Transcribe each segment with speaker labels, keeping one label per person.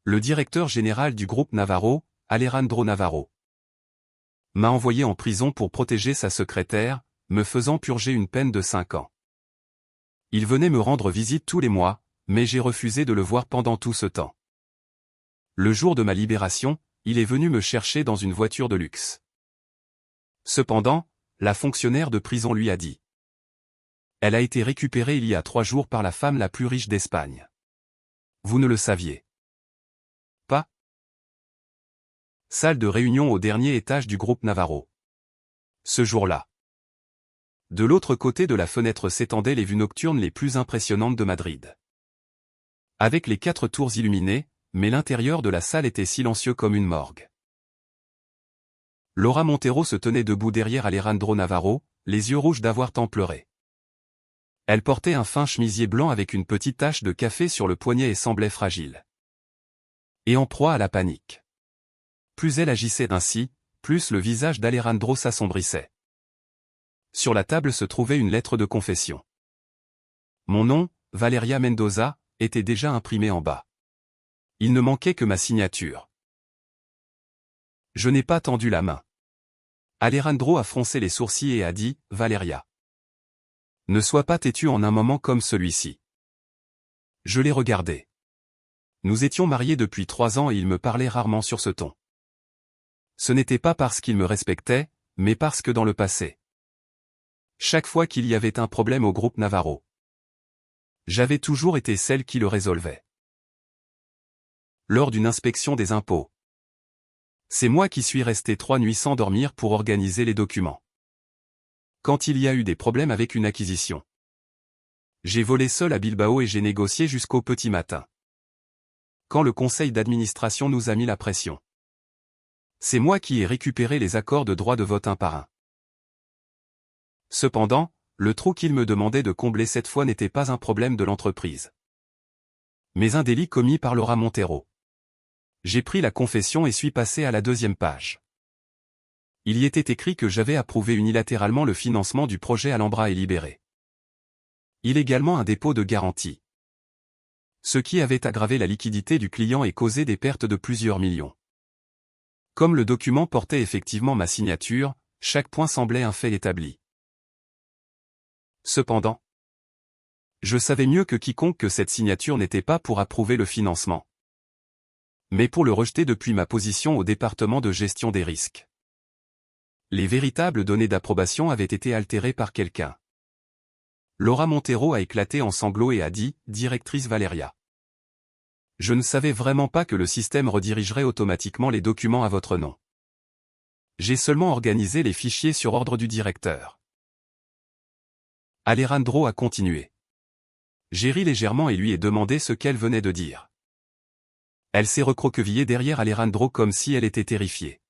Speaker 1: Le directeur général du groupe Navarro, Alejandro Navarro, m'a envoyé en prison pour protéger sa secrétaire, me faisant purger une peine de 5 ans. Il venait me rendre visite tous les mois, mais j'ai refusé de le voir pendant tout ce temps. Le jour de ma libération, il est venu me chercher dans une voiture de luxe. Cependant, la fonctionnaire de prison lui a dit. Elle a été récupérée il y a 3 jours par la femme la plus riche d'Espagne. Vous ne le saviez pas? Salle de réunion au dernier étage du groupe Navarro. Ce jour-là, de l'autre côté de la fenêtre s'étendaient les vues nocturnes les plus impressionnantes de Madrid. Avec les 4 tours illuminées, mais l'intérieur de la salle était silencieux comme une morgue. Laura Montero se tenait debout derrière Alejandro Navarro, les yeux rouges d'avoir tant pleuré. Elle portait un fin chemisier blanc avec une petite tache de café sur le poignet et semblait fragile. Et en proie à la panique. Plus elle agissait ainsi, plus le visage d'Alejandro s'assombrissait. Sur la table se trouvait une lettre de confession. Mon nom, Valeria Mendoza, était déjà imprimé en bas. Il ne manquait que ma signature. Je n'ai pas tendu la main. Alejandro a froncé les sourcils et a dit, « Valeria. Ne sois pas têtue en un moment comme celui-ci. » Je l'ai regardé. Nous étions mariés depuis 3 ans et il me parlait rarement sur ce ton. Ce n'était pas parce qu'il me respectait, mais parce que dans le passé, chaque fois qu'il y avait un problème au groupe Navarro, j'avais toujours été celle qui le résolvait. Lors d'une inspection des impôts, c'est moi qui suis resté 3 nuits sans dormir pour organiser les documents. Quand il y a eu des problèmes avec une acquisition, j'ai volé seul à Bilbao et j'ai négocié jusqu'au petit matin. Quand le conseil d'administration nous a mis la pression, c'est moi qui ai récupéré les accords de droit de vote un par un. Cependant, le trou qu'il me demandait de combler cette fois n'était pas un problème de l'entreprise, mais un délit commis par Laura Montero. J'ai pris la confession et suis passé à la 2e page. Il y était écrit que j'avais approuvé unilatéralement le financement du projet Alhambra et Libéré. Illégalement un dépôt de garantie. Ce qui avait aggravé la liquidité du client et causé des pertes de plusieurs millions. Comme le document portait effectivement ma signature, chaque point semblait un fait établi. Cependant, je savais mieux que quiconque que cette signature n'était pas pour approuver le financement, mais pour le rejeter depuis ma position au département de gestion des risques. Les véritables données d'approbation avaient été altérées par quelqu'un. Laura Montero a éclaté en sanglots et a dit, « Directrice Valeria. Je ne savais vraiment pas que le système redirigerait automatiquement les documents à votre nom. J'ai seulement organisé les fichiers sur ordre du directeur. » Alejandro a continué. J'ai ri légèrement et lui ai demandé ce qu'elle venait de dire. Elle s'est recroquevillée derrière Alejandro comme si elle était terrifiée.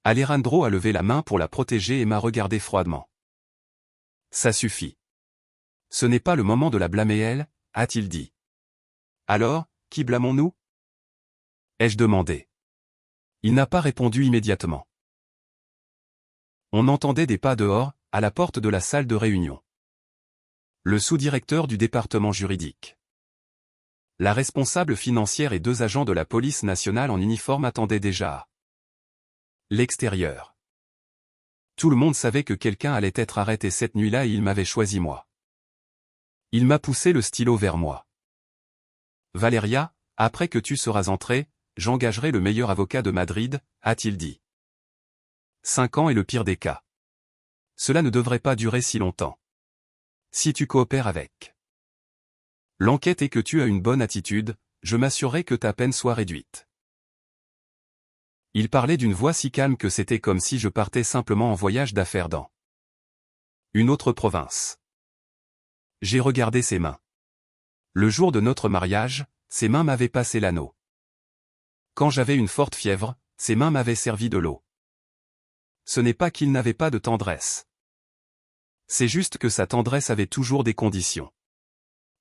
Speaker 1: Alejandro a levé la main pour la protéger et m'a regardé froidement. Ça suffit. Ce n'est pas le moment de la blâmer elle, a-t-il dit. Alors, qui blâmons-nous? Ai-je demandé. Il n'a pas répondu immédiatement. On entendait des pas dehors, à la porte de la salle de réunion. Le sous-directeur du département juridique, la responsable financière et 2 agents de la police nationale en uniforme attendaient déjà à l'extérieur. Tout le monde savait que quelqu'un allait être arrêté cette nuit-là et il m'avait choisi moi. Il m'a poussé le stylo vers moi. Valeria, après que tu seras entrée, j'engagerai le meilleur avocat de Madrid, a-t-il dit. 5 ans est le pire des cas. Cela ne devrait pas durer si longtemps. Si tu coopères avec l'enquête et que tu as une bonne attitude, je m'assurerai que ta peine soit réduite. Il parlait d'une voix si calme que c'était comme si je partais simplement en voyage d'affaires dans une autre province. J'ai regardé ses mains. Le jour de notre mariage, ses mains m'avaient passé l'anneau. Quand j'avais une forte fièvre, ses mains m'avaient servi de l'eau. Ce n'est pas qu'il n'avait pas de tendresse. C'est juste que sa tendresse avait toujours des conditions.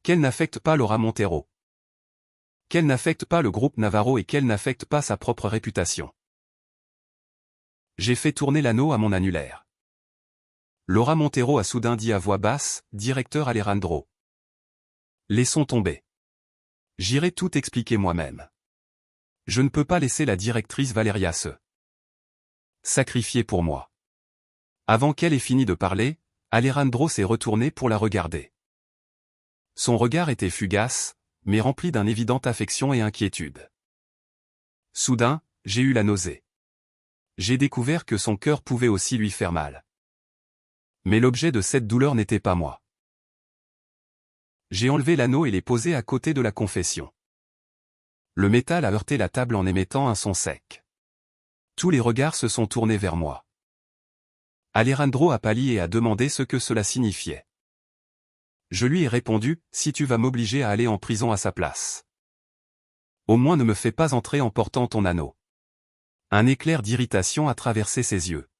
Speaker 1: Qu'elle n'affecte pas Laura Montero. Qu'elle n'affecte pas le groupe Navarro et qu'elle n'affecte pas sa propre réputation. J'ai fait tourner l'anneau à mon annulaire. Laura Montero a soudain dit à voix basse, « Directeur Alejandro. Laissons tomber. J'irai tout expliquer moi-même. » Je ne peux pas laisser la directrice Valeria se sacrifier pour moi. Avant qu'elle ait fini de parler, Alejandro s'est retourné pour la regarder. Son regard était fugace, mais rempli d'une évidente affection et inquiétude. Soudain, j'ai eu la nausée. J'ai découvert que son cœur pouvait aussi lui faire mal. Mais l'objet de cette douleur n'était pas moi. J'ai enlevé l'anneau et l'ai posé à côté de la confession. Le métal a heurté la table en émettant un son sec. Tous les regards se sont tournés vers moi. Alejandro a pâli et a demandé ce que cela signifiait. Je lui ai répondu, si tu vas m'obliger à aller en prison à sa place. Au moins ne me fais pas entrer en portant ton anneau. Un éclair d'irritation a traversé ses yeux.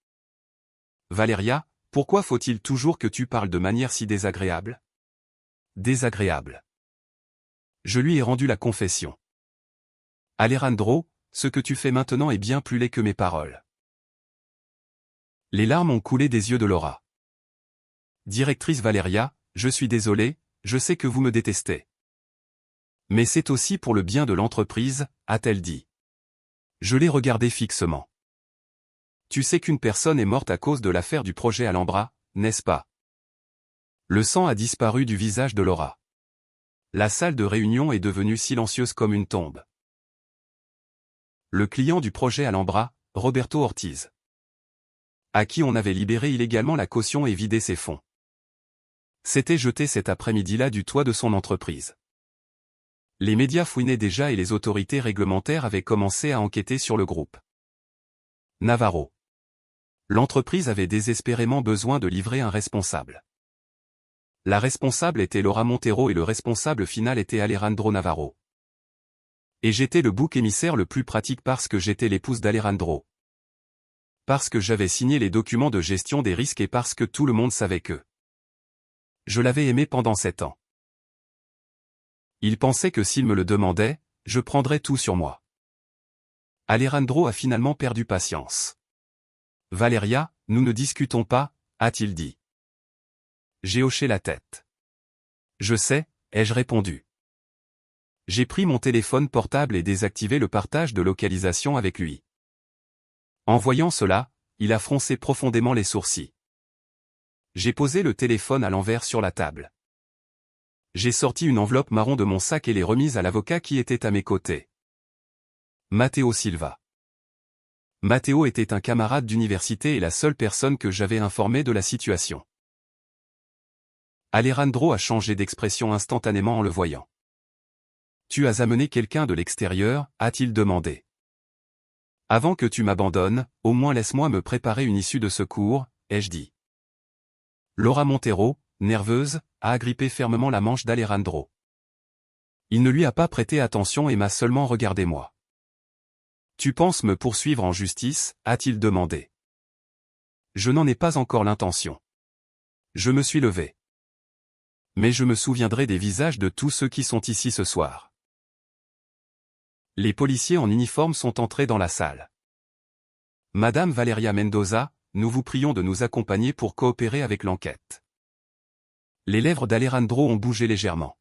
Speaker 1: Valeria, pourquoi faut-il toujours que tu parles de manière si désagréable? Désagréable. Je lui ai rendu la confession. Alejandro, ce que tu fais maintenant est bien plus laid que mes paroles. Les larmes ont coulé des yeux de Laura. Directrice Valeria, je suis désolé, je sais que vous me détestez. Mais c'est aussi pour le bien de l'entreprise, a-t-elle dit. Je l'ai regardé fixement. Tu sais qu'une personne est morte à cause de l'affaire du projet Alhambra, n'est-ce pas? Le sang a disparu du visage de Laura. La salle de réunion est devenue silencieuse comme une tombe. Le client du projet Alhambra, Roberto Ortiz, à qui on avait libéré illégalement la caution et vidé ses fonds, s'était jeté cet après-midi-là du toit de son entreprise. Les médias fouinaient déjà et les autorités réglementaires avaient commencé à enquêter sur le groupe Navarro. L'entreprise avait désespérément besoin de livrer un responsable. La responsable était Laura Montero et le responsable final était Alejandro Navarro. Et j'étais le bouc émissaire le plus pratique parce que j'étais l'épouse d'Alejandro. Parce que j'avais signé les documents de gestion des risques et parce que tout le monde savait que je l'avais aimé pendant 7 ans. Il pensait que s'il me le demandait, je prendrais tout sur moi. Alejandro a finalement perdu patience. Valeria, nous ne discutons pas, a-t-il dit. J'ai hoché la tête. Je sais, ai-je répondu. J'ai pris mon téléphone portable et désactivé le partage de localisation avec lui. En voyant cela, il a froncé profondément les sourcils. J'ai posé le téléphone à l'envers sur la table. J'ai sorti une enveloppe marron de mon sac et l'ai remise à l'avocat qui était à mes côtés. Matteo Silva. Matteo était un camarade d'université et la seule personne que j'avais informée de la situation. Alejandro a changé d'expression instantanément en le voyant. Tu as amené quelqu'un de l'extérieur, a-t-il demandé. Avant que tu m'abandonnes, au moins laisse-moi me préparer une issue de secours, ai-je dit. Laura Montero, nerveuse, a agrippé fermement la manche d'Alejandro. Il ne lui a pas prêté attention et m'a seulement regardé moi. Tu penses me poursuivre en justice, a-t-il demandé. Je n'en ai pas encore l'intention. Je me suis levé. Mais je me souviendrai des visages de tous ceux qui sont ici ce soir. Les policiers en uniforme sont entrés dans la salle. Madame Valeria Mendoza, nous vous prions de nous accompagner pour coopérer avec l'enquête. Les lèvres d'Alejandro ont bougé légèrement.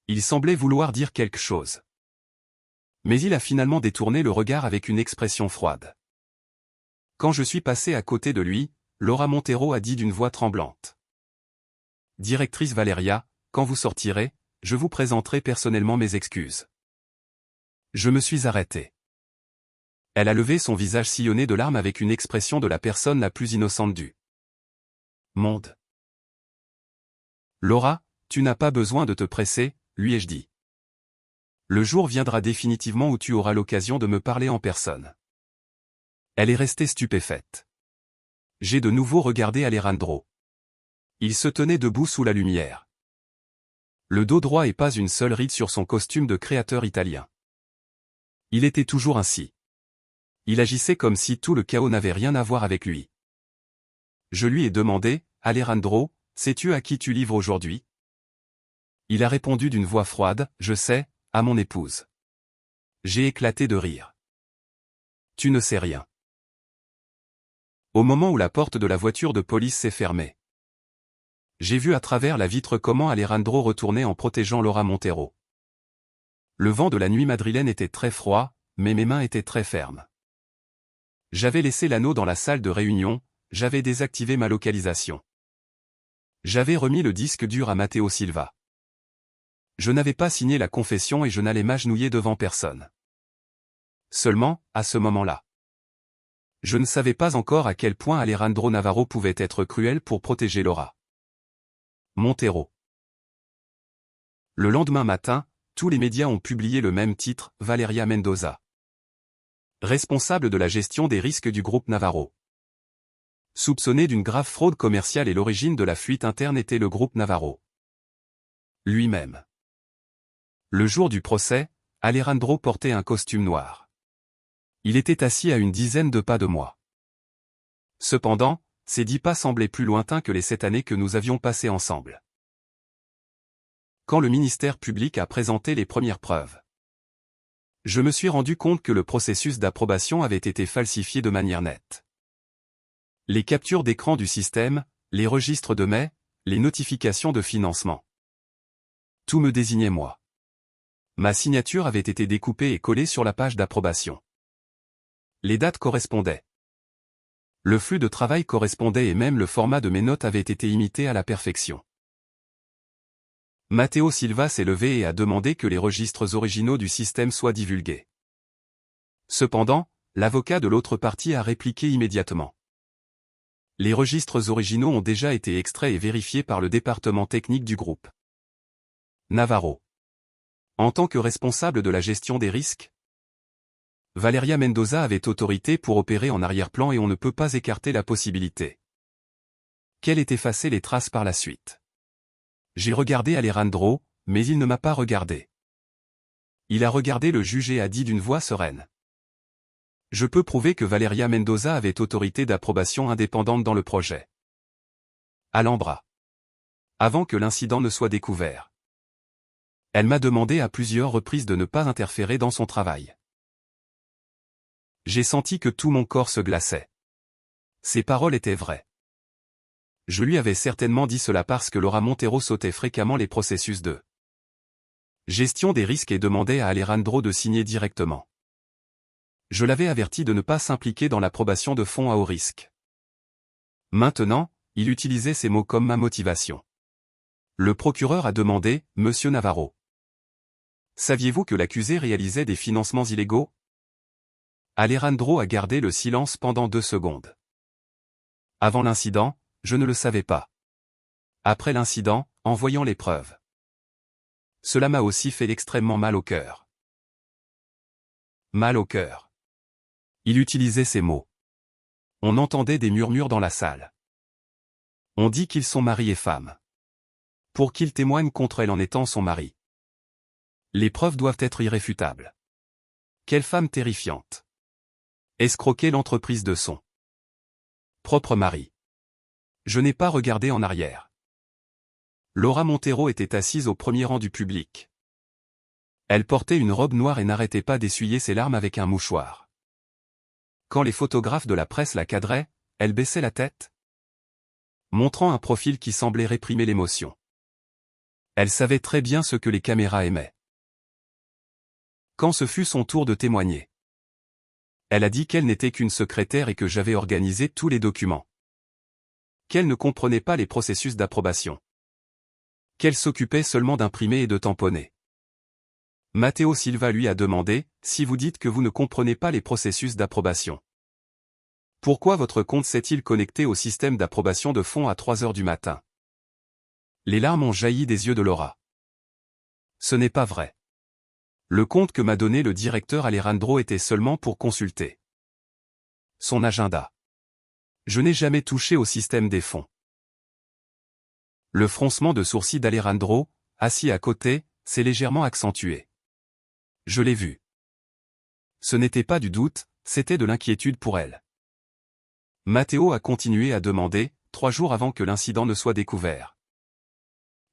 Speaker 1: Il semblait vouloir dire quelque chose. Mais il a finalement détourné le regard avec une expression froide. Quand je suis passé à côté de lui, Laura Montero a dit d'une voix tremblante. Directrice Valeria, quand vous sortirez, je vous présenterai personnellement mes excuses. Je me suis arrêté. Elle a levé son visage sillonné de larmes avec une expression de la personne la plus innocente du monde. Laura, tu n'as pas besoin de te presser, lui ai-je dit. Le jour viendra définitivement où tu auras l'occasion de me parler en personne. Elle est restée stupéfaite. J'ai de nouveau regardé Alejandro. Il se tenait debout sous la lumière. Le dos droit et pas une seule ride sur son costume de créateur italien. Il était toujours ainsi. Il agissait comme si tout le chaos n'avait rien à voir avec lui. Je lui ai demandé, Alejandro, sais-tu à qui tu livres aujourd'hui? Il a répondu d'une voix froide, je sais, à mon épouse. J'ai éclaté de rire. Tu ne sais rien. Au moment où la porte de la voiture de police s'est fermée. J'ai vu à travers la vitre comment Alejandro retournait en protégeant Laura Montero. Le vent de la nuit madrilène était très froid, mais mes mains étaient très fermes. J'avais laissé l'anneau dans la salle de réunion, j'avais désactivé ma localisation. J'avais remis le disque dur à Matteo Silva. Je n'avais pas signé la confession et je n'allais m'agenouiller devant personne. Seulement, à ce moment-là, je ne savais pas encore à quel point Alejandro Navarro pouvait être cruel pour protéger Laura Montero. Le lendemain matin, tous les médias ont publié le même titre, Valeria Mendoza, responsable de la gestion des risques du groupe Navarro, soupçonné d'une grave fraude commerciale et l'origine de la fuite interne était le groupe Navarro lui-même. Le jour du procès, Alejandro portait un costume noir. Il était assis à une dizaine de pas de moi. Cependant, ces 10 pas semblaient plus lointains que les 7 années que nous avions passées ensemble. Quand le ministère public a présenté les premières preuves, je me suis rendu compte que le processus d'approbation avait été falsifié de manière nette. Les captures d'écran du système, les registres de mai, les notifications de financement. Tout me désignait moi. Ma signature avait été découpée et collée sur la page d'approbation. Les dates correspondaient. Le flux de travail correspondait et même le format de mes notes avait été imité à la perfection. Matteo Silva s'est levé et a demandé que les registres originaux du système soient divulgués. Cependant, l'avocat de l'autre partie a répliqué immédiatement. Les registres originaux ont déjà été extraits et vérifiés par le département technique du groupe Navarro. En tant que responsable de la gestion des risques, Valeria Mendoza avait autorité pour opérer en arrière-plan et on ne peut pas écarter la possibilité qu'elle ait effacé les traces par la suite. J'ai regardé Alejandro, mais il ne m'a pas regardé. Il a regardé le juge et a dit d'une voix sereine. Je peux prouver que Valeria Mendoza avait autorité d'approbation indépendante dans le projet Alhambra. Avant que l'incident ne soit découvert. Elle m'a demandé à plusieurs reprises de ne pas interférer dans son travail. J'ai senti que tout mon corps se glaçait. Ses paroles étaient vraies. Je lui avais certainement dit cela parce que Laura Montero sautait fréquemment les processus de gestion des risques et demandait à Alejandro de signer directement. Je l'avais averti de ne pas s'impliquer dans l'approbation de fonds à haut risque. Maintenant, il utilisait ces mots comme ma motivation. Le procureur a demandé, Monsieur Navarro. Saviez-vous que l'accusé réalisait des financements illégaux? Alejandro a gardé le silence pendant 2 secondes. Avant l'incident, je ne le savais pas. Après l'incident, en voyant les preuves. Cela m'a aussi fait extrêmement mal au cœur. Mal au cœur. Il utilisait ces mots. On entendait des murmures dans la salle. On dit qu'ils sont mari et femme. Pour qu'il témoigne contre elle en étant son mari. Les preuves doivent être irréfutables. Quelle femme terrifiante. Escroquer l'entreprise de son propre mari. Je n'ai pas regardé en arrière. Laura Montero était assise au premier rang du public. Elle portait une robe noire et n'arrêtait pas d'essuyer ses larmes avec un mouchoir. Quand les photographes de la presse la cadraient, elle baissait la tête, montrant un profil qui semblait réprimer l'émotion. Elle savait très bien ce que les caméras aimaient. Quand ce fut son tour de témoigner, elle a dit qu'elle n'était qu'une secrétaire et que j'avais organisé tous les documents. Qu'elle ne comprenait pas les processus d'approbation. Qu'elle s'occupait seulement d'imprimer et de tamponner. Matteo Silva lui a demandé, si vous dites que vous ne comprenez pas les processus d'approbation, pourquoi votre compte s'est-il connecté au système d'approbation de fonds à 3 heures du matin? Les larmes ont jailli des yeux de Laura. Ce n'est pas vrai. Le compte que m'a donné le directeur Alejandro était seulement pour consulter son agenda. Je n'ai jamais touché au système des fonds. Le froncement de sourcils d'Alejandro, assis à côté, s'est légèrement accentué. Je l'ai vu. Ce n'était pas du doute, c'était de l'inquiétude pour elle. Matteo a continué à demander, 3 jours avant que l'incident ne soit découvert.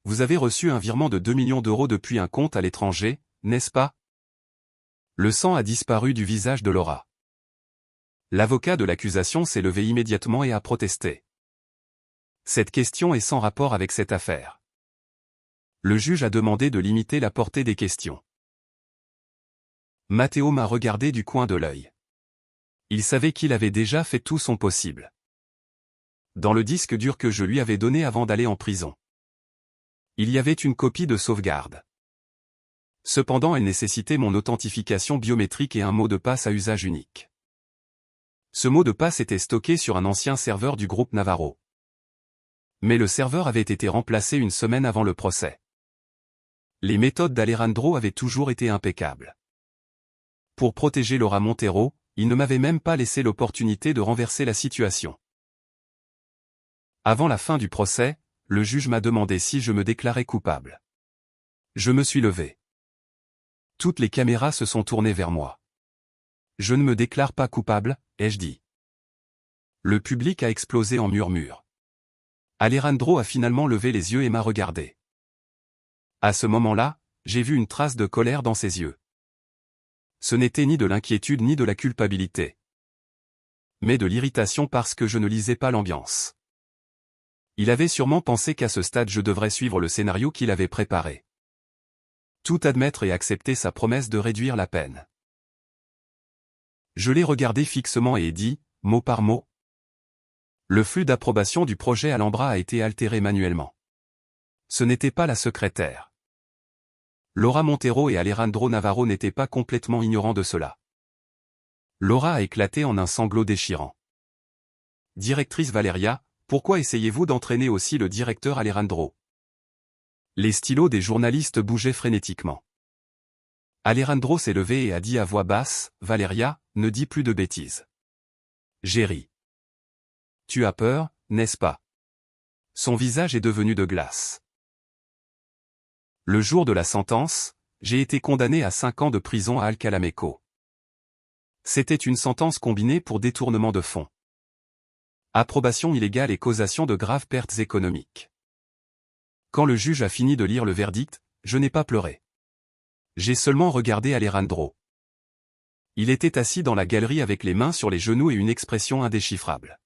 Speaker 1: Vous avez reçu un virement de 2 millions d'euros depuis un compte à l'étranger, n'est-ce pas? Le sang a disparu du visage de Laura. L'avocat de l'accusation s'est levé immédiatement et a protesté. Cette question est sans rapport avec cette affaire. Le juge a demandé de limiter la portée des questions. Matteo m'a regardé du coin de l'œil. Il savait qu'il avait déjà fait tout son possible. Dans le disque dur que je lui avais donné avant d'aller en prison, il y avait une copie de sauvegarde. Cependant, elle nécessitait mon authentification biométrique et un mot de passe à usage unique. Ce mot de passe était stocké sur un ancien serveur du groupe Navarro. Mais le serveur avait été remplacé une semaine avant le procès. Les méthodes d'Alejandro avaient toujours été impeccables. Pour protéger Laura Montero, il ne m'avait même pas laissé l'opportunité de renverser la situation. Avant la fin du procès, le juge m'a demandé si je me déclarais coupable. Je me suis levé. Toutes les caméras se sont tournées vers moi. Je ne me déclare pas coupable, ai-je dit. Le public a explosé en murmures. Alejandro a finalement levé les yeux et m'a regardé. À ce moment-là, j'ai vu une trace de colère dans ses yeux. Ce n'était ni de l'inquiétude ni de la culpabilité, mais de l'irritation parce que je ne lisais pas l'ambiance. Il avait sûrement pensé qu'à ce stade je devrais suivre le scénario qu'il avait préparé. Tout admettre et accepter sa promesse de réduire la peine. Je l'ai regardé fixement et ai dit, mot par mot. Le flux d'approbation du projet Alhambra a été altéré manuellement. Ce n'était pas la secrétaire. Laura Montero et Alejandro Navarro n'étaient pas complètement ignorants de cela. Laura a éclaté en un sanglot déchirant. Directrice Valeria, pourquoi essayez-vous d'entraîner aussi le directeur Alejandro? Les stylos des journalistes bougeaient frénétiquement. Alejandro s'est levé et a dit à voix basse, Valeria, ne dis plus de bêtises. J'ai ri. Tu as peur, n'est-ce pas? Son visage est devenu de glace. Le jour de la sentence, j'ai été condamné à 5 ans de prison à Alcalameco. C'était une sentence combinée pour détournement de fonds, approbation illégale et causation de graves pertes économiques. Quand le juge a fini de lire le verdict, je n'ai pas pleuré. J'ai seulement regardé Alejandro. Il était assis dans la galerie avec les mains sur les genoux et une expression indéchiffrable.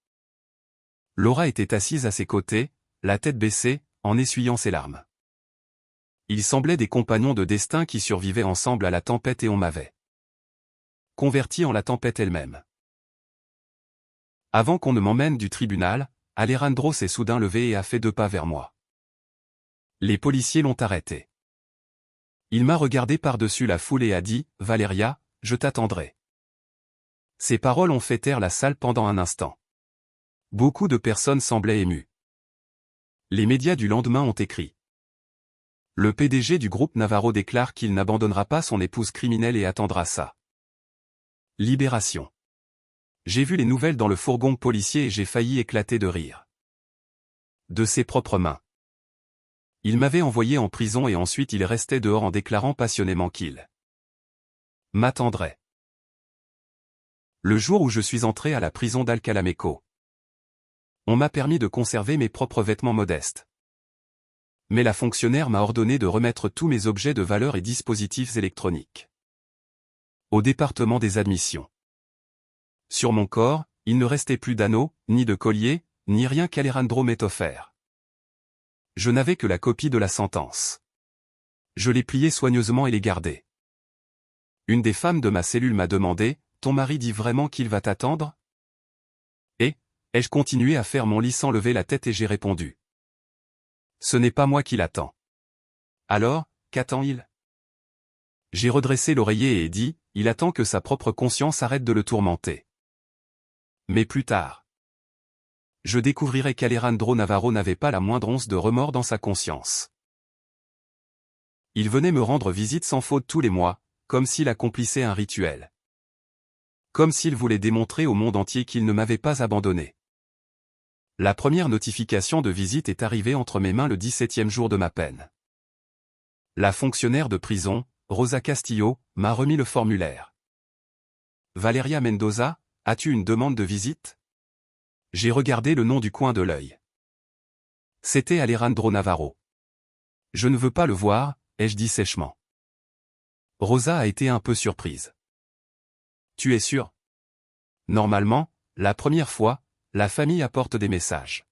Speaker 1: Laura était assise à ses côtés, la tête baissée, en essuyant ses larmes. Ils semblaient des compagnons de destin qui survivaient ensemble à la tempête et on m'avait converti en la tempête elle-même. Avant qu'on ne m'emmène du tribunal, Alejandro s'est soudain levé et a fait 2 pas vers moi. Les policiers l'ont arrêté. Il m'a regardé par-dessus la foule et a dit, « Valeria, je t'attendrai. » Ces paroles ont fait taire la salle pendant un instant. Beaucoup de personnes semblaient émues. Les médias du lendemain ont écrit. Le PDG du groupe Navarro déclare qu'il n'abandonnera pas son épouse criminelle et attendra sa libération. J'ai vu les nouvelles dans le fourgon policier et j'ai failli éclater de rire. De ses propres mains. Il m'avait envoyé en prison et ensuite il restait dehors en déclarant passionnément qu'il m'attendrait. Le jour où je suis entré à la prison d'Alcalameco, on m'a permis de conserver mes propres vêtements modestes. Mais la fonctionnaire m'a ordonné de remettre tous mes objets de valeur et dispositifs électroniques au département des admissions. Sur mon corps, il ne restait plus d'anneaux, ni de collier, ni rien qu'Alejandro m'ait offert. Je n'avais que la copie de la sentence. Je l'ai pliée soigneusement et l'ai gardée. Une des femmes de ma cellule m'a demandé, « Ton mari dit vraiment qu'il va t'attendre ?» Et, ai-je continué à faire mon lit sans lever la tête et j'ai répondu. Ce n'est pas moi qui l'attends. Alors, qu'attend-il? J'ai redressé l'oreiller et ai dit, il attend que sa propre conscience arrête de le tourmenter. Mais plus tard, je découvrirai qu'Alejandro Navarro n'avait pas la moindre once de remords dans sa conscience. Il venait me rendre visite sans faute tous les mois, comme s'il accomplissait un rituel. Comme s'il voulait démontrer au monde entier qu'il ne m'avait pas abandonné. La première notification de visite est arrivée entre mes mains le 17e jour de ma peine. La fonctionnaire de prison, Rosa Castillo, m'a remis le formulaire. Valeria Mendoza, as-tu une demande de visite? J'ai regardé le nom du coin de l'œil. C'était Alejandro Navarro. Je ne veux pas le voir, ai-je dit sèchement. Rosa a été un peu surprise. Tu es sûr? Normalement, la première fois, la famille apporte des messages.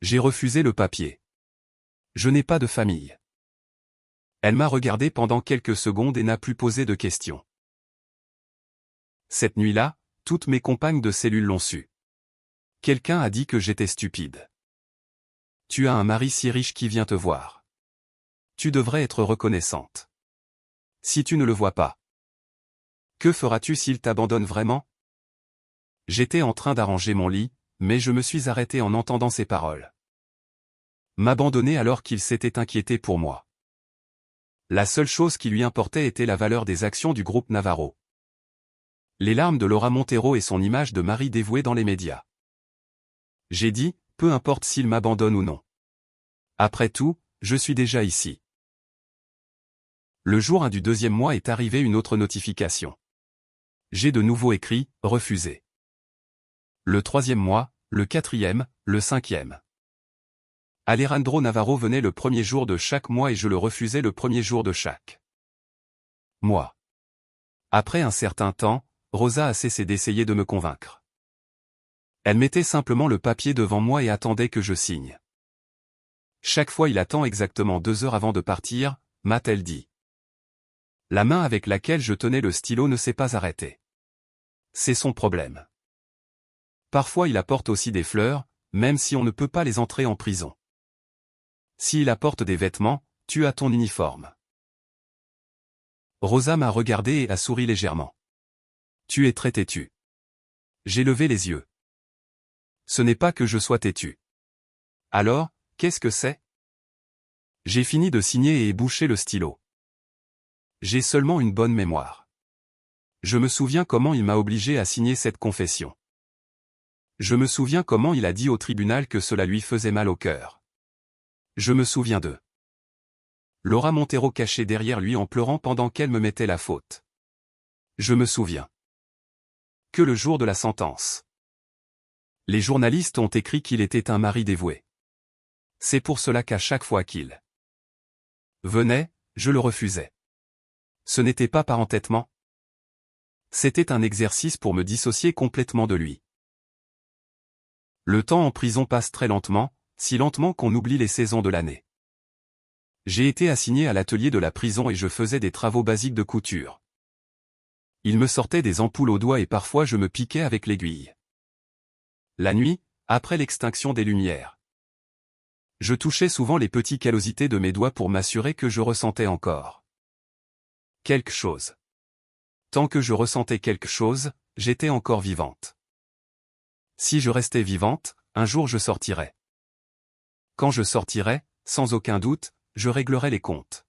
Speaker 1: J'ai refusé le papier. Je n'ai pas de famille. Elle m'a regardé pendant quelques secondes et n'a plus posé de questions. Cette nuit-là, toutes mes compagnes de cellule l'ont su. Quelqu'un a dit que j'étais stupide. Tu as un mari si riche qui vient te voir. Tu devrais être reconnaissante. Si tu ne le vois pas, que feras-tu s'il t'abandonne vraiment? J'étais en train d'arranger mon lit, mais je me suis arrêté en entendant ces paroles. M'abandonner alors qu'il s'était inquiété pour moi. La seule chose qui lui importait était la valeur des actions du groupe Navarro. Les larmes de Laura Montero et son image de mari dévoué dans les médias. J'ai dit, peu importe s'il m'abandonne ou non. Après tout, je suis déjà ici. Le jour 1 du deuxième mois est arrivé une autre notification. J'ai de nouveau écrit, refusé. Le troisième mois, le quatrième, le cinquième. Alejandro Navarro venait le premier jour de chaque mois et je le refusais le premier jour de chaque mois. Après un certain temps, Rosa a cessé d'essayer de me convaincre. Elle mettait simplement le papier devant moi et attendait que je signe. Chaque fois il attend exactement 2 heures avant de partir, m'a-t-elle dit. La main avec laquelle je tenais le stylo ne s'est pas arrêtée. C'est son problème. Parfois il apporte aussi des fleurs, même si on ne peut pas les entrer en prison. S'il apporte des vêtements, tu as ton uniforme. Rosa m'a regardé et a souri légèrement. Tu es très têtu. J'ai levé les yeux. Ce n'est pas que je sois têtu. Alors, qu'est-ce que c'est? J'ai fini de signer et ébouché le stylo. J'ai seulement une bonne mémoire. Je me souviens comment il m'a obligé à signer cette confession. Je me souviens comment il a dit au tribunal que cela lui faisait mal au cœur. Je me souviens de Laura Montero cachée derrière lui en pleurant pendant qu'elle me mettait la faute. Je me souviens que le jour de la sentence. Les journalistes ont écrit qu'il était un mari dévoué. C'est pour cela qu'à chaque fois qu'il venait, je le refusais. Ce n'était pas par entêtement. C'était un exercice pour me dissocier complètement de lui. Le temps en prison passe très lentement, si lentement qu'on oublie les saisons de l'année. J'ai été assigné à l'atelier de la prison et je faisais des travaux basiques de couture. Il me sortait des ampoules aux doigts et parfois je me piquais avec l'aiguille. La nuit, après l'extinction des lumières. Je touchais souvent les petits callosités de mes doigts pour m'assurer que je ressentais encore quelque chose. Tant que je ressentais quelque chose, j'étais encore vivante. Si je restais vivante, un jour je sortirais. Quand je sortirais, sans aucun doute, je réglerais les comptes.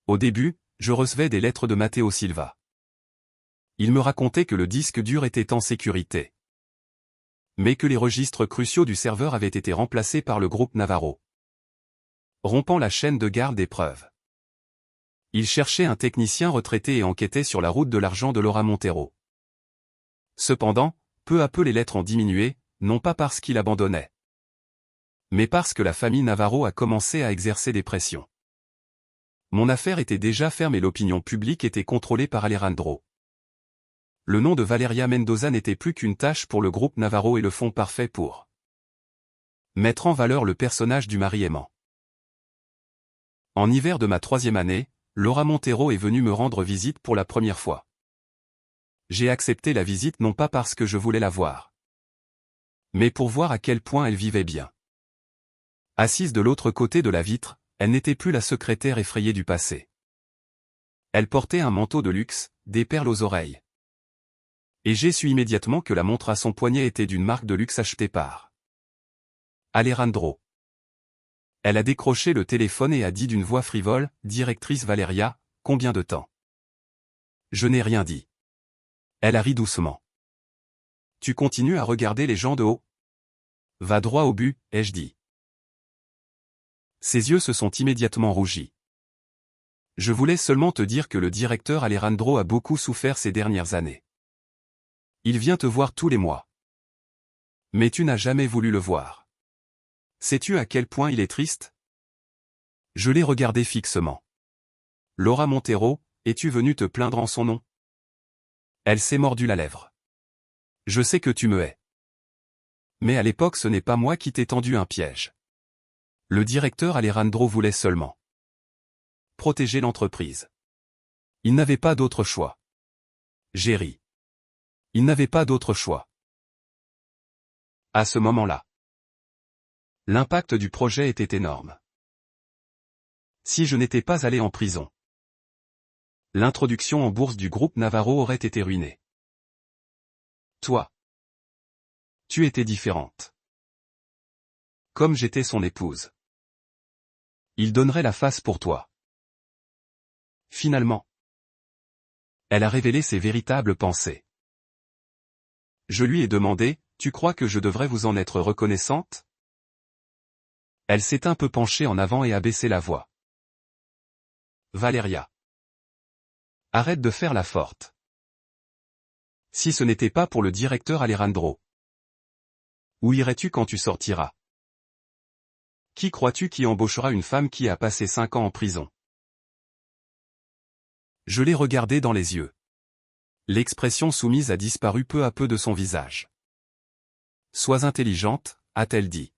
Speaker 1: Au début, je recevais des lettres de Matteo Silva. Il me racontait que le disque dur était en sécurité. Mais que les registres cruciaux du serveur avaient été remplacés par le groupe Navarro. Rompant la chaîne de garde des preuves. Il cherchait un technicien retraité et enquêtait sur la route de l'argent de Laura Montero. Cependant, peu à peu les lettres ont diminué, non pas parce qu'il abandonnait, mais parce que la famille Navarro a commencé à exercer des pressions. Mon affaire était déjà ferme et l'opinion publique était contrôlée par Alejandro. Le nom de Valeria Mendoza n'était plus qu'une tâche pour le groupe Navarro et le fond parfait pour mettre en valeur le personnage du mari aimant. En hiver de ma 3e année, Laura Montero est venue me rendre visite pour la première fois. J'ai accepté la visite non pas parce que je voulais la voir, mais pour voir à quel point elle vivait bien. Assise de l'autre côté de la vitre, elle n'était plus la secrétaire effrayée du passé. Elle portait un manteau de luxe, des perles aux oreilles. Et j'ai su immédiatement que la montre à son poignet était d'une marque de luxe achetée par Alejandro. Elle a décroché le téléphone et a dit d'une voix frivole, « Directrice Valeria, combien de temps ?» Je n'ai rien dit. Elle a ri doucement. « Tu continues à regarder les gens de haut ? Va droit au but, ai-je dit. » Ses yeux se sont immédiatement rougis. Je voulais seulement te dire que le directeur Alejandro a beaucoup souffert ces dernières années. Il vient te voir tous les mois. Mais tu n'as jamais voulu le voir. Sais-tu à quel point il est triste? Je l'ai regardé fixement. Laura Montero, es-tu venue te plaindre en son nom? Elle s'est mordu la lèvre. Je sais que tu me hais. Mais à l'époque ce n'est pas moi qui t'ai tendu un piège. Le directeur Alejandro voulait seulement protéger l'entreprise. Il n'avait pas d'autre choix. J'ai ri. Il n'avait pas d'autre choix. À ce moment-là, l'impact du projet était énorme. Si je n'étais pas allé en prison, l'introduction en bourse du groupe Navarro aurait été ruinée. Toi, tu étais différente. Comme j'étais son épouse. Il donnerait la face pour toi. Finalement, elle a révélé ses véritables pensées. Je lui ai demandé, tu crois que je devrais vous en être reconnaissante? Elle s'est un peu penchée en avant et a baissé la voix. Valeria. Arrête de faire la forte. Si ce n'était pas pour le directeur Alejandro. Où irais-tu quand tu sortiras? Qui crois-tu qui embauchera une femme qui a passé 5 ans en prison? Je l'ai regardé dans les yeux. L'expression soumise a disparu peu à peu de son visage. Sois intelligente, a-t-elle dit.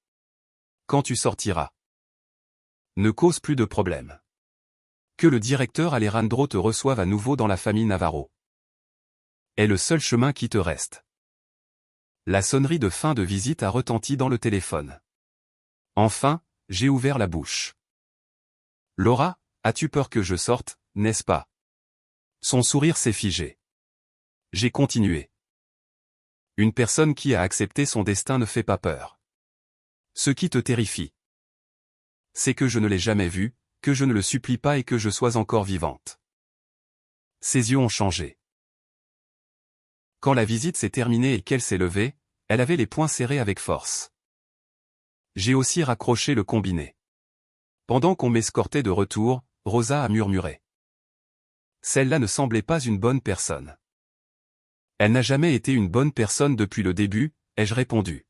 Speaker 1: Quand tu sortiras. Ne cause plus de problèmes. Que le directeur Alejandro te reçoive à nouveau dans la famille Navarro. Est le seul chemin qui te reste. La sonnerie de fin de visite a retenti dans le téléphone. Enfin, j'ai ouvert la bouche. Laura, as-tu peur que je sorte, n'est-ce pas? Son sourire s'est figé. J'ai continué. Une personne qui a accepté son destin ne fait pas peur. Ce qui te terrifie, c'est que je ne l'ai jamais vu, que je ne le supplie pas et que je sois encore vivante. Ses yeux ont changé. Quand la visite s'est terminée et qu'elle s'est levée, elle avait les poings serrés avec force. J'ai aussi raccroché le combiné. Pendant qu'on m'escortait de retour, Rosa a murmuré. Celle-là ne semblait pas une bonne personne. Elle n'a jamais été une bonne personne depuis le début, ai-je répondu.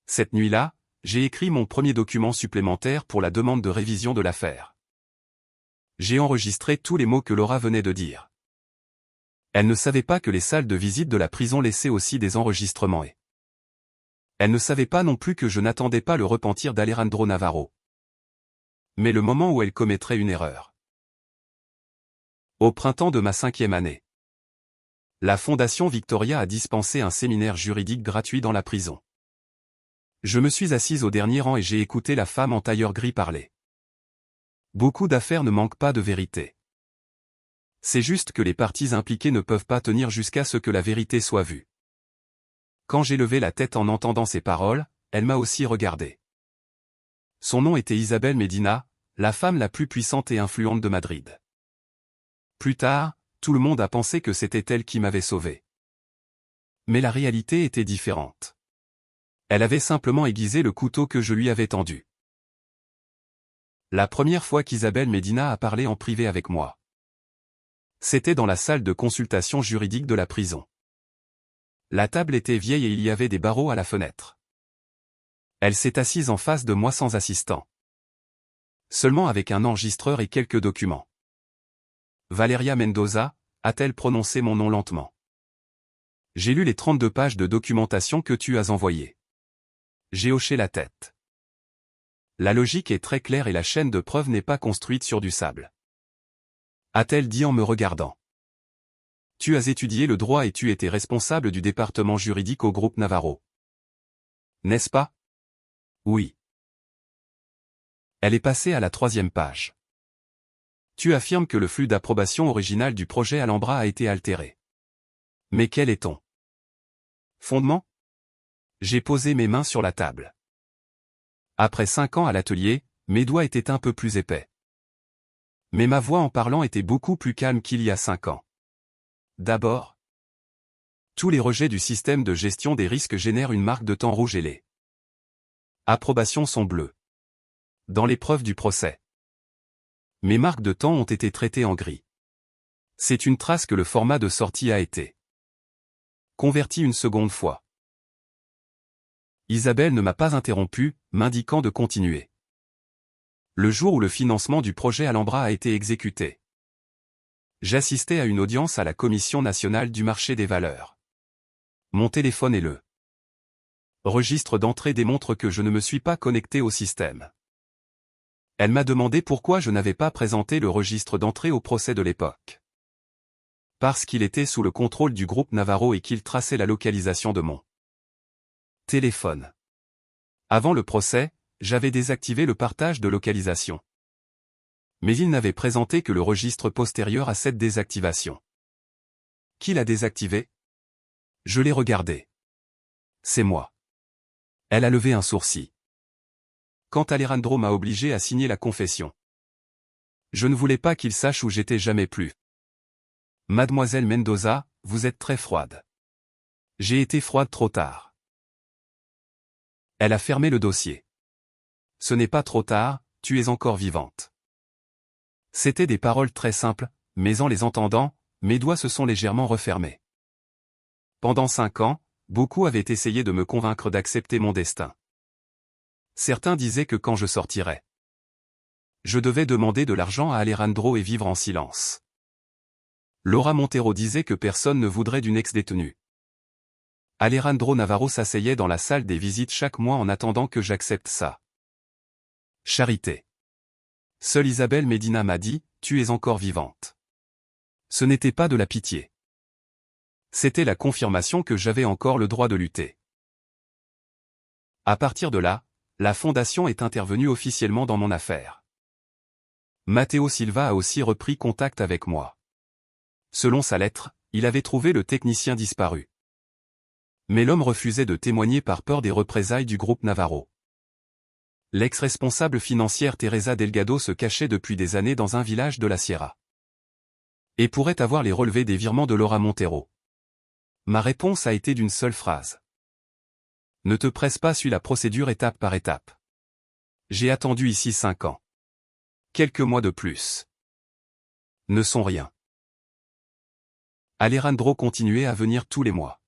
Speaker 1: Cette nuit-là, j'ai écrit mon premier document supplémentaire pour la demande de révision de l'affaire. J'ai enregistré tous les mots que Laura venait de dire. Elle ne savait pas que les salles de visite de la prison laissaient aussi des enregistrements et elle ne savait pas non plus que je n'attendais pas le repentir d'Alejandro Navarro. Mais le moment où elle commettrait une erreur. Au printemps de ma 5e année. La Fondation Victoria a dispensé un séminaire juridique gratuit dans la prison. Je me suis assise au dernier rang et j'ai écouté la femme en tailleur gris parler. Beaucoup d'affaires ne manquent pas de vérité. C'est juste que les parties impliquées ne peuvent pas tenir jusqu'à ce que la vérité soit vue. Quand j'ai levé la tête en entendant ces paroles, elle m'a aussi regardé. Son nom était Isabelle Medina, la femme la plus puissante et influente de Madrid. Plus tard, tout le monde a pensé que c'était elle qui m'avait sauvé. Mais la réalité était différente. Elle avait simplement aiguisé le couteau que je lui avais tendu. La première fois qu'Isabelle Medina a parlé en privé avec moi. C'était dans la salle de consultation juridique de la prison. La table était vieille et il y avait des barreaux à la fenêtre. Elle s'est assise en face de moi sans assistant. Seulement avec un enregistreur et quelques documents. Valeria Mendoza, a-t-elle prononcé mon nom lentement. J'ai lu les 32 pages de documentation que tu as envoyées. J'ai hoché la tête. La logique est très claire et la chaîne de preuves n'est pas construite sur du sable. A-t-elle dit en me regardant. Tu as étudié le droit et tu étais responsable du département juridique au groupe Navarro. N'est-ce pas? Oui. Elle est passée à la 3e page. Tu affirmes que le flux d'approbation original du projet Alhambra a été altéré. Mais quel est ton fondement? J'ai posé mes mains sur la table. Après 5 ans à l'atelier, mes doigts étaient un peu plus épais. Mais ma voix en parlant était beaucoup plus calme qu'il y a 5 ans. D'abord, tous les rejets du système de gestion des risques génèrent une marque de temps rouge et les approbations sont bleues. Dans l'épreuve du procès, mes marques de temps ont été traitées en gris. C'est une trace que le format de sortie a été converti une seconde fois. Isabelle ne m'a pas interrompu, m'indiquant de continuer. Le jour où le financement du projet Alhambra a été exécuté, j'assistais à une audience à la Commission nationale du marché des valeurs. Mon téléphone et le registre d'entrée démontrent que je ne me suis pas connecté au système. Elle m'a demandé pourquoi je n'avais pas présenté le registre d'entrée au procès de l'époque. Parce qu'il était sous le contrôle du groupe Navarro et qu'il traçait la localisation de mon téléphone. Avant le procès, j'avais désactivé le partage de localisation. Mais il n'avait présenté que le registre postérieur à cette désactivation. Qui l'a désactivé? Je l'ai regardé. C'est moi. Elle a levé un sourcil. Quand Alejandro m'a obligé à signer la confession. Je ne voulais pas qu'il sache où j'étais jamais plus. Mademoiselle Mendoza, vous êtes très froide. J'ai été froide trop tard. Elle a fermé le dossier. Ce n'est pas trop tard, tu es encore vivante. C'étaient des paroles très simples, mais en les entendant, mes doigts se sont légèrement refermés. Pendant 5 ans, beaucoup avaient essayé de me convaincre d'accepter mon destin. Certains disaient que quand je sortirais, je devais demander de l'argent à Alejandro et vivre en silence. Laura Montero disait que personne ne voudrait d'une ex-détenue. Alejandro Navarro s'asseyait dans la salle des visites chaque mois en attendant que j'accepte ça. Charité. Seule Isabelle Medina m'a dit, tu es encore vivante. Ce n'était pas de la pitié. C'était la confirmation que j'avais encore le droit de lutter. À partir de là, la Fondation est intervenue officiellement dans mon affaire. Matteo Silva a aussi repris contact avec moi. Selon sa lettre, il avait trouvé le technicien disparu. Mais l'homme refusait de témoigner par peur des représailles du groupe Navarro. L'ex-responsable financière Teresa Delgado se cachait depuis des années dans un village de la Sierra. Et pourrait avoir les relevés des virements de Laura Montero. Ma réponse a été d'une seule phrase. Ne te presse pas, suis la procédure étape par étape. J'ai attendu ici 5 ans. Quelques mois de plus ne sont rien. Alejandro continuait à venir tous les mois.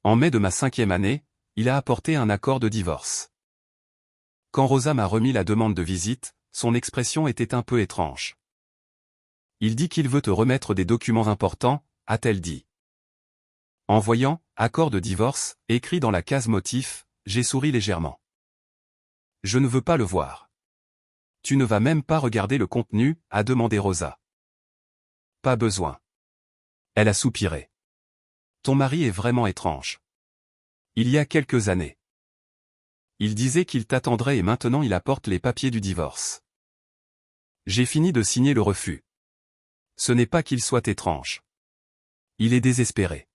Speaker 1: En mai de ma 5e année, il a apporté un accord de divorce. Quand Rosa m'a remis la demande de visite, son expression était un peu étrange. Il dit qu'il veut te remettre des documents importants, a-t-elle dit. En voyant « accord de divorce » écrit dans la case motif, j'ai souri légèrement. Je ne veux pas le voir. Tu ne vas même pas regarder le contenu, a demandé Rosa. Pas besoin. Elle a soupiré. Ton mari est vraiment étrange. Il y a quelques années. Il disait qu'il t'attendrait et maintenant il apporte les papiers du divorce. J'ai fini de signer le refus. Ce n'est pas qu'il soit étrange. Il est désespéré.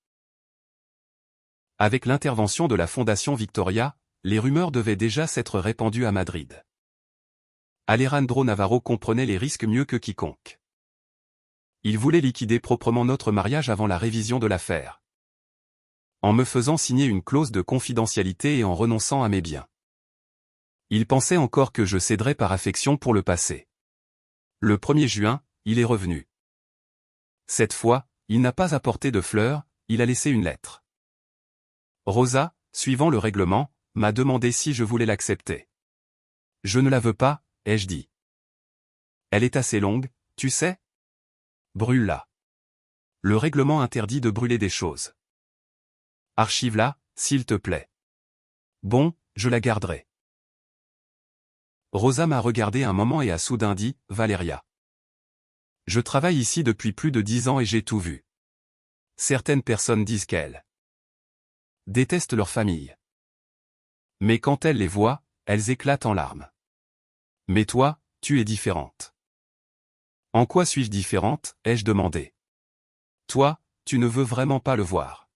Speaker 1: Avec l'intervention de la Fondation Victoria, les rumeurs devaient déjà s'être répandues à Madrid. Alejandro Navarro comprenait les risques mieux que quiconque. Il voulait liquider proprement notre mariage avant la révision de l'affaire. En me faisant signer une clause de confidentialité et en renonçant à mes biens. Il pensait encore que je céderais par affection pour le passé. Le 1er juin, il est revenu. Cette fois, il n'a pas apporté de fleurs, il a laissé une lettre. Rosa, suivant le règlement, m'a demandé si je voulais l'accepter. Je ne la veux pas, ai-je dit. Elle est assez longue, tu sais? Brûle-la. Le règlement interdit de brûler des choses. Archive-la, s'il te plaît. Bon, je la garderai. Rosa m'a regardé un moment et a soudain dit, Valeria. Je travaille ici depuis plus de 10 ans et j'ai tout vu. Certaines personnes disent qu'elles détestent leur famille. Mais quand elles les voient, elles éclatent en larmes. Mais toi, tu es différente. En quoi suis-je différente, ai-je demandé. Toi, tu ne veux vraiment pas le voir.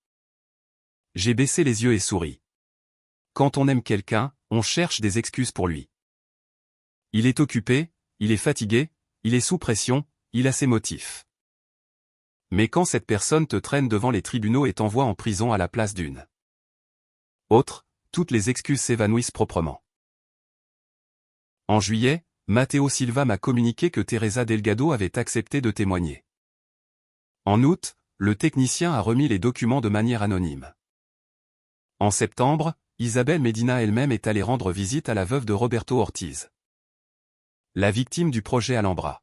Speaker 1: J'ai baissé les yeux et souri. Quand on aime quelqu'un, on cherche des excuses pour lui. Il est occupé, il est fatigué, il est sous pression, il a ses motifs. Mais quand cette personne te traîne devant les tribunaux et t'envoie en prison à la place d'une autre, toutes les excuses s'évanouissent proprement. En juillet, Matteo Silva m'a communiqué que Teresa Delgado avait accepté de témoigner. En août, le technicien a remis les documents de manière anonyme. En septembre, Isabelle Medina elle-même est allée rendre visite à la veuve de Roberto Ortiz, la victime du projet Alhambra.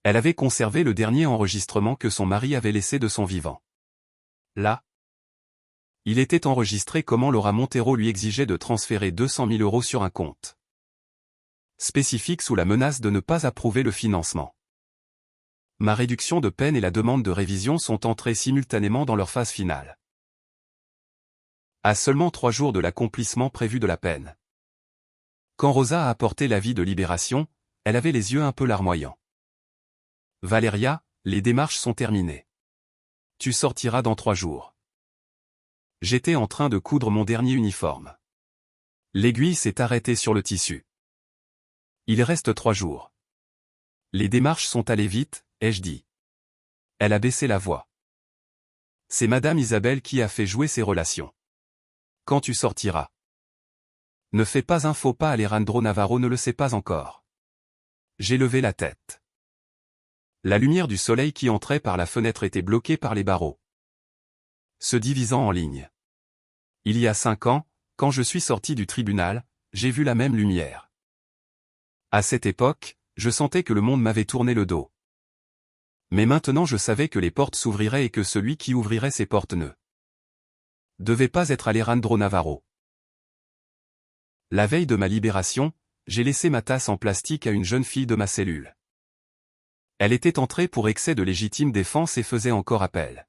Speaker 1: Elle avait conservé le dernier enregistrement que son mari avait laissé de son vivant. Là, il était enregistré comment Laura Montero lui exigeait de transférer 200 000 € sur un compte spécifique sous la menace de ne pas approuver le financement. Ma réduction de peine et la demande de révision sont entrées simultanément dans leur phase finale. À seulement 3 jours de l'accomplissement prévu de la peine. Quand Rosa a apporté l'avis de libération, elle avait les yeux un peu larmoyants. « Valeria, les démarches sont terminées. Tu sortiras dans 3 jours. » J'étais en train de coudre mon dernier uniforme. L'aiguille s'est arrêtée sur le tissu. Il reste 3 jours. Les démarches sont allées vite, ai-je dit. Elle a baissé la voix. C'est Madame Isabelle qui a fait jouer ses relations. Quand tu sortiras. Ne fais pas un faux pas, Alejandro Navarro ne le sait pas encore. J'ai levé la tête. La lumière du soleil qui entrait par la fenêtre était bloquée par les barreaux, se divisant en lignes. Il y a 5 ans, quand je suis sorti du tribunal, j'ai vu la même lumière. À cette époque, je sentais que le monde m'avait tourné le dos. Mais maintenant je savais que les portes s'ouvriraient et que celui qui ouvrirait ces portes ne devait pas être Alejandro Navarro. La veille de ma libération, j'ai laissé ma tasse en plastique à une jeune fille de ma cellule. Elle était entrée pour excès de légitime défense et faisait encore appel.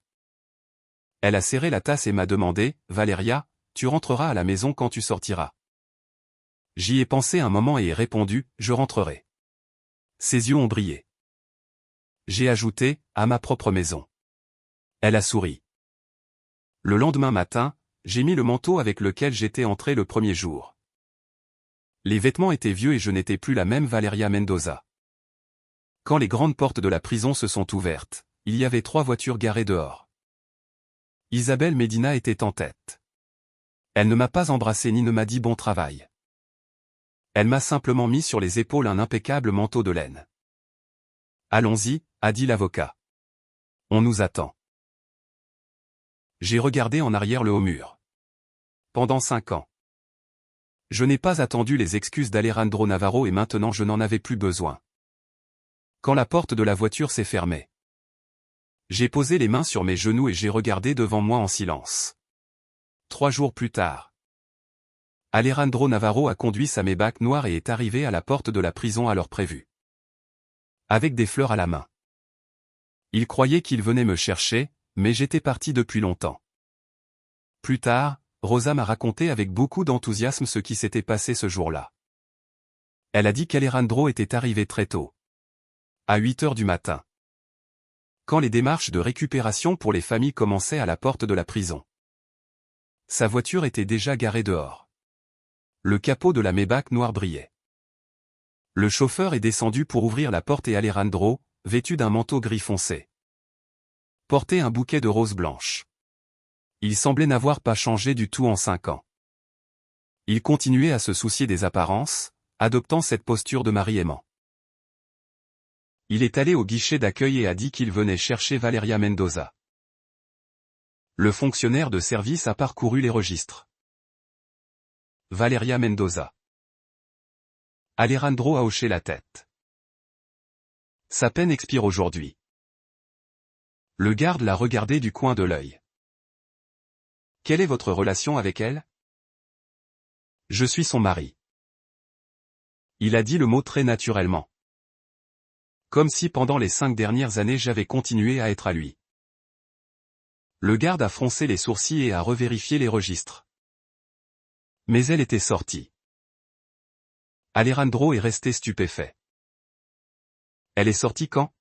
Speaker 1: Elle a serré la tasse et m'a demandé, « Valeria, tu rentreras à la maison quand tu sortiras. » J'y ai pensé un moment et ai répondu, « Je rentrerai. » Ses yeux ont brillé. J'ai ajouté, « À ma propre maison. » Elle a souri. Le lendemain matin, j'ai mis le manteau avec lequel j'étais entré le premier jour. Les vêtements étaient vieux et je n'étais plus la même Valeria Mendoza. Quand les grandes portes de la prison se sont ouvertes, il y avait 3 voitures garées dehors. Isabelle Medina était en tête. Elle ne m'a pas embrassé ni ne m'a dit bon travail. Elle m'a simplement mis sur les épaules un impeccable manteau de laine. « Allons-y » a dit l'avocat. « On nous attend. » J'ai regardé en arrière le haut mur. Pendant 5 ans. Je n'ai pas attendu les excuses d'Alejandro Navarro et maintenant je n'en avais plus besoin. Quand la porte de la voiture s'est fermée, j'ai posé les mains sur mes genoux et j'ai regardé devant moi en silence. 3 jours plus tard, Alejandro Navarro a conduit sa Maybach noire et est arrivé à la porte de la prison à l'heure prévue. Avec des fleurs à la main. Il croyait qu'il venait me chercher, mais j'étais parti depuis longtemps. Plus tard, Rosa m'a raconté avec beaucoup d'enthousiasme ce qui s'était passé ce jour-là. Elle a dit qu'Alejandro était arrivé très tôt. À 8 heures du matin. Quand les démarches de récupération pour les familles commençaient à la porte de la prison. Sa voiture était déjà garée dehors. Le capot de la Maybach noire brillait. Le chauffeur est descendu pour ouvrir la porte et Alejandro, vêtu d'un manteau gris foncé, portait un bouquet de roses blanches. Il semblait n'avoir pas changé du tout en 5 ans. Il continuait à se soucier des apparences, adoptant cette posture de mari aimant. Il est allé au guichet d'accueil et a dit qu'il venait chercher Valeria Mendoza. Le fonctionnaire de service a parcouru les registres. Valeria Mendoza. Alejandro a hoché la tête. Sa peine expire aujourd'hui. Le garde l'a regardé du coin de l'œil. Quelle est votre relation avec elle? Je suis son mari. Il a dit le mot très naturellement. Comme si pendant les 5 dernières années j'avais continué à être à lui. Le garde a froncé les sourcils et a revérifié les registres. Mais elle était sortie. Alejandro est resté stupéfait. Elle est sortie quand?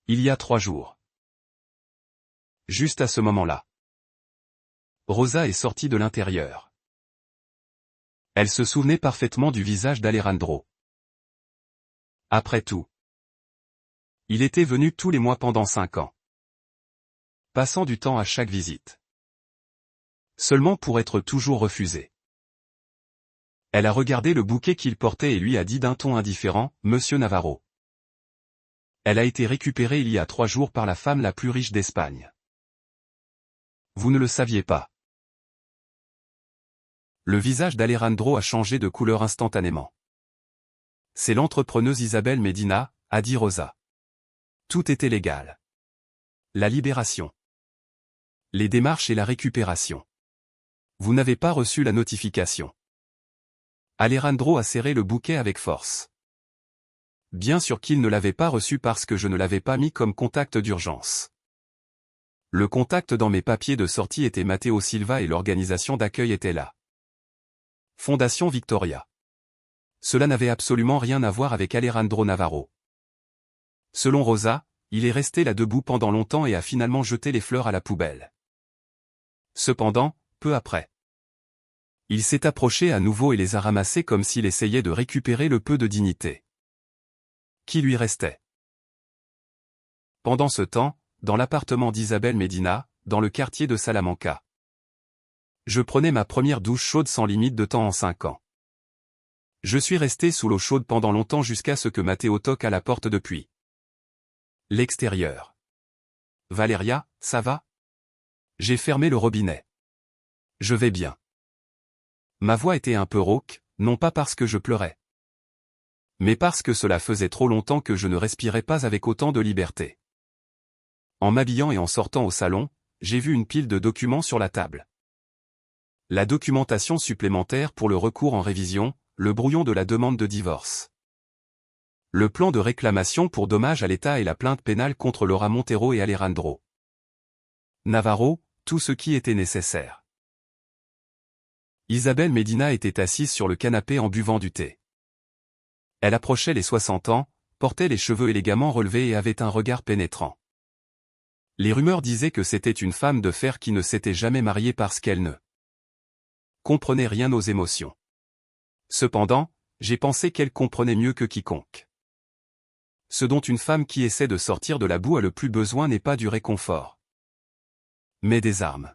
Speaker 1: Il y a 3 jours. Juste à ce moment-là. Rosa est sortie de l'intérieur. Elle se souvenait parfaitement du visage d'Alejandro. Après tout, il était venu tous les mois pendant 5 ans. Passant du temps à chaque visite. Seulement pour être toujours refusé. Elle a regardé le bouquet qu'il portait et lui a dit d'un ton indifférent, « Monsieur Navarro. » Elle a été récupérée il y a 3 jours par la femme la plus riche d'Espagne. Vous ne le saviez pas. Le visage d'Alejandro a changé de couleur instantanément. C'est l'entrepreneuse Isabelle Medina, a dit Rosa. Tout était légal. La libération. Les démarches et la récupération. Vous n'avez pas reçu la notification. Alejandro a serré le bouquet avec force. bien sûr qu'il ne l'avait pas reçu parce que je ne l'avais pas mis comme contact d'urgence. Le contact dans mes papiers de sortie était Matteo Silva et l'organisation d'accueil était là. Fondation Victoria. Cela n'avait absolument rien à voir avec Alejandro Navarro. Selon Rosa, il est resté là debout pendant longtemps et a finalement jeté les fleurs à la poubelle. Cependant, peu après, il s'est approché à nouveau et les a ramassés comme s'il essayait de récupérer le peu de dignité qui lui restait. Pendant ce temps, dans l'appartement d'Isabel Medina, dans le quartier de Salamanca, je prenais ma première douche chaude sans limite de temps en 5 ans. Je suis resté sous l'eau chaude pendant longtemps jusqu'à ce que Matteo toque à la porte depuis l'extérieur. « Valeria, ça va ?» J'ai fermé le robinet. « Je vais bien. » Ma voix était un peu rauque, non pas parce que je pleurais, mais parce que cela faisait trop longtemps que je ne respirais pas avec autant de liberté. En m'habillant et en sortant au salon, j'ai vu une pile de documents sur la table. La documentation supplémentaire pour le recours en révision, le brouillon de la demande de divorce, le plan de réclamation pour dommages à l'État et la plainte pénale contre Laura Montero et Alejandro Navarro, tout ce qui était nécessaire. Isabel Medina était assise sur le canapé en buvant du thé. Elle approchait les 60 ans, portait les cheveux élégamment relevés et avait un regard pénétrant. Les rumeurs disaient que c'était une femme de fer qui ne s'était jamais mariée parce qu'elle ne comprenait rien aux émotions. Cependant, j'ai pensé qu'elle comprenait mieux que quiconque. Ce dont une femme qui essaie de sortir de la boue a le plus besoin n'est pas du réconfort, mais des armes.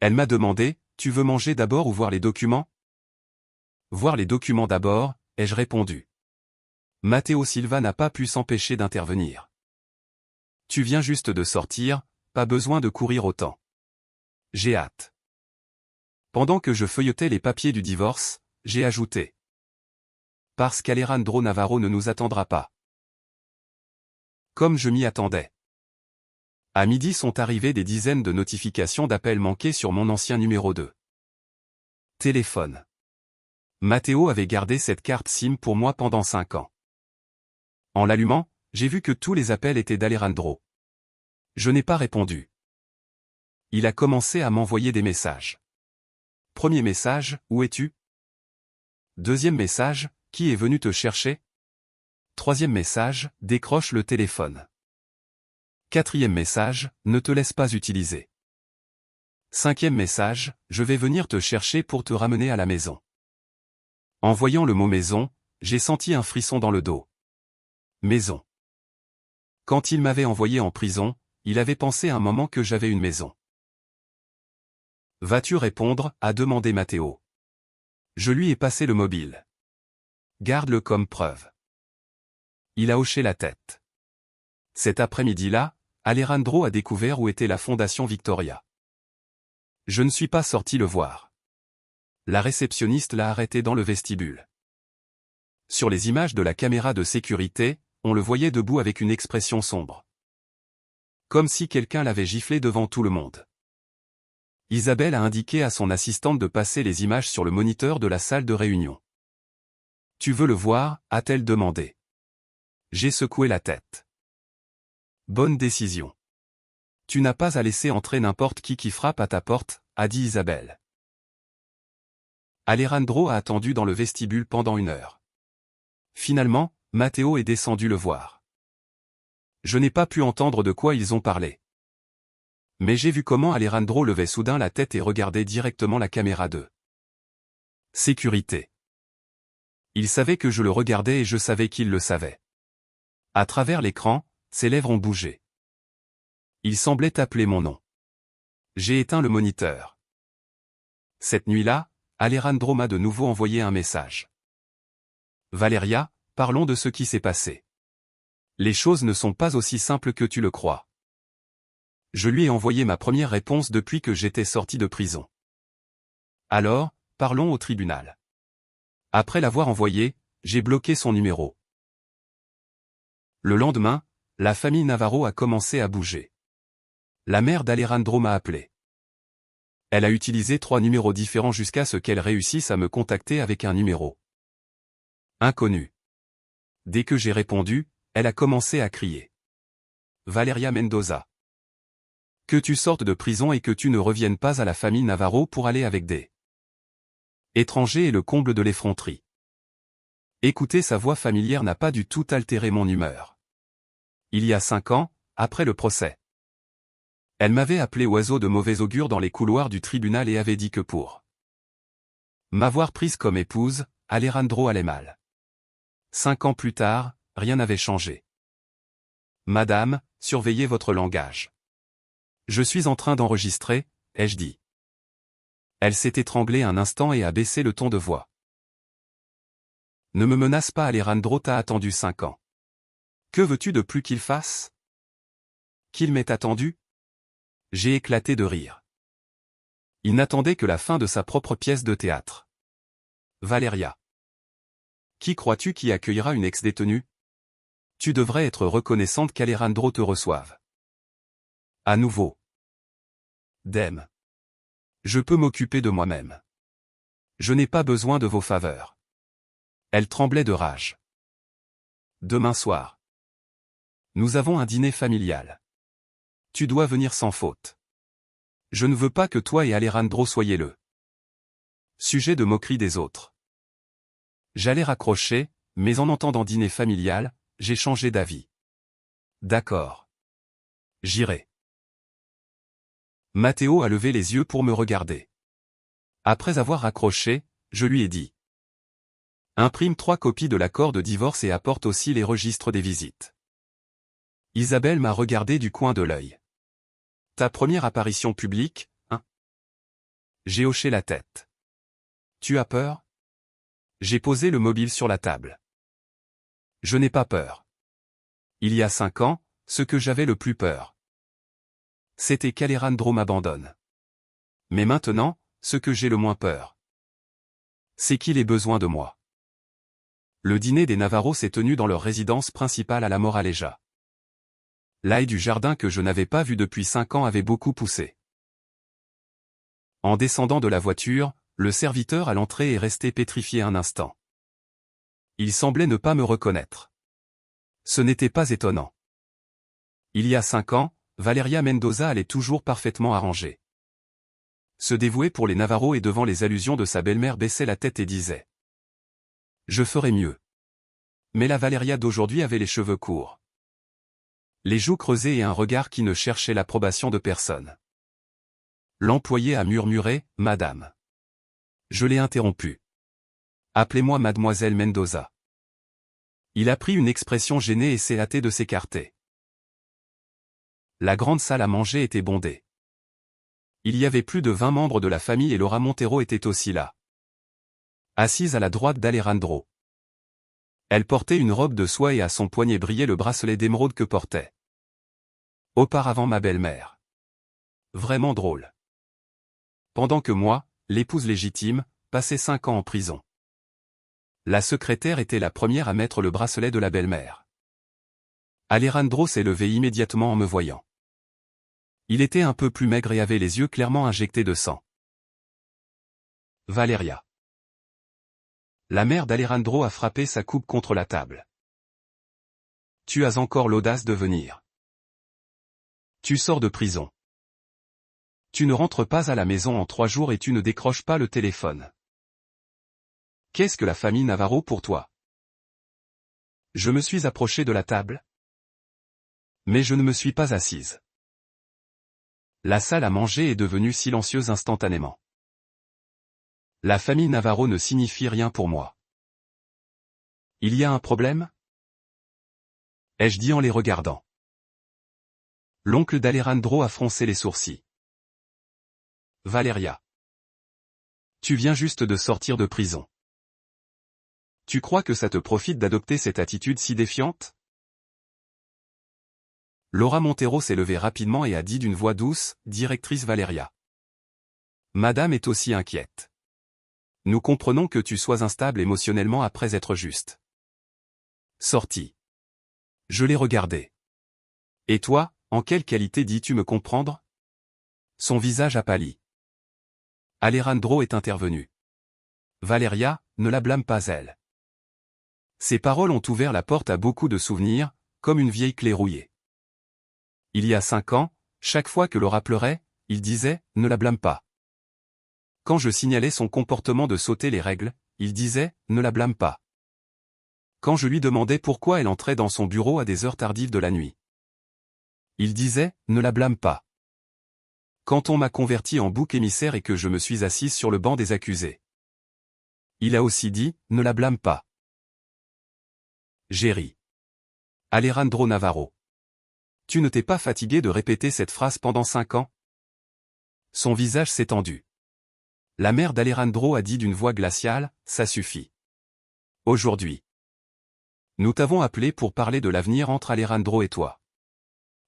Speaker 1: Elle m'a demandé, « Tu veux manger d'abord ou voir les documents ?» « Voir les documents d'abord », ai-je répondu. Matteo Silva n'a pas pu s'empêcher d'intervenir. « Tu viens juste de sortir, pas besoin de courir autant. J'ai hâte. » Pendant que je feuilletais les papiers du divorce, j'ai ajouté. « Parce qu'Alejandro Navarro ne nous attendra pas. » Comme je m'y attendais. À midi sont arrivées des dizaines de notifications d'appels manqués sur mon ancien numéro de téléphone. Matteo avait gardé cette carte SIM pour moi pendant 5 ans. En l'allumant, j'ai vu que tous les appels étaient d'Alejandro. Je n'ai pas répondu. Il a commencé à m'envoyer des messages. Premier message, où es-tu? Deuxième message, qui est venu te chercher? Troisième message, décroche le téléphone. Quatrième message, ne te laisse pas utiliser. Cinquième message, je vais venir te chercher pour te ramener à la maison. En voyant le mot maison, j'ai senti un frisson dans le dos. Maison. Quand il m'avait envoyé en prison, il avait pensé un moment que j'avais une maison. Vas-tu répondre, a demandé Matteo. Je lui ai passé le mobile. Garde-le comme preuve. Il a hoché la tête. Cet après-midi-là, Alejandro a découvert où était la Fondation Victoria. Je ne suis pas sorti le voir. La réceptionniste l'a arrêté dans le vestibule. Sur les images de la caméra de sécurité, on le voyait debout avec une expression sombre. Comme si quelqu'un l'avait giflé devant tout le monde. Isabelle a indiqué à son assistante de passer les images sur le moniteur de la salle de réunion. « Tu veux le voir ?» a-t-elle demandé. J'ai secoué la tête. Bonne décision. Tu n'as pas à laisser entrer n'importe qui frappe à ta porte, a dit Isabelle. Alejandro a attendu dans le vestibule pendant 1 heure. Finalement, Matteo est descendu le voir. Je n'ai pas pu entendre de quoi ils ont parlé. Mais j'ai vu comment Alejandro levait soudain la tête et regardait directement la caméra de sécurité. Il savait que je le regardais et je savais qu'il le savait. À travers l'écran, ses lèvres ont bougé. Il semblait appeler mon nom. J'ai éteint le moniteur. Cette nuit-là, Alejandro m'a de nouveau envoyé un message. Valeria, parlons de ce qui s'est passé. Les choses ne sont pas aussi simples que tu le crois. Je lui ai envoyé ma première réponse depuis que j'étais sorti de prison. Alors, parlons au tribunal. Après l'avoir envoyé, j'ai bloqué son numéro. Le lendemain, la famille Navarro a commencé à bouger. La mère d'Alejandro m'a appelé. Elle a utilisé 3 numéros différents jusqu'à ce qu'elle réussisse à me contacter avec un numéro inconnu. Dès que j'ai répondu, elle a commencé à crier. Valeria Mendoza. Que tu sortes de prison et que tu ne reviennes pas à la famille Navarro pour aller avec des étrangers est le comble de l'effronterie. Écouter sa voix familière n'a pas du tout altéré mon humeur. Il y a 5 ans, après le procès, elle m'avait appelé oiseau de mauvais augure dans les couloirs du tribunal et avait dit que pour m'avoir prise comme épouse, Alejandro allait mal. 5 ans plus tard, rien n'avait changé. Madame, surveillez votre langage. Je suis en train d'enregistrer, ai-je dit. Elle s'est étranglée un instant et a baissé le ton de voix. Ne me menace pas, Alejandro, t'as attendu 5 ans. Que veux-tu de plus qu'il fasse? Qu'il m'ait attendu? J'ai éclaté de rire. Il n'attendait que la fin de sa propre pièce de théâtre. Valeria. Qui crois-tu qui accueillera une ex-détenue? Tu devrais être reconnaissante qu'Alejandro te reçoive. À nouveau. Dame. Je peux m'occuper de moi-même. Je n'ai pas besoin de vos faveurs. Elle tremblait de rage. Demain soir. Nous avons un dîner familial. Tu dois venir sans faute. Je ne veux pas que toi et Alejandro soyez le sujet de moquerie des autres. J'allais raccrocher, mais en entendant dîner familial, j'ai changé d'avis. D'accord. J'irai. Matteo a levé les yeux pour me regarder. Après avoir raccroché, je lui ai dit. Imprime 3 copies de l'accord de divorce et apporte aussi les registres des visites. Isabelle m'a regardé du coin de l'œil. Ta première apparition publique, hein? J'ai hoché la tête. Tu as peur? J'ai posé le mobile sur la table. Je n'ai pas peur. Il y a 5 ans, ce que j'avais le plus peur, c'était qu'Alejandro m'abandonne. Mais maintenant, ce que j'ai le moins peur, c'est qu'il ait besoin de moi. Le dîner des Navarro s'est tenu dans leur résidence principale à la Moraleja. L'ail du jardin que je n'avais pas vu depuis 5 ans avait beaucoup poussé. En descendant de la voiture, le serviteur à l'entrée est resté pétrifié un instant. Il semblait ne pas me reconnaître. Ce n'était pas étonnant. Il y a 5 ans, Valeria Mendoza allait toujours parfaitement arrangée. Se dévouer pour les Navarro et devant les allusions de sa belle-mère baissait la tête et disait « Je ferai mieux ». Mais la Valeria d'aujourd'hui avait les cheveux courts, les joues creusées et un regard qui ne cherchait l'approbation de personne. L'employé a murmuré « Madame ». Je l'ai interrompu. « Appelez-moi Mademoiselle Mendoza ». Il a pris une expression gênée et s'est hâté de s'écarter. La grande salle à manger était bondée. Il y avait plus de 20 membres de la famille et Laura Montero était aussi là. Assise à la droite d'Alejandro. Elle portait une robe de soie et à son poignet brillait le bracelet d'émeraude que portait auparavant ma belle-mère. Vraiment drôle. Pendant que moi, l'épouse légitime, passais 5 ans en prison. La secrétaire était la première à mettre le bracelet de la belle-mère. Alejandro s'est levé immédiatement en me voyant. Il était un peu plus maigre et avait les yeux clairement injectés de sang. Valeria. La mère d'Alejandro a frappé sa coupe contre la table. Tu as encore l'audace de venir. Tu sors de prison. Tu ne rentres pas à la maison en 3 jours et tu ne décroches pas le téléphone. Qu'est-ce que la famille Navarro pour toi? Je me suis approché de la table. Mais je ne me suis pas assise. La salle à manger est devenue silencieuse instantanément. La famille Navarro ne signifie rien pour moi. Il y a un problème? Ai-je dit en les regardant. L'oncle d'Alejandro a froncé les sourcils. Valeria. Tu viens juste de sortir de prison. Tu crois que ça te profite d'adopter cette attitude si défiante? Laura Montero s'est levée rapidement et a dit d'une voix douce, « Directrice Valeria. Madame est aussi inquiète. Nous comprenons que tu sois instable émotionnellement après être juste. Sorti. » Je l'ai regardé. « Et toi, en quelle qualité dis-tu me comprendre ?» Son visage a pâli. Alejandro est intervenu. « Valeria, ne la blâme pas elle. Ces paroles ont ouvert la porte à beaucoup de souvenirs, comme une vieille clé rouillée. Il y a 5 ans, chaque fois que Laura pleurait, il disait « Ne la blâme pas ». Quand je signalais son comportement de sauter les règles, il disait « Ne la blâme pas ». Quand je lui demandais pourquoi elle entrait dans son bureau à des heures tardives de la nuit, il disait « Ne la blâme pas ». Quand on m'a converti en bouc émissaire et que je me suis assise sur le banc des accusés, il a aussi dit « Ne la blâme pas ». J'ai ri. Alejandro Navarro. Tu ne t'es pas fatigué de répéter cette phrase pendant 5 ans? Son visage s'est tendu. La mère d'Alejandro a dit d'une voix glaciale, ça suffit. Aujourd'hui, nous t'avons appelé pour parler de l'avenir entre Alejandro et toi.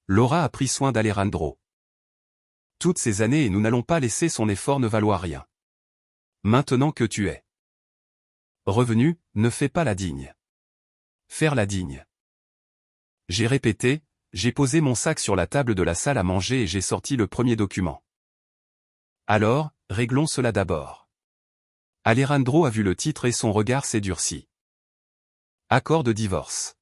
Speaker 1: Laura a pris soin d'Alejandro toutes ces années et nous n'allons pas laisser son effort ne valoir rien. Maintenant que tu es revenu, ne fais pas la digne. Faire la digne. J'ai répété, j'ai posé mon sac sur la table de la salle à manger et j'ai sorti le premier document. Alors, réglons cela d'abord. Alejandro a vu le titre et son regard s'est durci. Accord de divorce.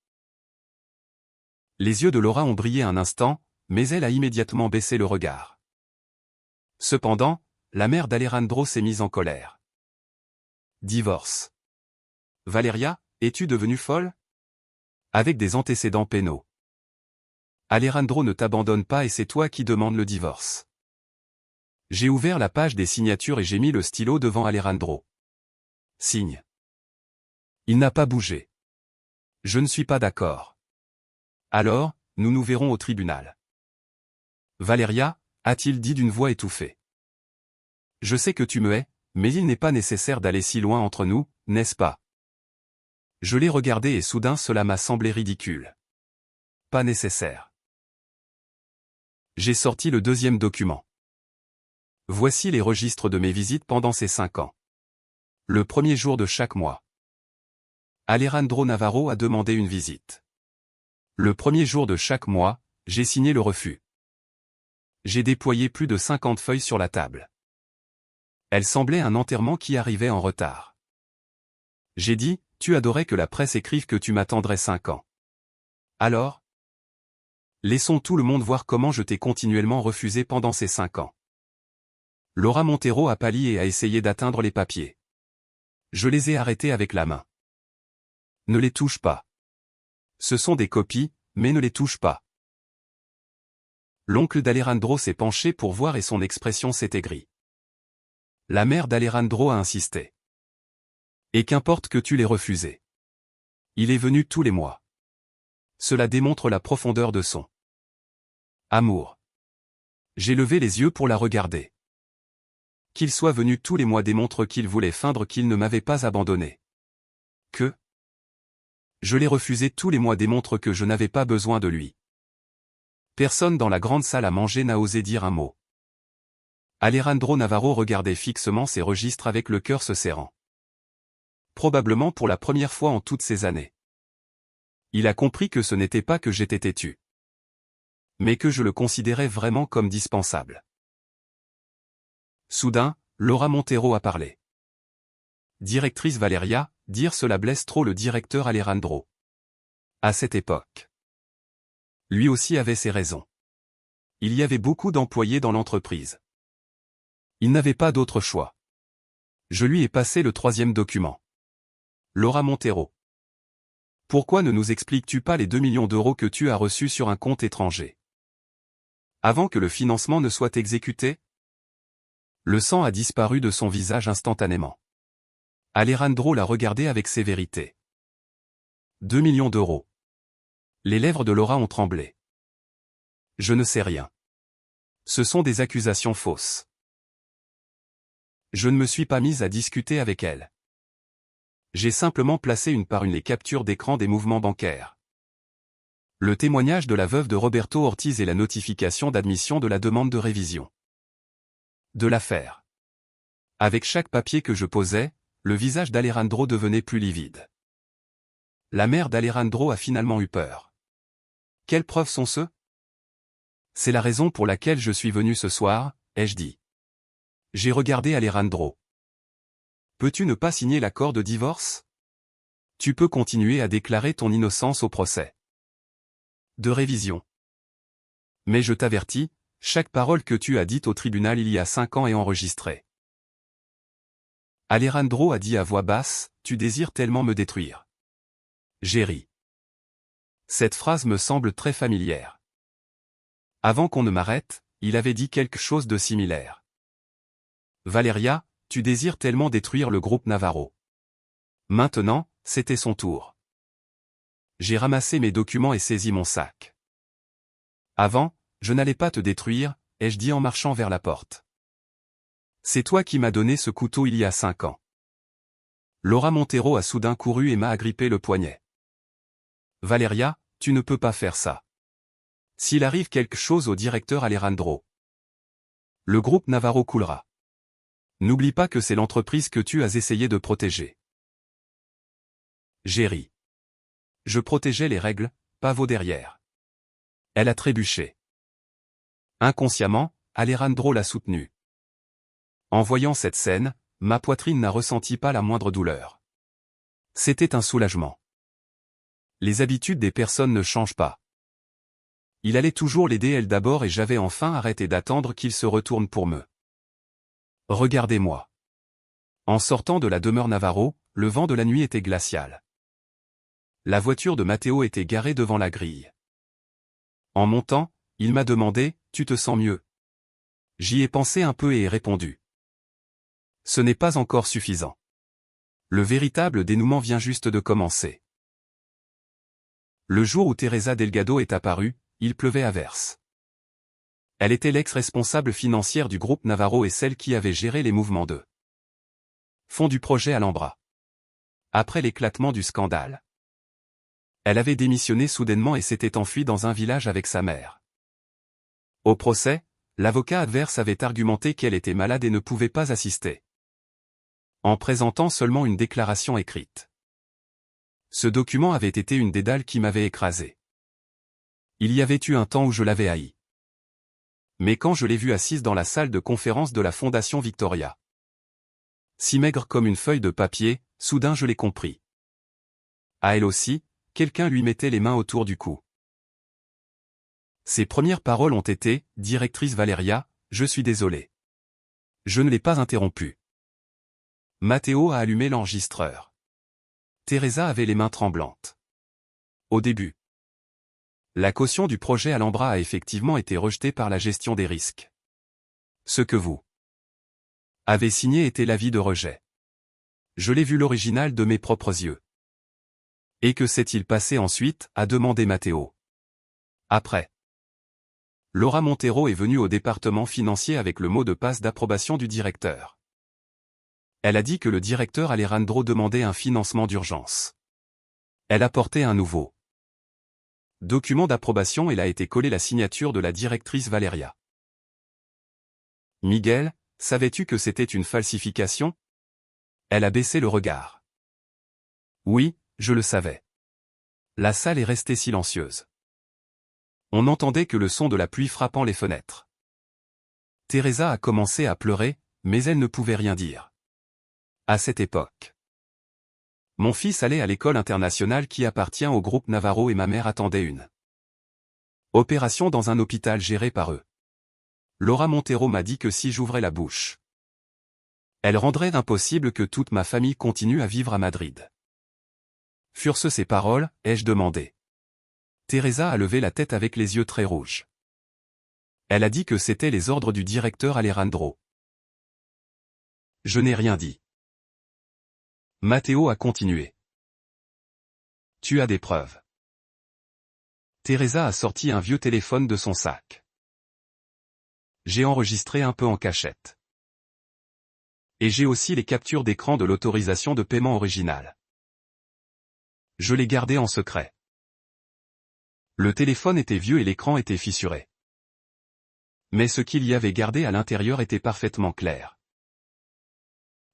Speaker 1: Les yeux de Laura ont brillé un instant, mais elle a immédiatement baissé le regard. Cependant, la mère d'Alejandro s'est mise en colère. Divorce. Valeria, es-tu devenue folle? Avec des antécédents pénaux. Alejandro ne t'abandonne pas et c'est toi qui demandes le divorce. J'ai ouvert la page des signatures et j'ai mis le stylo devant Alejandro. Signe. Il n'a pas bougé. Je ne suis pas d'accord. Alors, nous nous verrons au tribunal. Valeria, a-t-il dit d'une voix étouffée. Je sais que tu me hais, mais il n'est pas nécessaire d'aller si loin entre nous, n'est-ce pas? Je l'ai regardé et soudain cela m'a semblé ridicule. Pas nécessaire. J'ai sorti le deuxième document. Voici les registres de mes visites pendant ces 5 ans. Le premier jour de chaque mois. Alejandro Navarro a demandé une visite. Le premier jour de chaque mois, j'ai signé le refus. J'ai déployé plus de 50 feuilles sur la table. Elle semblait un enterrement qui arrivait en retard. J'ai dit, tu adorais que la presse écrive que tu m'attendrais 5 ans. Alors? Laissons tout le monde voir comment je t'ai continuellement refusé pendant ces 5 ans. Laura Montero a pâli et a essayé d'atteindre les papiers. Je les ai arrêtés avec la main. Ne les touche pas. Ce sont des copies, mais ne les touche pas. L'oncle d'Alejandro s'est penché pour voir et son expression s'est aigrie. La mère d'Alejandro a insisté. Et qu'importe que tu l'aies refusé. Il est venu tous les mois. Cela démontre la profondeur de son amour. J'ai levé les yeux pour la regarder. Qu'il soit venu tous les mois démontre qu'il voulait feindre qu'il ne m'avait pas abandonné. Que je l'ai refusé tous les mois démontre que je n'avais pas besoin de lui. Personne dans la grande salle à manger n'a osé dire un mot. Alejandro Navarro regardait fixement ses registres avec le cœur se serrant. Probablement pour la première fois en toutes ces années. Il a compris que ce n'était pas que j'étais têtu. Mais que je le considérais vraiment comme dispensable. Soudain, Laura Montero a parlé. Directrice Valeria, dire cela blesse trop le directeur Alejandro. À cette époque. Lui aussi avait ses raisons. Il y avait beaucoup d'employés dans l'entreprise. Il n'avait pas d'autre choix. Je lui ai passé le 3e document. Laura Montero. Pourquoi ne nous expliques-tu pas les 2 millions d'euros que tu as reçus sur un compte étranger? Avant que le financement ne soit exécuté? Le sang a disparu de son visage instantanément. Alejandro l'a regardé avec sévérité. 2 millions d'euros. Les lèvres de Laura ont tremblé. Je ne sais rien. Ce sont des accusations fausses. Je ne me suis pas mise à discuter avec elle. J'ai simplement placé une par une les captures d'écran des mouvements bancaires. Le témoignage de la veuve de Roberto Ortiz et la notification d'admission de la demande de révision de l'affaire. Avec chaque papier que je posais, le visage d'Alejandro devenait plus livide. La mère d'Alejandro a finalement eu peur. Quelles preuves sont ceux? C'est la raison pour laquelle je suis venu ce soir, ai-je dit. J'ai regardé Alejandro. Peux-tu ne pas signer l'accord de divorce? Tu peux continuer à déclarer ton innocence au procès de révision. Mais je t'avertis, chaque parole que tu as dite au tribunal il y a 5 ans est enregistrée. Alejandro a dit à voix basse, tu désires tellement me détruire. J'ai ri. Cette phrase me semble très familière. Avant qu'on ne m'arrête, il avait dit quelque chose de similaire. Valeria, tu désires tellement détruire le groupe Navarro. Maintenant, c'était son tour. J'ai ramassé mes documents et saisi mon sac. Avant, je n'allais pas te détruire, ai-je dit en marchant vers la porte. C'est toi qui m'as donné ce couteau il y a 5 ans. Laura Montero a soudain couru et m'a agrippé le poignet. Valeria, tu ne peux pas faire ça. S'il arrive quelque chose au directeur Alejandro, le groupe Navarro coulera. N'oublie pas que c'est l'entreprise que tu as essayé de protéger. J'ai ri. Je protégeais les règles, pas vos derrière. Elle a trébuché. Inconsciemment, Alejandro l'a soutenue. En voyant cette scène, ma poitrine n'a ressenti pas la moindre douleur. C'était un soulagement. Les habitudes des personnes ne changent pas. Il allait toujours l'aider elle d'abord et j'avais enfin arrêté d'attendre qu'il se retourne pour me. Regardez-moi. En sortant de la demeure Navarro, le vent de la nuit était glacial. La voiture de Matteo était garée devant la grille. En montant, il m'a demandé, tu te sens mieux? J'y ai pensé un peu et ai répondu. Ce n'est pas encore suffisant. Le véritable dénouement vient juste de commencer. Le jour où Teresa Delgado est apparue, il pleuvait à verse. Elle était l'ex-responsable financière du groupe Navarro et celle qui avait géré les mouvements de fonds du projet Alhambra. Après l'éclatement du scandale, elle avait démissionné soudainement et s'était enfuie dans un village avec sa mère. Au procès, l'avocat adverse avait argumenté qu'elle était malade et ne pouvait pas assister, en présentant seulement une déclaration écrite. Ce document avait été une dédale qui m'avait écrasé. Il y avait eu un temps où je l'avais haï. Mais quand je l'ai vue assise dans la salle de conférence de la Fondation Victoria, si maigre comme une feuille de papier, soudain je l'ai compris. À elle aussi, quelqu'un lui mettait les mains autour du cou. Ses premières paroles ont été « Directrice Valeria, je suis désolé. » Je ne l'ai pas interrompue. Matteo a allumé l'enregistreur. Teresa avait les mains tremblantes. Au début, la caution du projet Alhambra a effectivement été rejetée par la gestion des risques. Ce que vous avez signé était l'avis de rejet. Je l'ai vu l'original de mes propres yeux. Et que s'est-il passé ensuite, a demandé Matteo. Après, Laura Montero est venue au département financier avec le mot de passe d'approbation du directeur. Elle a dit que le directeur Alejandro demandait un financement d'urgence. Elle a porté un nouveau document d'approbation et a été collée la signature de la directrice Valeria. Miguel, savais-tu que c'était une falsification? Elle a baissé le regard. Oui, je le savais. La salle est restée silencieuse. On n'entendait que le son de la pluie frappant les fenêtres. Teresa a commencé à pleurer, mais elle ne pouvait rien dire. À cette époque, mon fils allait à l'école internationale qui appartient au groupe Navarro et ma mère attendait une opération dans un hôpital géré par eux. Laura Montero m'a dit que si j'ouvrais la bouche, elle rendrait impossible que toute ma famille continue à vivre à Madrid. Furent-ce ces paroles, ai-je demandé. Teresa a levé la tête avec les yeux très rouges. Elle a dit que c'étaient les ordres du directeur Alejandro. Je n'ai rien dit. Matteo a continué. Tu as des preuves. Teresa a sorti un vieux téléphone de son sac. J'ai enregistré un peu en cachette. Et j'ai aussi les captures d'écran de l'autorisation de paiement originale. Je l'ai gardé en secret. Le téléphone était vieux et l'écran était fissuré. Mais ce qu'il y avait gardé à l'intérieur était parfaitement clair.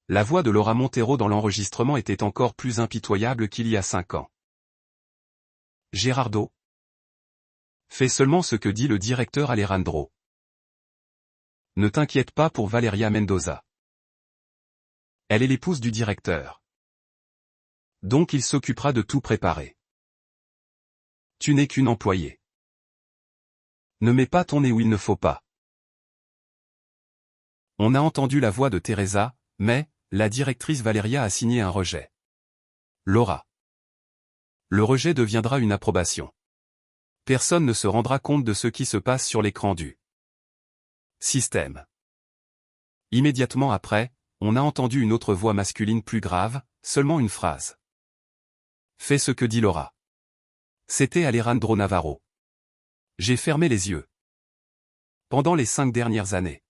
Speaker 1: La voix de Laura Montero dans l'enregistrement était encore plus impitoyable qu'il y a 5 ans. Gerardo. Fais seulement ce que dit le directeur Alejandro. Ne t'inquiète pas pour Valeria Mendoza. Elle est l'épouse du directeur. Donc il s'occupera de tout préparer. Tu n'es qu'une employée. Ne mets pas ton nez où il ne faut pas. On a entendu la voix de Teresa, mais, la directrice Valeria a signé un rejet. Laura. Le rejet deviendra une approbation. Personne ne se rendra compte de ce qui se passe sur l'écran du système. Immédiatement après, on a entendu une autre voix masculine plus grave, seulement une phrase. Fais ce que dit Laura. C'était Alejandro Navarro. J'ai fermé les yeux. Pendant les 5 dernières années,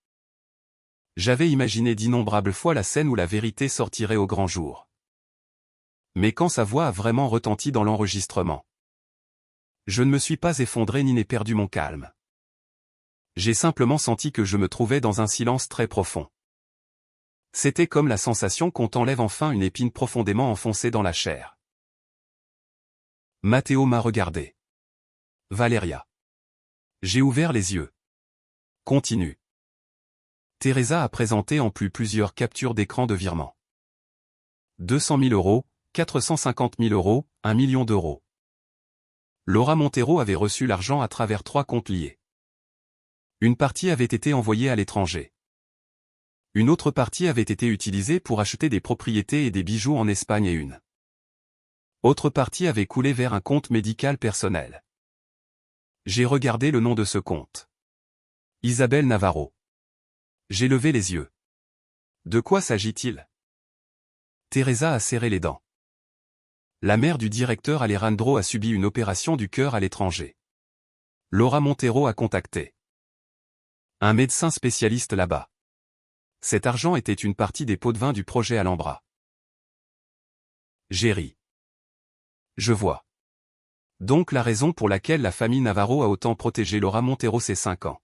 Speaker 1: j'avais imaginé d'innombrables fois la scène où la vérité sortirait au grand jour. Mais quand sa voix a vraiment retenti dans l'enregistrement, je ne me suis pas effondré ni n'ai perdu mon calme. J'ai simplement senti que je me trouvais dans un silence très profond. C'était comme la sensation qu'on t'enlève enfin une épine profondément enfoncée dans la chair. Matteo m'a regardé. Valeria. J'ai ouvert les yeux. Continue. Teresa a présenté en plus plusieurs captures d'écran de virement. 200 000 euros, 450 000 euros, 1 million d'euros. Laura Montero avait reçu l'argent à travers 3 comptes liés. Une partie avait été envoyée à l'étranger. Une autre partie avait été utilisée pour acheter des propriétés et des bijoux en Espagne et une autre partie avait coulé vers un compte médical personnel. J'ai regardé le nom de ce compte. Isabelle Navarro. J'ai levé les yeux. De quoi s'agit-il? Teresa a serré les dents. La mère du directeur Alejandro a subi une opération du cœur à l'étranger. Laura Montero a contacté un médecin spécialiste là-bas. Cet argent était une partie des pots de vin du projet Alhambra. J'ai ri. Je vois. Donc la raison pour laquelle la famille Navarro a autant protégé Laura Montero ces 5 ans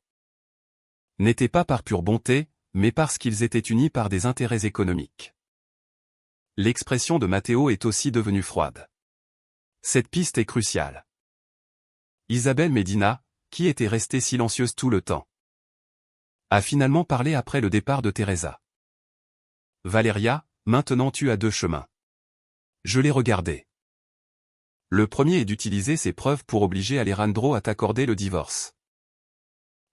Speaker 1: n'était pas par pure bonté, mais parce qu'ils étaient unis par des intérêts économiques. L'expression de Matteo est aussi devenue froide. Cette piste est cruciale. Isabelle Medina, qui était restée silencieuse tout le temps, a finalement parlé après le départ de Teresa. Valeria, maintenant tu as 2 chemins. Je l'ai regardé. Le premier est d'utiliser ces preuves pour obliger Alejandro à t'accorder le divorce.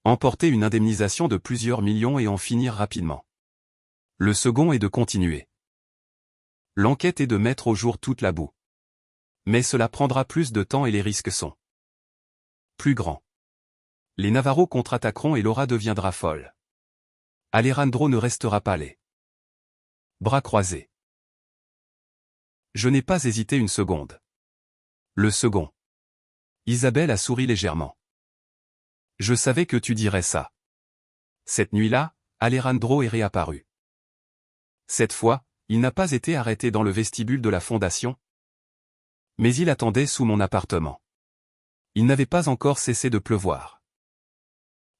Speaker 1: Emporter une indemnisation de plusieurs millions et en finir rapidement. Le second est de continuer l'enquête et de mettre au jour toute la boue. Mais cela prendra plus de temps et les risques sont plus grands. Les Navarro contre-attaqueront et Laura deviendra folle. Alejandro ne restera pas les bras croisés. Je n'ai pas hésité une seconde. Le second. Isabelle a souri légèrement. Je savais que tu dirais ça. Cette nuit-là, Alejandro est réapparu. Cette fois, il n'a pas été arrêté dans le vestibule de la fondation, mais il attendait sous mon appartement. Il n'avait pas encore cessé de pleuvoir.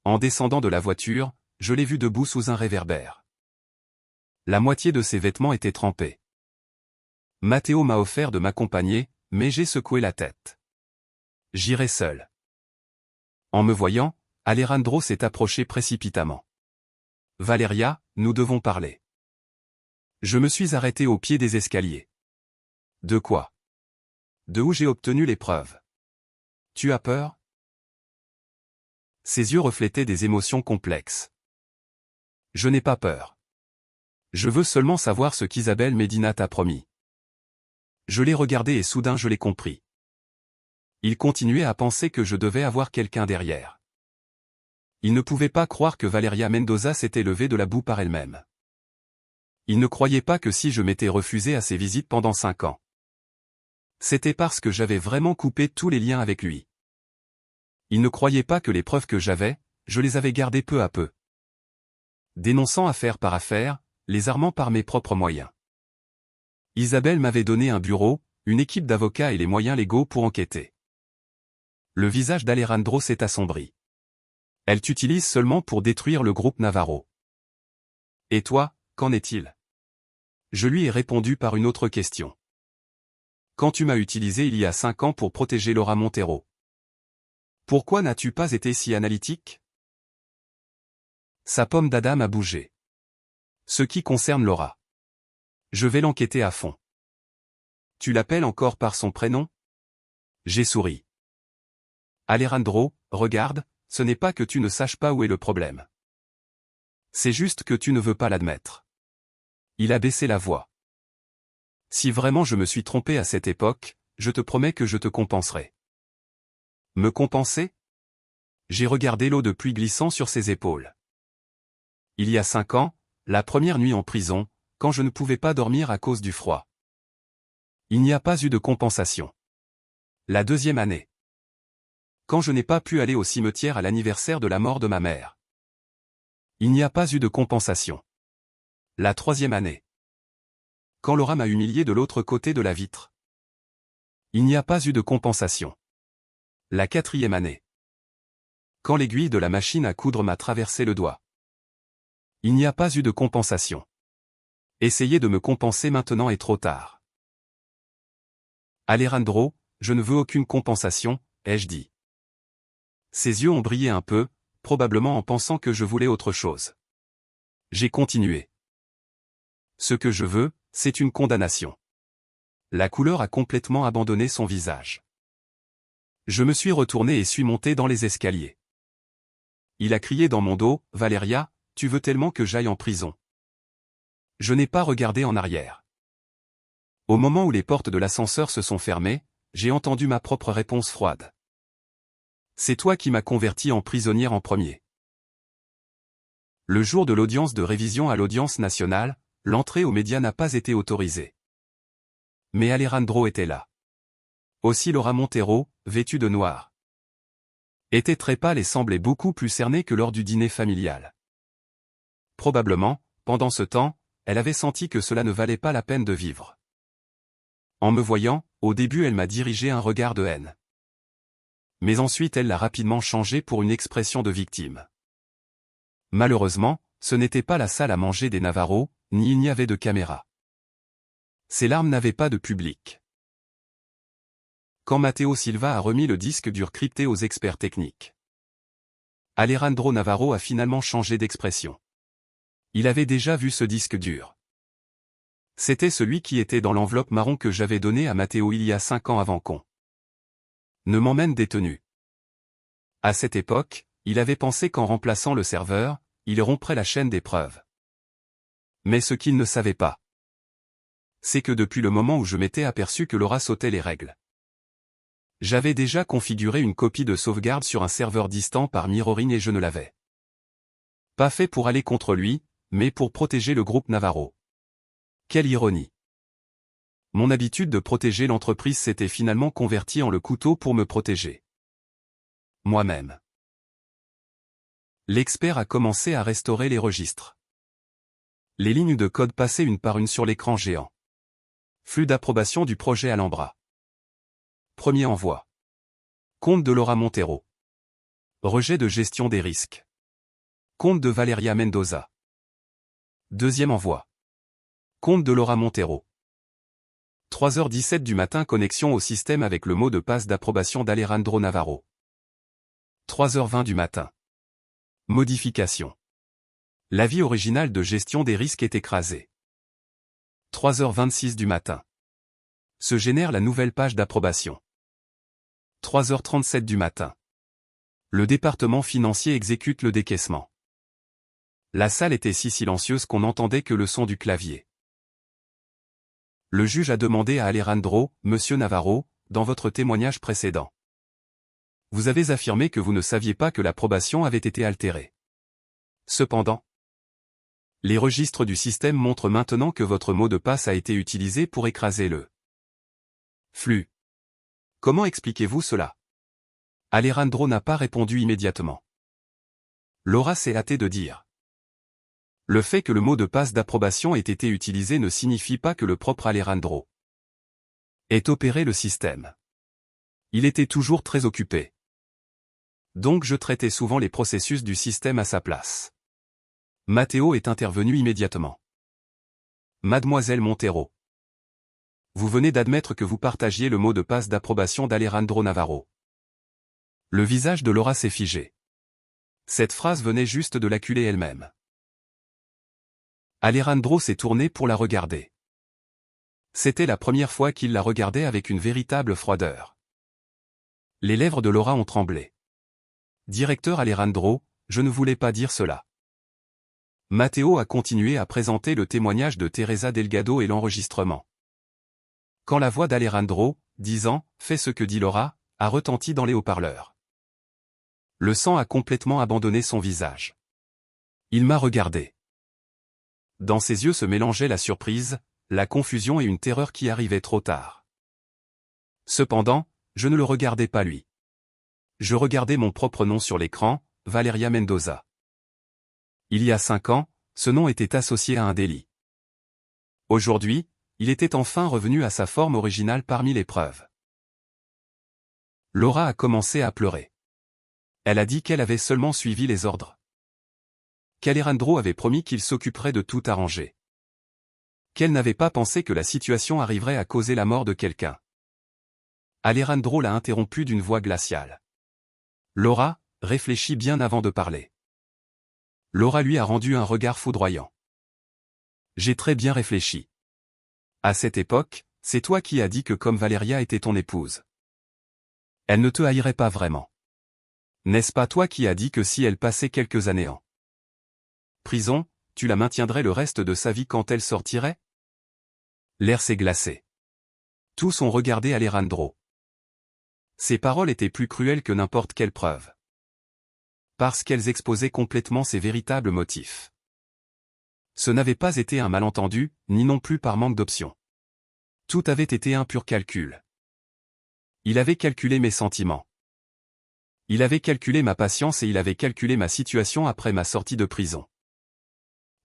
Speaker 1: En descendant de la voiture, je l'ai vu debout sous un réverbère. La moitié de ses vêtements étaient trempés. Matteo m'a offert de m'accompagner, mais j'ai secoué la tête. J'irai seul. En me voyant, Alejandro s'est approché précipitamment. Valeria, nous devons parler. Je me suis arrêté au pied des escaliers. De quoi? De où j'ai obtenu les preuves? Tu as peur? Ses yeux reflétaient des émotions complexes. Je n'ai pas peur. Je veux seulement savoir ce qu'Isabelle Medina t'a promis. Je l'ai regardé et soudain je l'ai compris. Il continuait à penser que je devais avoir quelqu'un derrière. Il ne pouvait pas croire que Valeria Mendoza s'était levée de la boue par elle-même. Il ne croyait pas que si je m'étais refusé à ses visites pendant 5 ans, c'était parce que j'avais vraiment coupé tous les liens avec lui. Il ne croyait pas que les preuves que j'avais, je les avais gardées peu à peu. Dénonçant affaire par affaire, les armant par mes propres moyens. Isabelle m'avait donné un bureau, une équipe d'avocats et les moyens légaux pour enquêter. Le visage d'Alejandro s'est assombri. Elle t'utilise seulement pour détruire le groupe Navarro. Et toi, qu'en est-il? Je lui ai répondu par une autre question. Quand tu m'as utilisé il y a 5 ans pour protéger Laura Montero, pourquoi n'as-tu pas été si analytique? Sa pomme d'Adam a bougé. Ce qui concerne Laura, je vais l'enquêter à fond. Tu l'appelles encore par son prénom? J'ai souri. Alejandro, regarde, ce n'est pas que tu ne saches pas où est le problème. C'est juste que tu ne veux pas l'admettre. Il a baissé la voix. Si vraiment je me suis trompé à cette époque, je te promets que je te compenserai. Me compenser? J'ai regardé l'eau de pluie glissant sur ses épaules. Il y a 5 ans, la première nuit en prison, quand je ne pouvais pas dormir à cause du froid. Il n'y a pas eu de compensation. La deuxième année. Quand je n'ai pas pu aller au cimetière à l'anniversaire de la mort de ma mère. Il n'y a pas eu de compensation. La troisième année. Quand Laura m'a humilié de l'autre côté de la vitre. Il n'y a pas eu de compensation. La quatrième année. Quand l'aiguille de la machine à coudre m'a traversé le doigt. Il n'y a pas eu de compensation. Essayez de me compenser maintenant est trop tard. Alejandro, je ne veux aucune compensation, ai-je dit. Ses yeux ont brillé un peu, probablement en pensant que je voulais autre chose. J'ai continué. Ce que je veux, c'est une condamnation. La couleur a complètement abandonné son visage. Je me suis retourné et suis monté dans les escaliers. Il a crié dans mon dos, Valeria, tu veux tellement que j'aille en prison. Je n'ai pas regardé en arrière. Au moment où les portes de l'ascenseur se sont fermées, j'ai entendu ma propre réponse froide. C'est toi qui m'as converti en prisonnière en premier. Le jour de l'audience de révision à l'audience nationale, l'entrée aux médias n'a pas été autorisée. Mais Alejandro était là. Aussi Laura Montero, vêtue de noir. Était très pâle et semblait beaucoup plus cernée que lors du dîner familial. Probablement, pendant ce temps, elle avait senti que cela ne valait pas la peine de vivre. En me voyant, au début elle m'a dirigé un regard de haine. Mais ensuite elle l'a rapidement changé pour une expression de victime. Malheureusement, ce n'était pas la salle à manger des Navarro, ni il n'y avait de caméra. Ces larmes n'avaient pas de public. Quand Matteo Silva a remis le disque dur crypté aux experts techniques. Alejandro Navarro a finalement changé d'expression. Il avait déjà vu ce disque dur. C'était celui qui était dans l'enveloppe marron que j'avais donné à Matteo il y a 5 ans avant qu'on ne m'emmène détenu. À cette époque, il avait pensé qu'en remplaçant le serveur, il romprait la chaîne des preuves. Mais ce qu'il ne savait pas, c'est que depuis le moment où je m'étais aperçu que Laura sautait les règles, j'avais déjà configuré une copie de sauvegarde sur un serveur distant par mirroring et je ne l'avais pas fait pour aller contre lui, mais pour protéger le groupe Navarro. Quelle ironie! Mon habitude de protéger l'entreprise s'était finalement convertie en le couteau pour me protéger moi-même. L'expert a commencé à restaurer les registres. Les lignes de code passaient une par une sur l'écran géant. Flux d'approbation du projet Alhambra. Premier envoi. Compte de Laura Montero. Rejet de gestion des risques. Compte de Valeria Mendoza. Deuxième envoi. Compte de Laura Montero. 3h17 du matin. Connexion au système avec le mot de passe d'approbation d'Alejandro Navarro. 3h20 du matin. Modification. L'avis original de gestion des risques est écrasé. 3h26 du matin. Se génère la nouvelle page d'approbation. 3h37 du matin. Le département financier exécute le décaissement. La salle était si silencieuse qu'on n'entendait que le son du clavier. Le juge a demandé à Alejandro, Monsieur Navarro, dans votre témoignage précédent. Vous avez affirmé que vous ne saviez pas que l'approbation avait été altérée. Cependant, les registres du système montrent maintenant que votre mot de passe a été utilisé pour écraser le flux. Comment expliquez-vous cela? Alejandro n'a pas répondu immédiatement. Laura s'est hâtée de dire. Le fait que le mot de passe d'approbation ait été utilisé ne signifie pas que le propre Alejandro ait opéré le système. Il était toujours très occupé. Donc je traitais souvent les processus du système à sa place. Matteo est intervenu immédiatement. Mademoiselle Montero. Vous venez d'admettre que vous partagiez le mot de passe d'approbation d'Alejandro Navarro. Le visage de Laura s'est figé. Cette phrase venait juste de l'acculer elle-même. Alejandro s'est tourné pour la regarder. C'était la première fois qu'il la regardait avec une véritable froideur. Les lèvres de Laura ont tremblé. Directeur Alejandro, je ne voulais pas dire cela. Matteo a continué à présenter le témoignage de Teresa Delgado et l'enregistrement. Quand la voix d'Alejandro, disant « Fais ce que dit Laura », a retenti dans les haut-parleurs. Le sang a complètement abandonné son visage. Il m'a regardé. Dans ses yeux se mélangeait la surprise, la confusion et une terreur qui arrivait trop tard. Cependant, je ne le regardais pas lui. Je regardais mon propre nom sur l'écran, Valeria Mendoza. Il y a 5 ans, ce nom était associé à un délit. Aujourd'hui, il était enfin revenu à sa forme originale parmi les preuves. Laura a commencé à pleurer. Elle a dit qu'elle avait seulement suivi les ordres. Qu'Alejandro avait promis qu'il s'occuperait de tout arranger. Qu'elle n'avait pas pensé que la situation arriverait à causer la mort de quelqu'un. Alejandro l'a interrompu d'une voix glaciale. Laura, réfléchis bien avant de parler. Laura lui a rendu un regard foudroyant. J'ai très bien réfléchi. À cette époque, c'est toi qui as dit que comme Valeria était ton épouse, elle ne te haïrait pas vraiment. N'est-ce pas toi qui as dit que si elle passait quelques années en prison, tu la maintiendrais le reste de sa vie quand elle sortirait? L'air s'est glacé. Tous ont regardé Alejandro. Ses paroles étaient plus cruelles que n'importe quelle preuve. Parce qu'elles exposaient complètement ses véritables motifs. Ce n'avait pas été un malentendu, ni non plus par manque d'options. Tout avait été un pur calcul. Il avait calculé mes sentiments. Il avait calculé ma patience et il avait calculé ma situation après ma sortie de prison.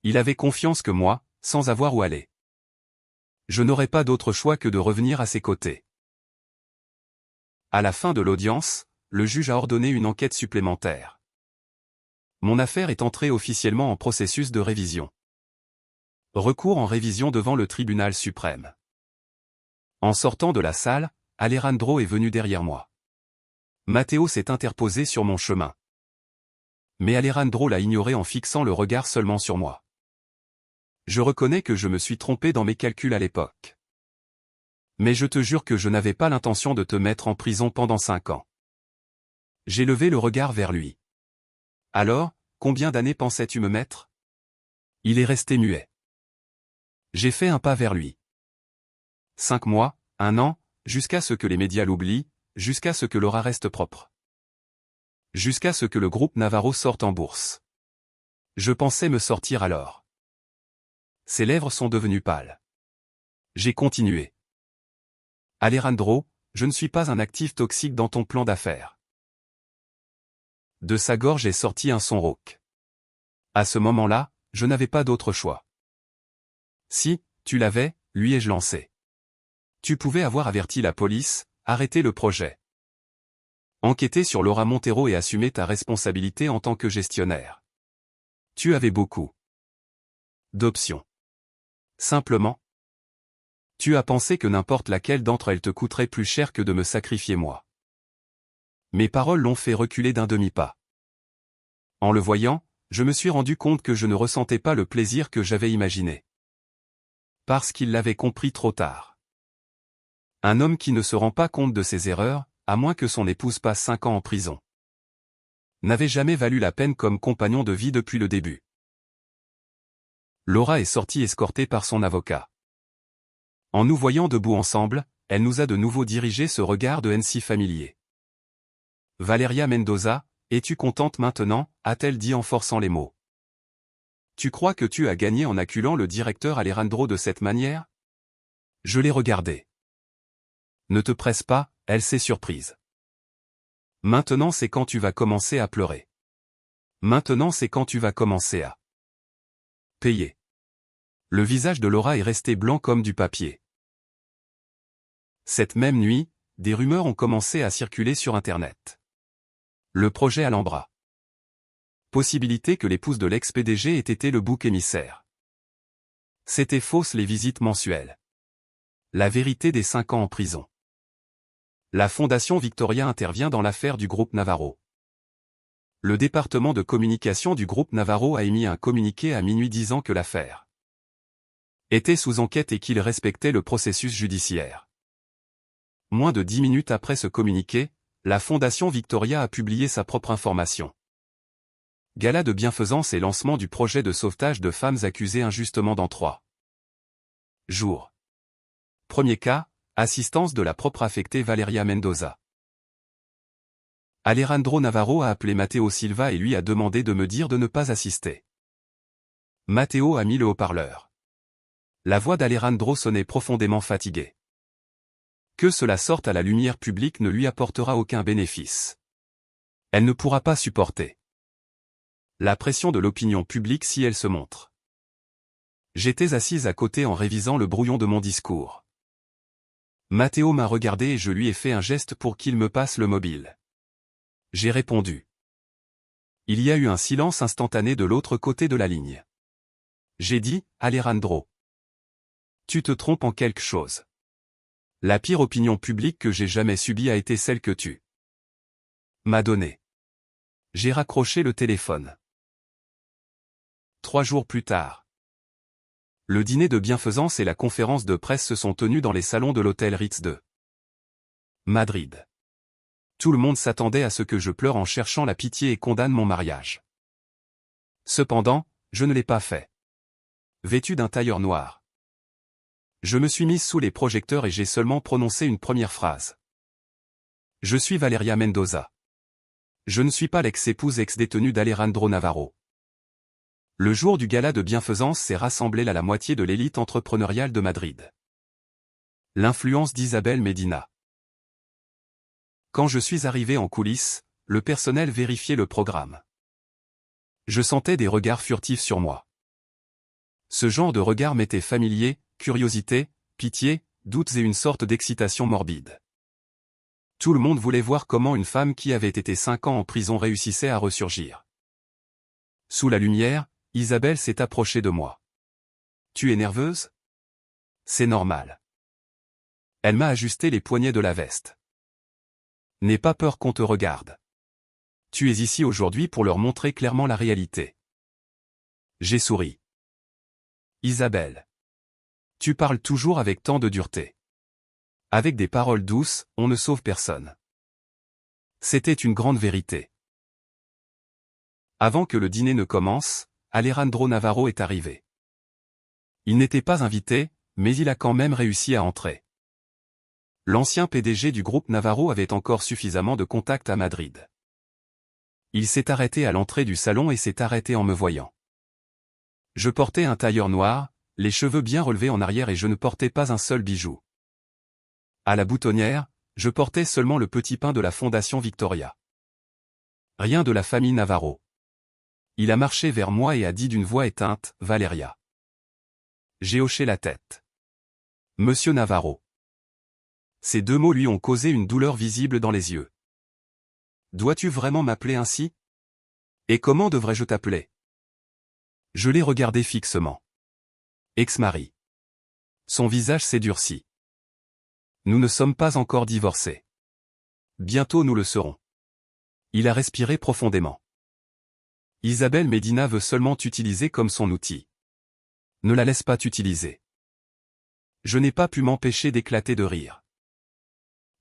Speaker 1: Il avait confiance que moi, sans avoir où aller. Je n'aurais pas d'autre choix que de revenir à ses côtés. À la fin de l'audience, le juge a ordonné une enquête supplémentaire. Mon affaire est entrée officiellement en processus de révision. Recours en révision devant le tribunal suprême. En sortant de la salle, Alejandro est venu derrière moi. Matteo s'est interposé sur mon chemin. Mais Alejandro l'a ignoré en fixant le regard seulement sur moi. Je reconnais que je me suis trompé dans mes calculs à l'époque. Mais je te jure que je n'avais pas l'intention de te mettre en prison pendant 5 ans. J'ai levé le regard vers lui. Alors, combien d'années pensais-tu me mettre? Il est resté muet. J'ai fait un pas vers lui. 5 mois, 1 an, jusqu'à ce que les médias l'oublient, jusqu'à ce que Laura reste propre. Jusqu'à ce que le groupe Navarro sorte en bourse. Je pensais me sortir alors. Ses lèvres sont devenues pâles. J'ai continué. Alejandro, je ne suis pas un actif toxique dans ton plan d'affaires. De sa gorge est sorti un son rauque. À ce moment-là, je n'avais pas d'autre choix. Si, tu l'avais, lui ai-je lancé. Tu pouvais avoir averti la police, arrêté le projet. Enquêter sur Laura Montero et assumer ta responsabilité en tant que gestionnaire. Tu avais beaucoup d'options. Simplement, tu as pensé que n'importe laquelle d'entre elles te coûterait plus cher que de me sacrifier moi. Mes paroles l'ont fait reculer d'un demi-pas. En le voyant, je me suis rendu compte que je ne ressentais pas le plaisir que j'avais imaginé. Parce qu'il l'avait compris trop tard. Un homme qui ne se rend pas compte de ses erreurs, à moins que son épouse passe 5 ans en prison, n'avait jamais valu la peine comme compagnon de vie depuis le début. Laura est sortie escortée par son avocat. En nous voyant debout ensemble, elle nous a de nouveau dirigé ce regard de haine si familier. Valeria Mendoza, es-tu contente maintenant, a-t-elle dit en forçant les mots. Tu crois que tu as gagné en acculant le directeur Alejandro de cette manière? Je l'ai regardé. Ne te presse pas, elle s'est surprise. Maintenant c'est quand tu vas commencer à pleurer. Maintenant c'est quand tu vas commencer à payer. Le visage de Laura est resté blanc comme du papier. Cette même nuit, des rumeurs ont commencé à circuler sur Internet. Le projet Alhambra. Possibilité que l'épouse de l'ex-PDG ait été le bouc émissaire. C'était fausse les visites mensuelles. La vérité des 5 ans en prison. La Fondation Victoria intervient dans l'affaire du groupe Navarro. Le département de communication du groupe Navarro a émis un communiqué à minuit disant que l'affaire était sous enquête et qu'il respectait le processus judiciaire. Moins de 10 minutes après ce communiqué, la Fondation Victoria a publié sa propre information. Gala de bienfaisance et lancement du projet de sauvetage de femmes accusées injustement dans 3 jours. Premier cas, assistance de la propre affectée Valeria Mendoza. Alejandro Navarro a appelé Matteo Silva et lui a demandé de me dire de ne pas assister. Matteo a mis le haut-parleur. La voix d'Alejandro sonnait profondément fatiguée. Que cela sorte à la lumière publique ne lui apportera aucun bénéfice. Elle ne pourra pas supporter la pression de l'opinion publique si elle se montre. J'étais assise à côté en révisant le brouillon de mon discours. Matteo m'a regardé et je lui ai fait un geste pour qu'il me passe le mobile. J'ai répondu. Il y a eu un silence instantané de l'autre côté de la ligne. J'ai dit, Alejandro. Tu te trompes en quelque chose. La pire opinion publique que j'ai jamais subie a été celle que tu m'as donnée. J'ai raccroché le téléphone. 3 jours plus tard. Le dîner de bienfaisance et la conférence de presse se sont tenus dans les salons de l'hôtel Ritz de Madrid. Tout le monde s'attendait à ce que je pleure en cherchant la pitié et condamne mon mariage. Cependant, je ne l'ai pas fait. Vêtu d'un tailleur noir. Je me suis mise sous les projecteurs et j'ai seulement prononcé une première phrase. Je suis Valeria Mendoza. Je ne suis pas l'ex-épouse ex-détenue d'Alejandro Navarro. Le jour du gala de bienfaisance s'est rassemblé la moitié de l'élite entrepreneuriale de Madrid. L'influence d'Isabel Medina. Quand je suis arrivé en coulisses, le personnel vérifiait le programme. Je sentais des regards furtifs sur moi. Ce genre de regard m'était familier, curiosité, pitié, doutes et une sorte d'excitation morbide. Tout le monde voulait voir comment une femme qui avait été 5 ans en prison réussissait à ressurgir. Sous la lumière, Isabelle s'est approchée de moi. « Tu es nerveuse ? » ?»« C'est normal. » Elle m'a ajusté les poignets de la veste. « N'aie pas peur qu'on te regarde. Tu es ici aujourd'hui pour leur montrer clairement la réalité. » J'ai souri. « Isabelle. Tu parles toujours avec tant de dureté. Avec des paroles douces, on ne sauve personne. » C'était une grande vérité. Avant que le dîner ne commence, Alejandro Navarro est arrivé. Il n'était pas invité, mais il a quand même réussi à entrer. L'ancien PDG du groupe Navarro avait encore suffisamment de contacts à Madrid. Il s'est arrêté à l'entrée du salon et s'est arrêté en me voyant. Je portais un tailleur noir, les cheveux bien relevés en arrière et je ne portais pas un seul bijou. À la boutonnière, je portais seulement le petit pain de la Fondation Victoria. Rien de la famille Navarro. Il a marché vers moi et a dit d'une voix éteinte, « Valeria. » J'ai hoché la tête. « Monsieur Navarro. » Ces 2 mots lui ont causé une douleur visible dans les yeux. « Dois-tu vraiment m'appeler ainsi ? Et comment devrais-je t'appeler ? » Je l'ai regardé fixement. Ex-mari. Son visage s'est durci. Nous ne sommes pas encore divorcés. Bientôt nous le serons. Il a respiré profondément. Isabel Medina veut seulement t'utiliser comme son outil. Ne la laisse pas t'utiliser. Je n'ai pas pu m'empêcher d'éclater de rire.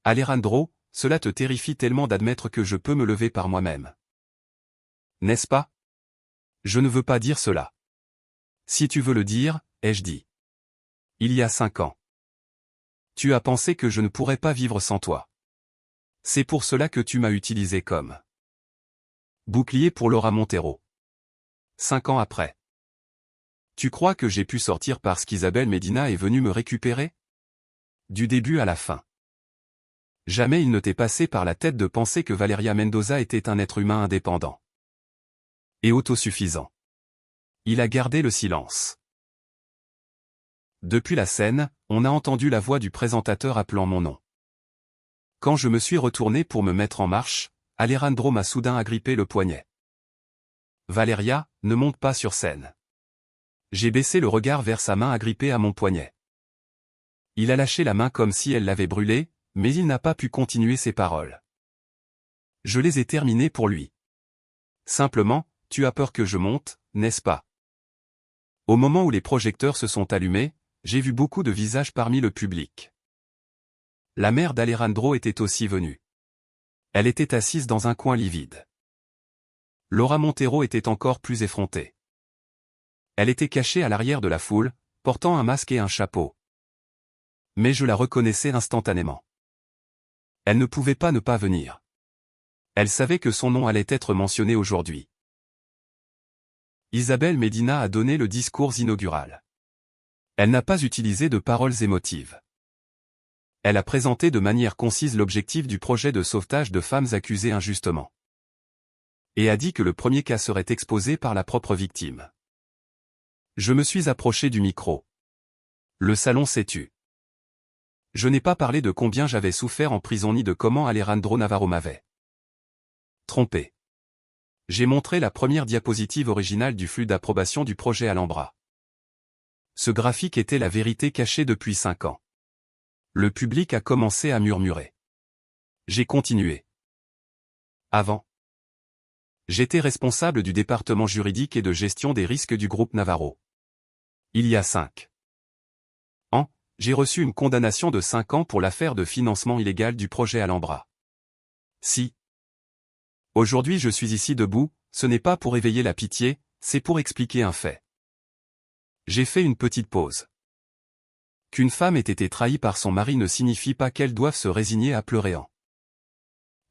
Speaker 1: Alejandro, cela te terrifie tellement d'admettre que je peux me lever par moi-même. N'est-ce pas ? Je ne veux pas dire cela. Si tu veux le dire, ai-je dit. Il y a 5 ans. Tu as pensé que je ne pourrais pas vivre sans toi. C'est pour cela que tu m'as utilisé comme bouclier pour Laura Montero. 5 ans après. Tu crois que j'ai pu sortir parce qu'Isabel Medina est venue me récupérer ? Du début à la fin. Jamais il ne t'est passé par la tête de penser que Valeria Mendoza était un être humain indépendant et autosuffisant. Il a gardé le silence. Depuis la scène, on a entendu la voix du présentateur appelant mon nom. Quand je me suis retourné pour me mettre en marche, Alejandro m'a soudain agrippé le poignet. « Valeria, ne monte pas sur scène. » J'ai baissé le regard vers sa main agrippée à mon poignet. Il a lâché la main comme si elle l'avait brûlé, mais il n'a pas pu continuer ses paroles. Je les ai terminées pour lui. Simplement, tu as peur que je monte, n'est-ce pas ? Au moment où les projecteurs se sont allumés, J'ai vu beaucoup de visages parmi le public. La mère d'Alejandro était aussi venue. Elle était assise dans un coin livide. Laura Montero était encore plus effrontée. Elle était cachée à l'arrière de la foule, portant un masque et un chapeau. Mais je la reconnaissais instantanément. Elle ne pouvait pas ne pas venir. Elle savait que son nom allait être mentionné aujourd'hui. Isabel Medina a donné le discours inaugural. Elle n'a pas utilisé de paroles émotives. Elle a présenté de manière concise l'objectif du projet de sauvetage de femmes accusées injustement. Et a dit que le premier cas serait exposé par la propre victime. Je me suis approché du micro. Le salon s'est tu. Je n'ai pas parlé de combien j'avais souffert en prison ni de comment Alejandro Navarro m'avait trompé. J'ai montré la première diapositive originale du flux d'approbation du projet Alhambra. Ce graphique était la vérité cachée depuis 5 ans. Le public a commencé à murmurer. J'ai continué. Avant. J'étais responsable du département juridique et de gestion des risques du groupe Navarro. Il y a 5 ans, j'ai reçu une condamnation de 5 ans pour l'affaire de financement illégal du projet Alhambra. Si. Aujourd'hui je suis ici debout, ce n'est pas pour éveiller la pitié, c'est pour expliquer un fait. J'ai fait une petite pause. Qu'une femme ait été trahie par son mari ne signifie pas qu'elle doive se résigner à pleurer en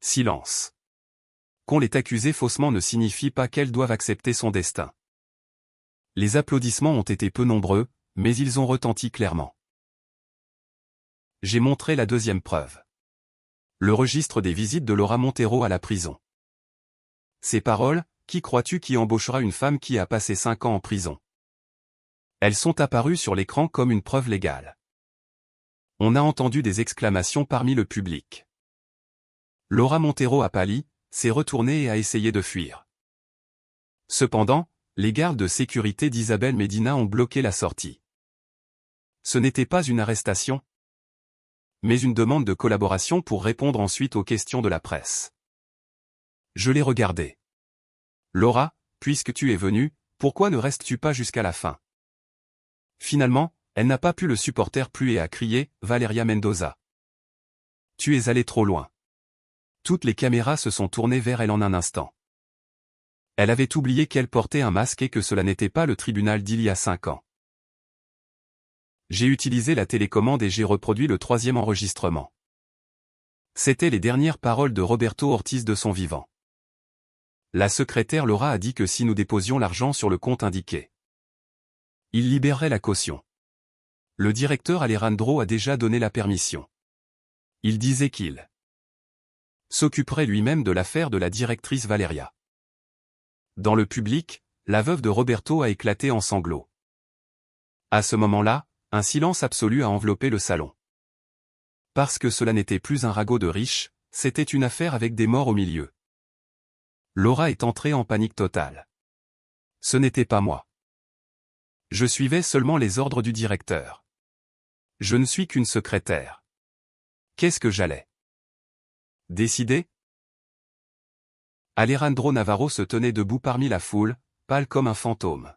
Speaker 1: silence. Qu'on l'ait accusée faussement ne signifie pas qu'elle doive accepter son destin. Les applaudissements ont été peu nombreux, mais ils ont retenti clairement. J'ai montré la deuxième preuve. Le registre des visites de Laura Montero à la prison. Ces paroles, qui crois-tu qui embauchera une femme qui a passé 5 ans en prison? Elles sont apparues sur l'écran comme une preuve légale. On a entendu des exclamations parmi le public. Laura Montero a pâli, s'est retournée et a essayé de fuir. Cependant, les gardes de sécurité d'Isabel Medina ont bloqué la sortie. Ce n'était pas une arrestation, mais une demande de collaboration pour répondre ensuite aux questions de la presse. Je l'ai regardée. Laura, puisque tu es venue, pourquoi ne restes-tu pas jusqu'à la fin? Finalement, elle n'a pas pu le supporter plus et a crié, Valeria Mendoza. Tu es allée trop loin. Toutes les caméras se sont tournées vers elle en un instant. Elle avait oublié qu'elle portait un masque et que cela n'était pas le tribunal d'il y a 5 ans. J'ai utilisé la télécommande et j'ai reproduit le 3e enregistrement. C'étaient les dernières paroles de Roberto Ortiz de son vivant. La secrétaire Laura a dit que si nous déposions l'argent sur le compte indiqué, il libérerait la caution. Le directeur Alejandro a déjà donné la permission. Il disait qu'il s'occuperait lui-même de l'affaire de la directrice Valeria. Dans le public, la veuve de Roberto a éclaté en sanglots. À ce moment-là, un silence absolu a enveloppé le salon. Parce que cela n'était plus un ragot de riches, c'était une affaire avec des morts au milieu. Laura est entrée en panique totale. Ce n'était pas moi. Je suivais seulement les ordres du directeur. Je ne suis qu'une secrétaire. Qu'est-ce que j'allais décider? Alejandro Navarro se tenait debout parmi la foule, pâle comme un fantôme.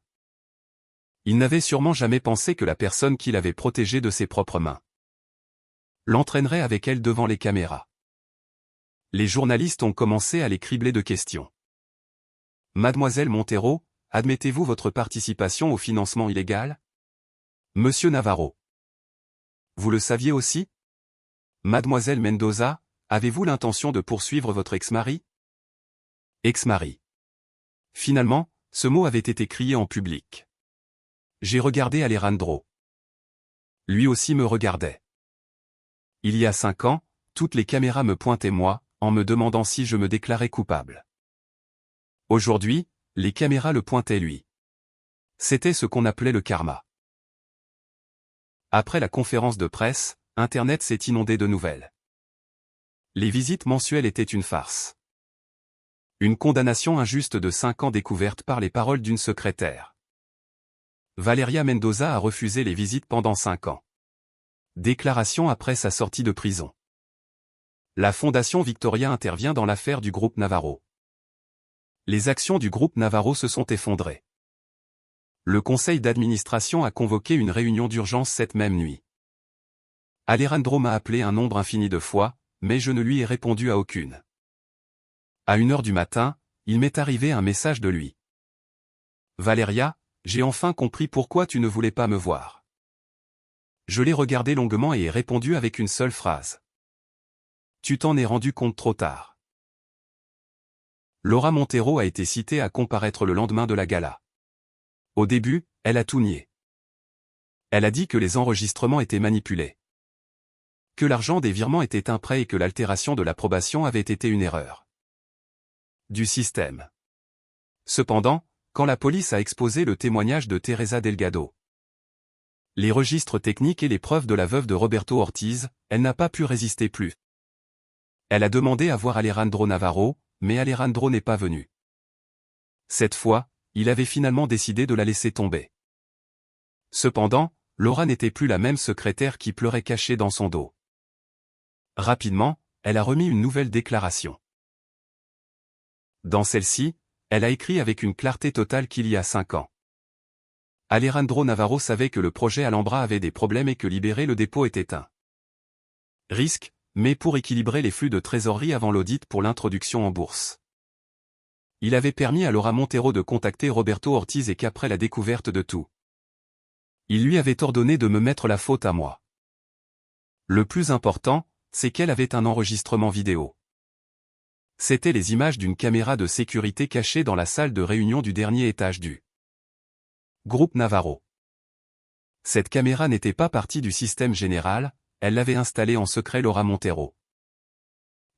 Speaker 1: Il n'avait sûrement jamais pensé que la personne qu'il avait protégée de ses propres mains l'entraînerait avec elle devant les caméras. Les journalistes ont commencé à les cribler de questions. Mademoiselle Montero, admettez-vous votre participation au financement illégal? Monsieur Navarro. Vous le saviez aussi? Mademoiselle Mendoza, avez-vous l'intention de poursuivre votre ex-mari? Ex-mari. Finalement, ce mot avait été crié en public. J'ai regardé Alejandro. Lui aussi me regardait. Il y a 5 ans, toutes les caméras me pointaient moi, en me demandant si je me déclarais coupable. Aujourd'hui, les caméras le pointaient lui. C'était ce qu'on appelait le karma. Après la conférence de presse, Internet s'est inondé de nouvelles. Les visites mensuelles étaient une farce. Une condamnation injuste de 5 ans découverte par les paroles d'une secrétaire. Valeria Mendoza a refusé les visites pendant 5 ans. Déclaration après sa sortie de prison. La Fondation Victoria intervient dans l'affaire du groupe Navarro. Les actions du groupe Navarro se sont effondrées. Le conseil d'administration a convoqué une réunion d'urgence cette même nuit. Alejandro m'a appelé un nombre infini de fois, mais je ne lui ai répondu à aucune. À 1h du matin, il m'est arrivé un message de lui. Valeria, j'ai enfin compris pourquoi tu ne voulais pas me voir. Je l'ai regardé longuement et ai répondu avec une seule phrase. Tu t'en es rendu compte trop tard. Laura Montero a été citée à comparaître le lendemain de la gala. Au début, elle a tout nié. Elle a dit que les enregistrements étaient manipulés. Que l'argent des virements était un prêt et que l'altération de l'approbation avait été une erreur du système. Cependant, quand la police a exposé le témoignage de Teresa Delgado, les registres techniques et les preuves de la veuve de Roberto Ortiz, elle n'a pas pu résister plus. Elle a demandé à voir Alejandro Navarro, mais Alejandro n'est pas venu. Cette fois, il avait finalement décidé de la laisser tomber. Cependant, Laura n'était plus la même secrétaire qui pleurait cachée dans son dos. Rapidement, elle a remis une nouvelle déclaration. Dans celle-ci, elle a écrit avec une clarté totale qu'il y a 5 ans. Alejandro Navarro savait que le projet Alhambra avait des problèmes et que libérer le dépôt était un risque, mais pour équilibrer les flux de trésorerie avant l'audit pour l'introduction en bourse. Il avait permis à Laura Montero de contacter Roberto Ortiz et qu'après la découverte de tout, il lui avait ordonné de me mettre la faute à moi. Le plus important, c'est qu'elle avait un enregistrement vidéo. C'étaient les images d'une caméra de sécurité cachée dans la salle de réunion du dernier étage du groupe Navarro. Cette caméra n'était pas partie du système général, elle l'avait installée en secret Laura Montero.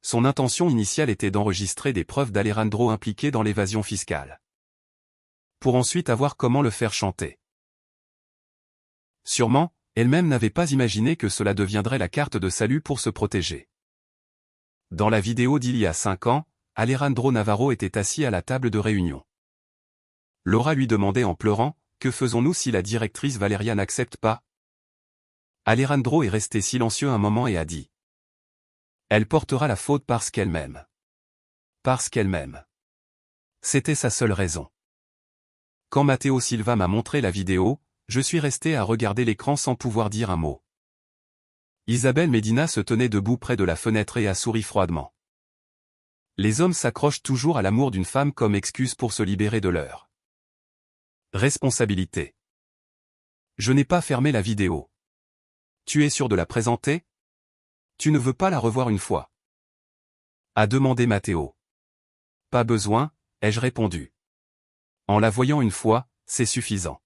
Speaker 1: Son intention initiale était d'enregistrer des preuves d'Alejandro impliqué dans l'évasion fiscale. Pour ensuite avoir comment le faire chanter. Sûrement, elle-même n'avait pas imaginé que cela deviendrait la carte de salut pour se protéger. Dans la vidéo d'il y a 5 ans, Alejandro Navarro était assis à la table de réunion. Laura lui demandait en pleurant, « Que faisons-nous si la directrice Valeria n'accepte pas ?» Alejandro est resté silencieux un moment et a dit. Elle portera la faute parce qu'elle m'aime. Parce qu'elle m'aime. C'était sa seule raison. Quand Matteo Silva m'a montré la vidéo, je suis resté à regarder l'écran sans pouvoir dire un mot. Isabelle Medina se tenait debout près de la fenêtre et a souri froidement. Les hommes s'accrochent toujours à l'amour d'une femme comme excuse pour se libérer de leur responsabilité. Je n'ai pas fermé la vidéo. Tu es sûr de la présenter ? Tu ne veux pas la revoir une fois ? A demandé Matteo. Pas besoin, ai-je répondu. En la voyant une fois, c'est suffisant.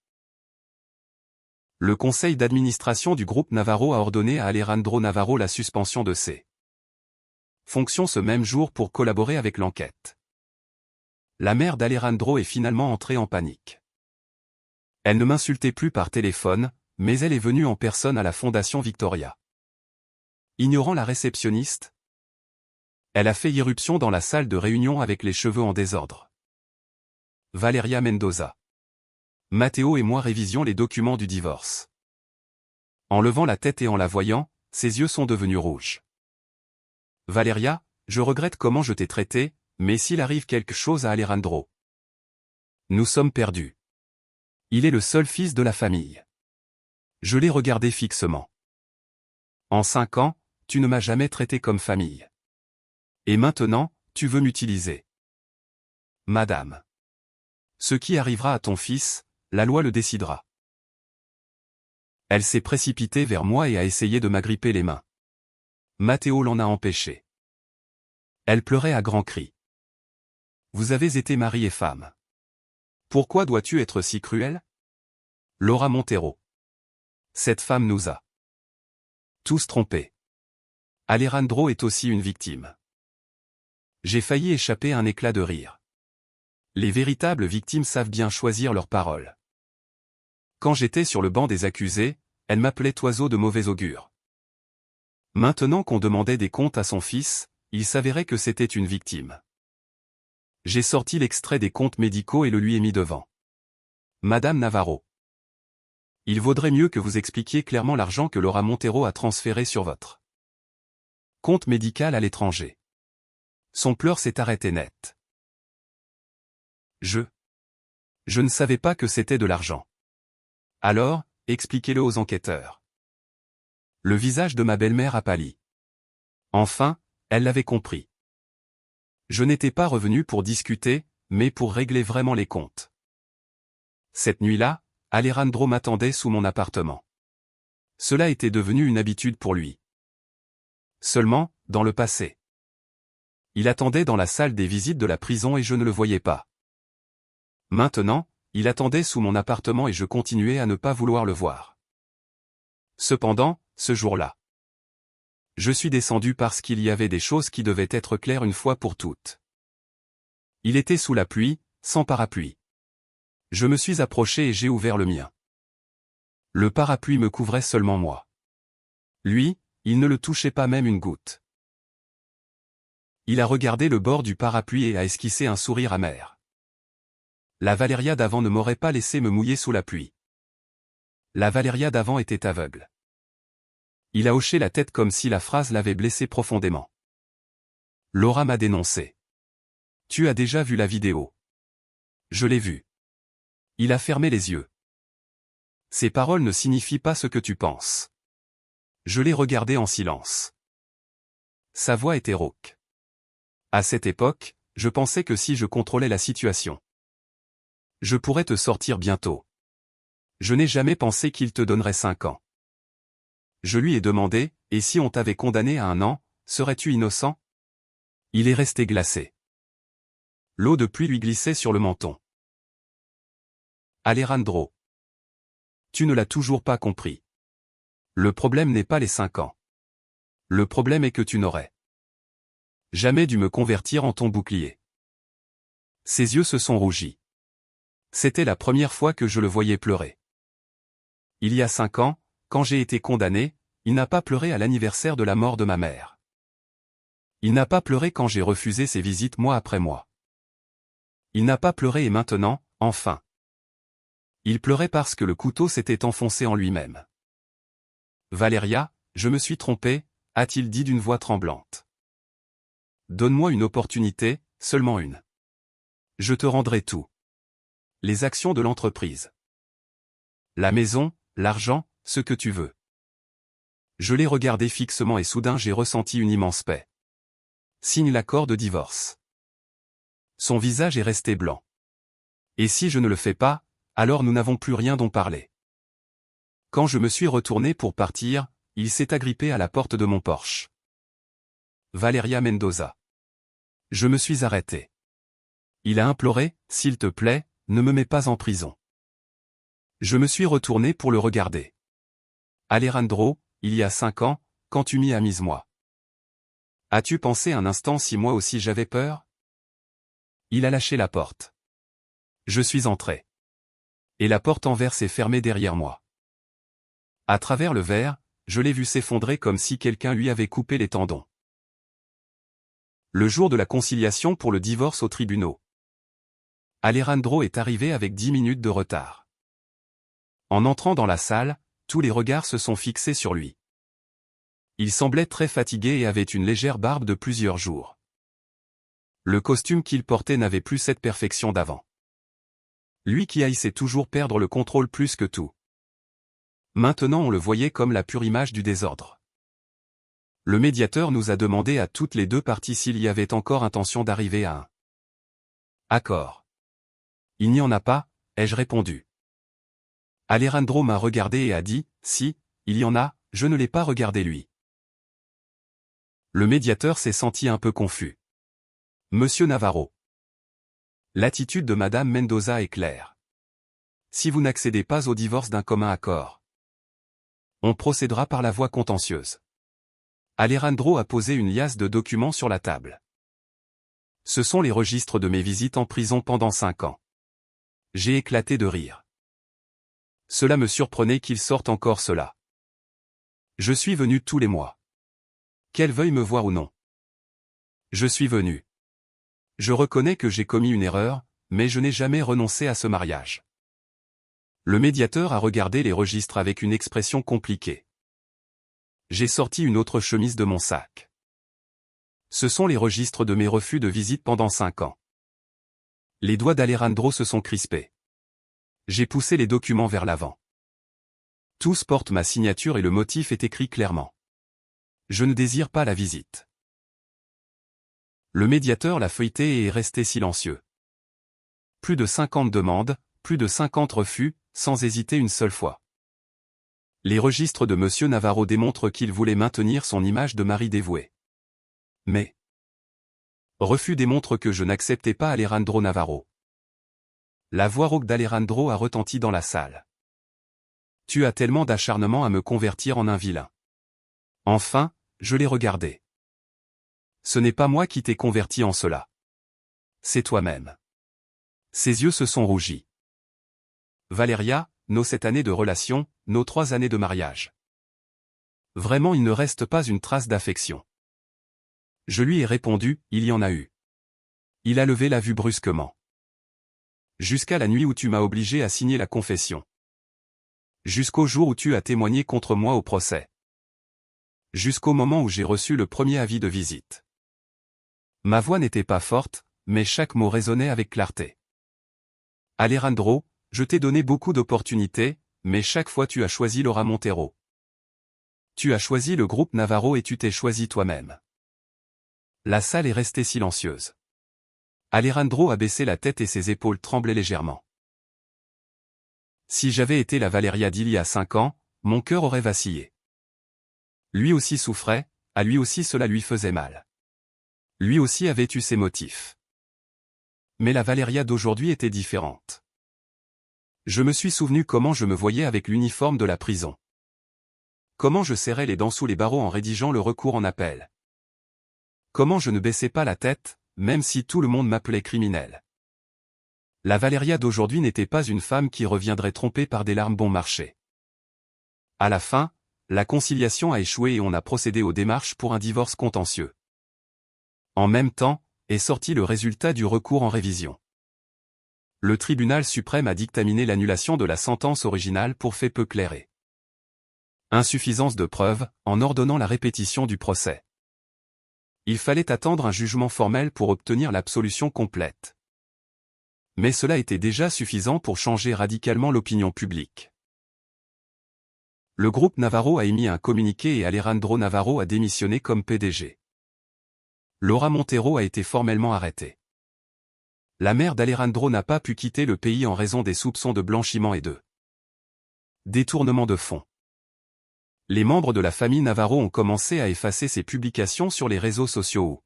Speaker 1: Le conseil d'administration du groupe Navarro a ordonné à Alejandro Navarro la suspension de ses fonctions ce même jour pour collaborer avec l'enquête. La mère d'Alejandro est finalement entrée en panique. Elle ne m'insultait plus par téléphone, mais elle est venue en personne à la Fondation Victoria. Ignorant la réceptionniste, elle a fait irruption dans la salle de réunion avec les cheveux en désordre. Valeria Mendoza. Matteo et moi révisions les documents du divorce. En levant la tête et en la voyant, ses yeux sont devenus rouges. Valeria, je regrette comment je t'ai traité, mais s'il arrive quelque chose à Alejandro, nous sommes perdus. Il est le seul fils de la famille. Je l'ai regardé fixement. En 5 ans, tu ne m'as jamais traité comme famille. Et maintenant, tu veux m'utiliser. Madame. Ce qui arrivera à ton fils, la loi le décidera. Elle s'est précipitée vers moi et a essayé de m'agripper les mains. Matteo l'en a empêché. Elle pleurait à grands cris. Vous avez été mari et femme. Pourquoi dois-tu être si cruel ? Laura Montero. Cette femme nous a tous trompés. Alejandro est aussi une victime. J'ai failli échapper à un éclat de rire. Les véritables victimes savent bien choisir leurs paroles. Quand j'étais sur le banc des accusés, elle m'appelait oiseau de mauvais augure. Maintenant qu'on demandait des comptes à son fils, il s'avérait que c'était une victime. J'ai sorti l'extrait des comptes médicaux et le lui ai mis devant. Madame Navarro. Il vaudrait mieux que vous expliquiez clairement l'argent que Laura Montero a transféré sur votre compte médical à l'étranger. Son pleur s'est arrêté net. Je ne savais pas que c'était de l'argent. Alors, expliquez-le aux enquêteurs. Le visage de ma belle-mère a pâli. Enfin, elle l'avait compris. Je n'étais pas revenu pour discuter, mais pour régler vraiment les comptes. Cette nuit-là, Alejandro m'attendait sous mon appartement. Cela était devenu une habitude pour lui. Seulement, dans le passé. Il attendait dans la salle des visites de la prison et je ne le voyais pas. Maintenant, il attendait sous mon appartement et je continuais à ne pas vouloir le voir. Cependant, ce jour-là, je suis descendu parce qu'il y avait des choses qui devaient être claires une fois pour toutes. Il était sous la pluie, sans parapluie. Je me suis approché et j'ai ouvert le mien. Le parapluie me couvrait seulement moi. Lui, il ne le touchait pas même une goutte. Il a regardé le bord du parapluie et a esquissé un sourire amer. La Valéria d'avant ne m'aurait pas laissé me mouiller sous la pluie. La Valéria d'avant était aveugle. Il a hoché la tête comme si la phrase l'avait blessé profondément. Laura m'a dénoncé. Tu as déjà vu la vidéo. Je l'ai vue. Il a fermé les yeux. Ces paroles ne signifient pas ce que tu penses. Je l'ai regardé en silence. Sa voix était rauque. À cette époque, je pensais que si je contrôlais la situation, je pourrais te sortir bientôt. Je n'ai jamais pensé qu'il te donnerait 5 ans. Je lui ai demandé, et si on t'avait condamné à 1 an, serais-tu innocent? Il est resté glacé. L'eau de pluie lui glissait sur le menton. Alejandro. Tu ne l'as toujours pas compris. Le problème n'est pas les 5 ans. Le problème est que tu n'aurais jamais dû me convertir en ton bouclier. Ses yeux se sont rougis. C'était la première fois que je le voyais pleurer. Il y a 5 ans, quand j'ai été condamné, il n'a pas pleuré à l'anniversaire de la mort de ma mère. Il n'a pas pleuré quand j'ai refusé ses visites mois après mois. Il n'a pas pleuré et maintenant, enfin. Il pleurait parce que le couteau s'était enfoncé en lui-même. Valéria, je me suis trompé, a-t-il dit d'une voix tremblante. Donne-moi une opportunité, seulement une. Je te rendrai tout. Les actions de l'entreprise. La maison, l'argent, ce que tu veux. Je l'ai regardé fixement et soudain j'ai ressenti une immense paix. Signe l'accord de divorce. Son visage est resté blanc. Et si je ne le fais pas, alors nous n'avons plus rien dont parler. Quand je me suis retourné pour partir, il s'est agrippé à la porte de mon Porsche. Valéria Mendoza. Je me suis arrêté. Il a imploré, s'il te plaît, ne me mets pas en prison. Je me suis retourné pour le regarder. Alejandro, il y a 5 ans, quand tu m'y as mise moi. As-tu pensé un instant si moi aussi j'avais peur? Il a lâché la porte. Je suis entré. Et la porte en verre s'est fermée derrière moi. À travers le verre, je l'ai vu s'effondrer comme si quelqu'un lui avait coupé les tendons. Le jour de la conciliation pour le divorce aux tribunaux. Alejandro est arrivé avec 10 minutes de retard. En entrant dans la salle, tous les regards se sont fixés sur lui. Il semblait très fatigué et avait une légère barbe de plusieurs jours. Le costume qu'il portait n'avait plus cette perfection d'avant. Lui qui haïssait toujours perdre le contrôle plus que tout. Maintenant on le voyait comme la pure image du désordre. Le médiateur nous a demandé à toutes les deux parties s'il y avait encore intention d'arriver à un accord. Il n'y en a pas, ai-je répondu. Alejandro m'a regardé et a dit, si, il y en a, je ne l'ai pas regardé lui. Le médiateur s'est senti un peu confus. Monsieur Navarro. L'attitude de Madame Mendoza est claire. Si vous n'accédez pas au divorce d'un commun accord, on procédera par la voie contentieuse. Alejandro a posé une liasse de documents sur la table. Ce sont les registres de mes visites en prison pendant 5 ans. J'ai éclaté de rire. Cela me surprenait qu'il sorte encore cela. Je suis venu tous les mois. Qu'elle veuille me voir ou non. Je suis venu. Je reconnais que j'ai commis une erreur, mais je n'ai jamais renoncé à ce mariage. Le médiateur a regardé les registres avec une expression compliquée. J'ai sorti une autre chemise de mon sac. Ce sont les registres de mes refus de visite pendant 5 ans. Les doigts d'Alejandro se sont crispés. J'ai poussé les documents vers l'avant. Tous portent ma signature et le motif est écrit clairement. Je ne désire pas la visite. Le médiateur l'a feuilleté et est resté silencieux. Plus de 50 demandes, plus de 50 refus, sans hésiter une seule fois. Les registres de M. Navarro démontrent qu'il voulait maintenir son image de mari dévoué. Mais refus démontre que je n'acceptais pas Alejandro Navarro. La voix rauque d'Alejandro a retenti dans la salle. Tu as tellement d'acharnement à me convertir en un vilain. Enfin, je l'ai regardé. Ce n'est pas moi qui t'ai converti en cela. C'est toi-même. Ses yeux se sont rougis. Valeria, nos 7 années de relation, nos 3 années de mariage. Vraiment il ne reste pas une trace d'affection. Je lui ai répondu, il y en a eu. Il a levé la vue brusquement. Jusqu'à la nuit où tu m'as obligé à signer la confession. Jusqu'au jour où tu as témoigné contre moi au procès. Jusqu'au moment où j'ai reçu le premier avis de visite. Ma voix n'était pas forte, mais chaque mot résonnait avec clarté. Alejandro, je t'ai donné beaucoup d'opportunités, mais chaque fois tu as choisi Laura Montero. Tu as choisi le groupe Navarro et tu t'es choisi toi-même. La salle est restée silencieuse. Alejandro a baissé la tête et ses épaules tremblaient légèrement. Si j'avais été la Valeria d'il y a 5 ans, mon cœur aurait vacillé. Lui aussi souffrait, à lui aussi cela lui faisait mal. Lui aussi avait eu ses motifs. Mais la Valeria d'aujourd'hui était différente. Je me suis souvenu comment je me voyais avec l'uniforme de la prison. Comment je serrais les dents sous les barreaux en rédigeant le recours en appel. Comment je ne baissais pas la tête, même si tout le monde m'appelait criminel. La Valeria d'aujourd'hui n'était pas une femme qui reviendrait trompée par des larmes bon marché. À la fin, la conciliation a échoué et on a procédé aux démarches pour un divorce contentieux. En même temps, est sorti le résultat du recours en révision. Le tribunal suprême a dictaminé l'annulation de la sentence originale pour fait peu clairé. Insuffisance de preuves, en ordonnant la répétition du procès. Il fallait attendre un jugement formel pour obtenir l'absolution complète. Mais cela était déjà suffisant pour changer radicalement l'opinion publique. Le groupe Navarro a émis un communiqué et Alejandro Navarro a démissionné comme PDG. Laura Montero a été formellement arrêtée. La mère d'Alejandro n'a pas pu quitter le pays en raison des soupçons de blanchiment et de détournement de fonds. Les membres de la famille Navarro ont commencé à effacer ses publications sur les réseaux sociaux.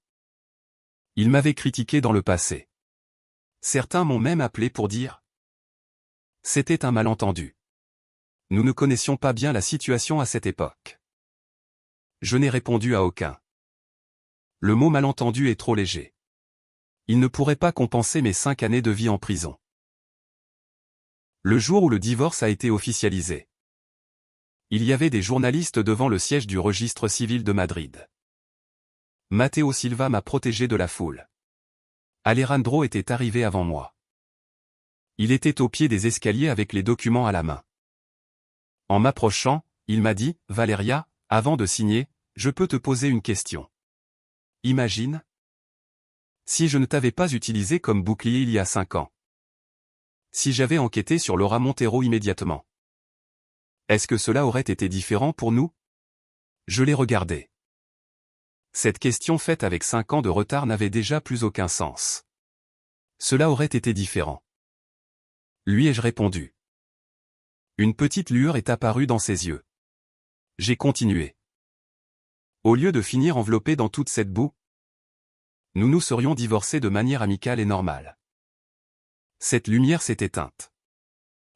Speaker 1: Ils m'avaient critiqué dans le passé. Certains m'ont même appelé pour dire « C'était un malentendu. Nous ne connaissions pas bien la situation à cette époque. » Je n'ai répondu à aucun. Le mot malentendu est trop léger. Il ne pourrait pas compenser mes 5 années de vie en prison. Le jour où le divorce a été officialisé. Il y avait des journalistes devant le siège du registre civil de Madrid. Matteo Silva m'a protégé de la foule. Alejandro était arrivé avant moi. Il était au pied des escaliers avec les documents à la main. En m'approchant, il m'a dit, « Valeria, avant de signer, je peux te poser une question. Imagine si je ne t'avais pas utilisé comme bouclier il y a 5 ans. Si j'avais enquêté sur Laura Montero immédiatement. Est-ce que cela aurait été différent pour nous ?» Je l'ai regardé. Cette question faite avec 5 ans de retard n'avait déjà plus aucun sens. Cela aurait été différent. Lui ai-je répondu. Une petite lueur est apparue dans ses yeux. J'ai continué. Au lieu de finir enveloppé dans toute cette boue, nous nous serions divorcés de manière amicale et normale. Cette lumière s'est éteinte.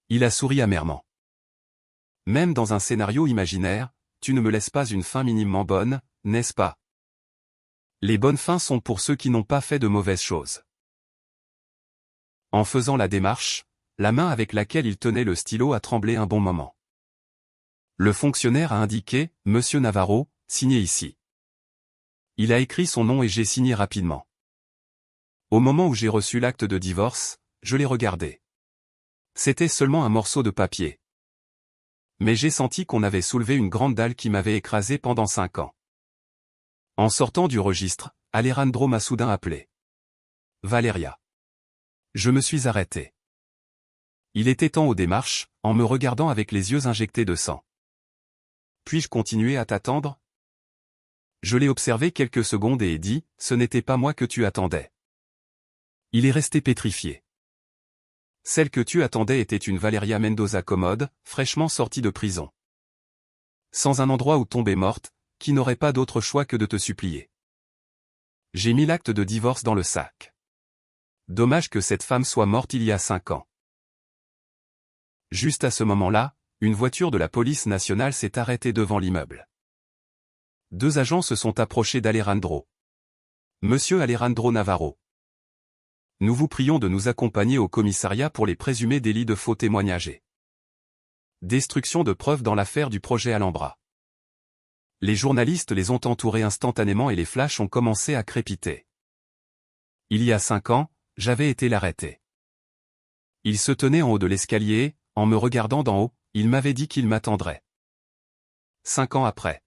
Speaker 1: Il a souri amèrement. Même dans un scénario imaginaire, tu ne me laisses pas une fin minimement bonne, n'est-ce pas? Les bonnes fins sont pour ceux qui n'ont pas fait de mauvaises choses. En faisant la démarche, la main avec laquelle il tenait le stylo a tremblé un bon moment. Le fonctionnaire a indiqué, « Monsieur Navarro, signez ici. » Il a écrit son nom et j'ai signé rapidement. Au moment où j'ai reçu l'acte de divorce, je l'ai regardé. C'était seulement un morceau de papier. Mais j'ai senti qu'on avait soulevé une grande dalle qui m'avait écrasé pendant 5 ans. En sortant du registre, Alejandro m'a soudain appelé. « Valeria. » Je me suis arrêté. Il était temps aux démarches, en me regardant avec les yeux injectés de sang. Puis-je continuer à t'attendre? Je l'ai observé quelques secondes et ai dit, ce n'était pas moi que tu attendais. Il est resté pétrifié. Celle que tu attendais était une Valeria Mendoza commode, fraîchement sortie de prison. Sans un endroit où tomber morte, qui n'aurait pas d'autre choix que de te supplier. J'ai mis l'acte de divorce dans le sac. Dommage que cette femme soit morte il y a 5 ans. Juste à ce moment-là, une voiture de la police nationale s'est arrêtée devant l'immeuble. 2 agents se sont approchés d'Alejandro. Monsieur Alejandro Navarro. Nous vous prions de nous accompagner au commissariat pour les présumés délits de faux témoignages. Destruction de preuves dans l'affaire du projet Alhambra. Les journalistes les ont entourés instantanément et les flashs ont commencé à crépiter. Il y a 5 ans, j'avais été l'arrêter. Il se tenait en haut de l'escalier et, en me regardant d'en haut, il m'avait dit qu'il m'attendrait. 5 ans après.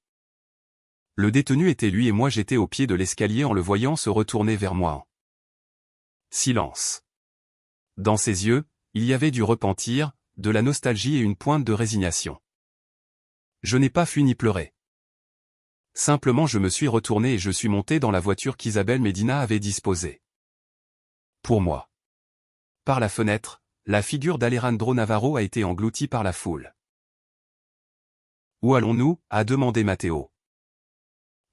Speaker 1: Le détenu était lui et moi j'étais au pied de l'escalier en le voyant se retourner vers moi. Silence. Dans ses yeux, il y avait du repentir, de la nostalgie et une pointe de résignation. Je n'ai pas fui ni pleuré. Simplement je me suis retourné et je suis monté dans la voiture qu'Isabelle Medina avait disposée. Pour moi. Par la fenêtre, la figure d'Alejandro Navarro a été engloutie par la foule. Où allons-nous? A demandé Matteo.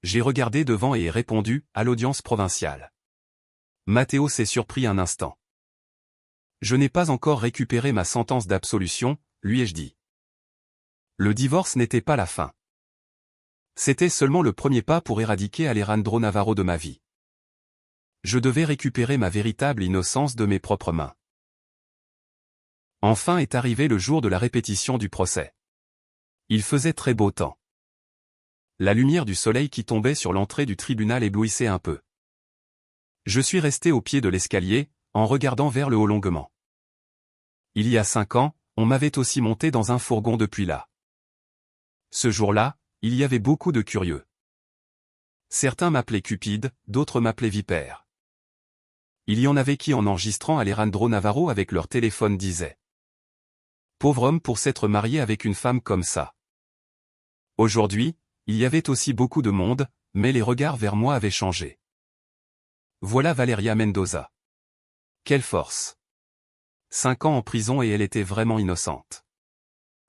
Speaker 1: J'ai regardé devant et ai répondu, à l'audience provinciale. Matteo s'est surpris un instant. Je n'ai pas encore récupéré ma sentence d'absolution, lui ai-je dit. Le divorce n'était pas la fin. C'était seulement le premier pas pour éradiquer Alejandro Navarro de ma vie. Je devais récupérer ma véritable innocence de mes propres mains. Enfin est arrivé le jour de la répétition du procès. Il faisait très beau temps. La lumière du soleil qui tombait sur l'entrée du tribunal éblouissait un peu. Je suis resté au pied de l'escalier, en regardant vers le haut longuement. Il y a 5 ans, on m'avait aussi monté dans un fourgon depuis là. Ce jour-là, il y avait beaucoup de curieux. Certains m'appelaient Cupide, d'autres m'appelaient Vipère. Il y en avait qui en enregistrant Alejandro Navarro avec leur téléphone disaient « Pauvre homme pour s'être marié avec une femme comme ça ». Aujourd'hui, il y avait aussi beaucoup de monde, mais les regards vers moi avaient changé. Voilà Valeria Mendoza. Quelle force! 5 ans en prison et elle était vraiment innocente.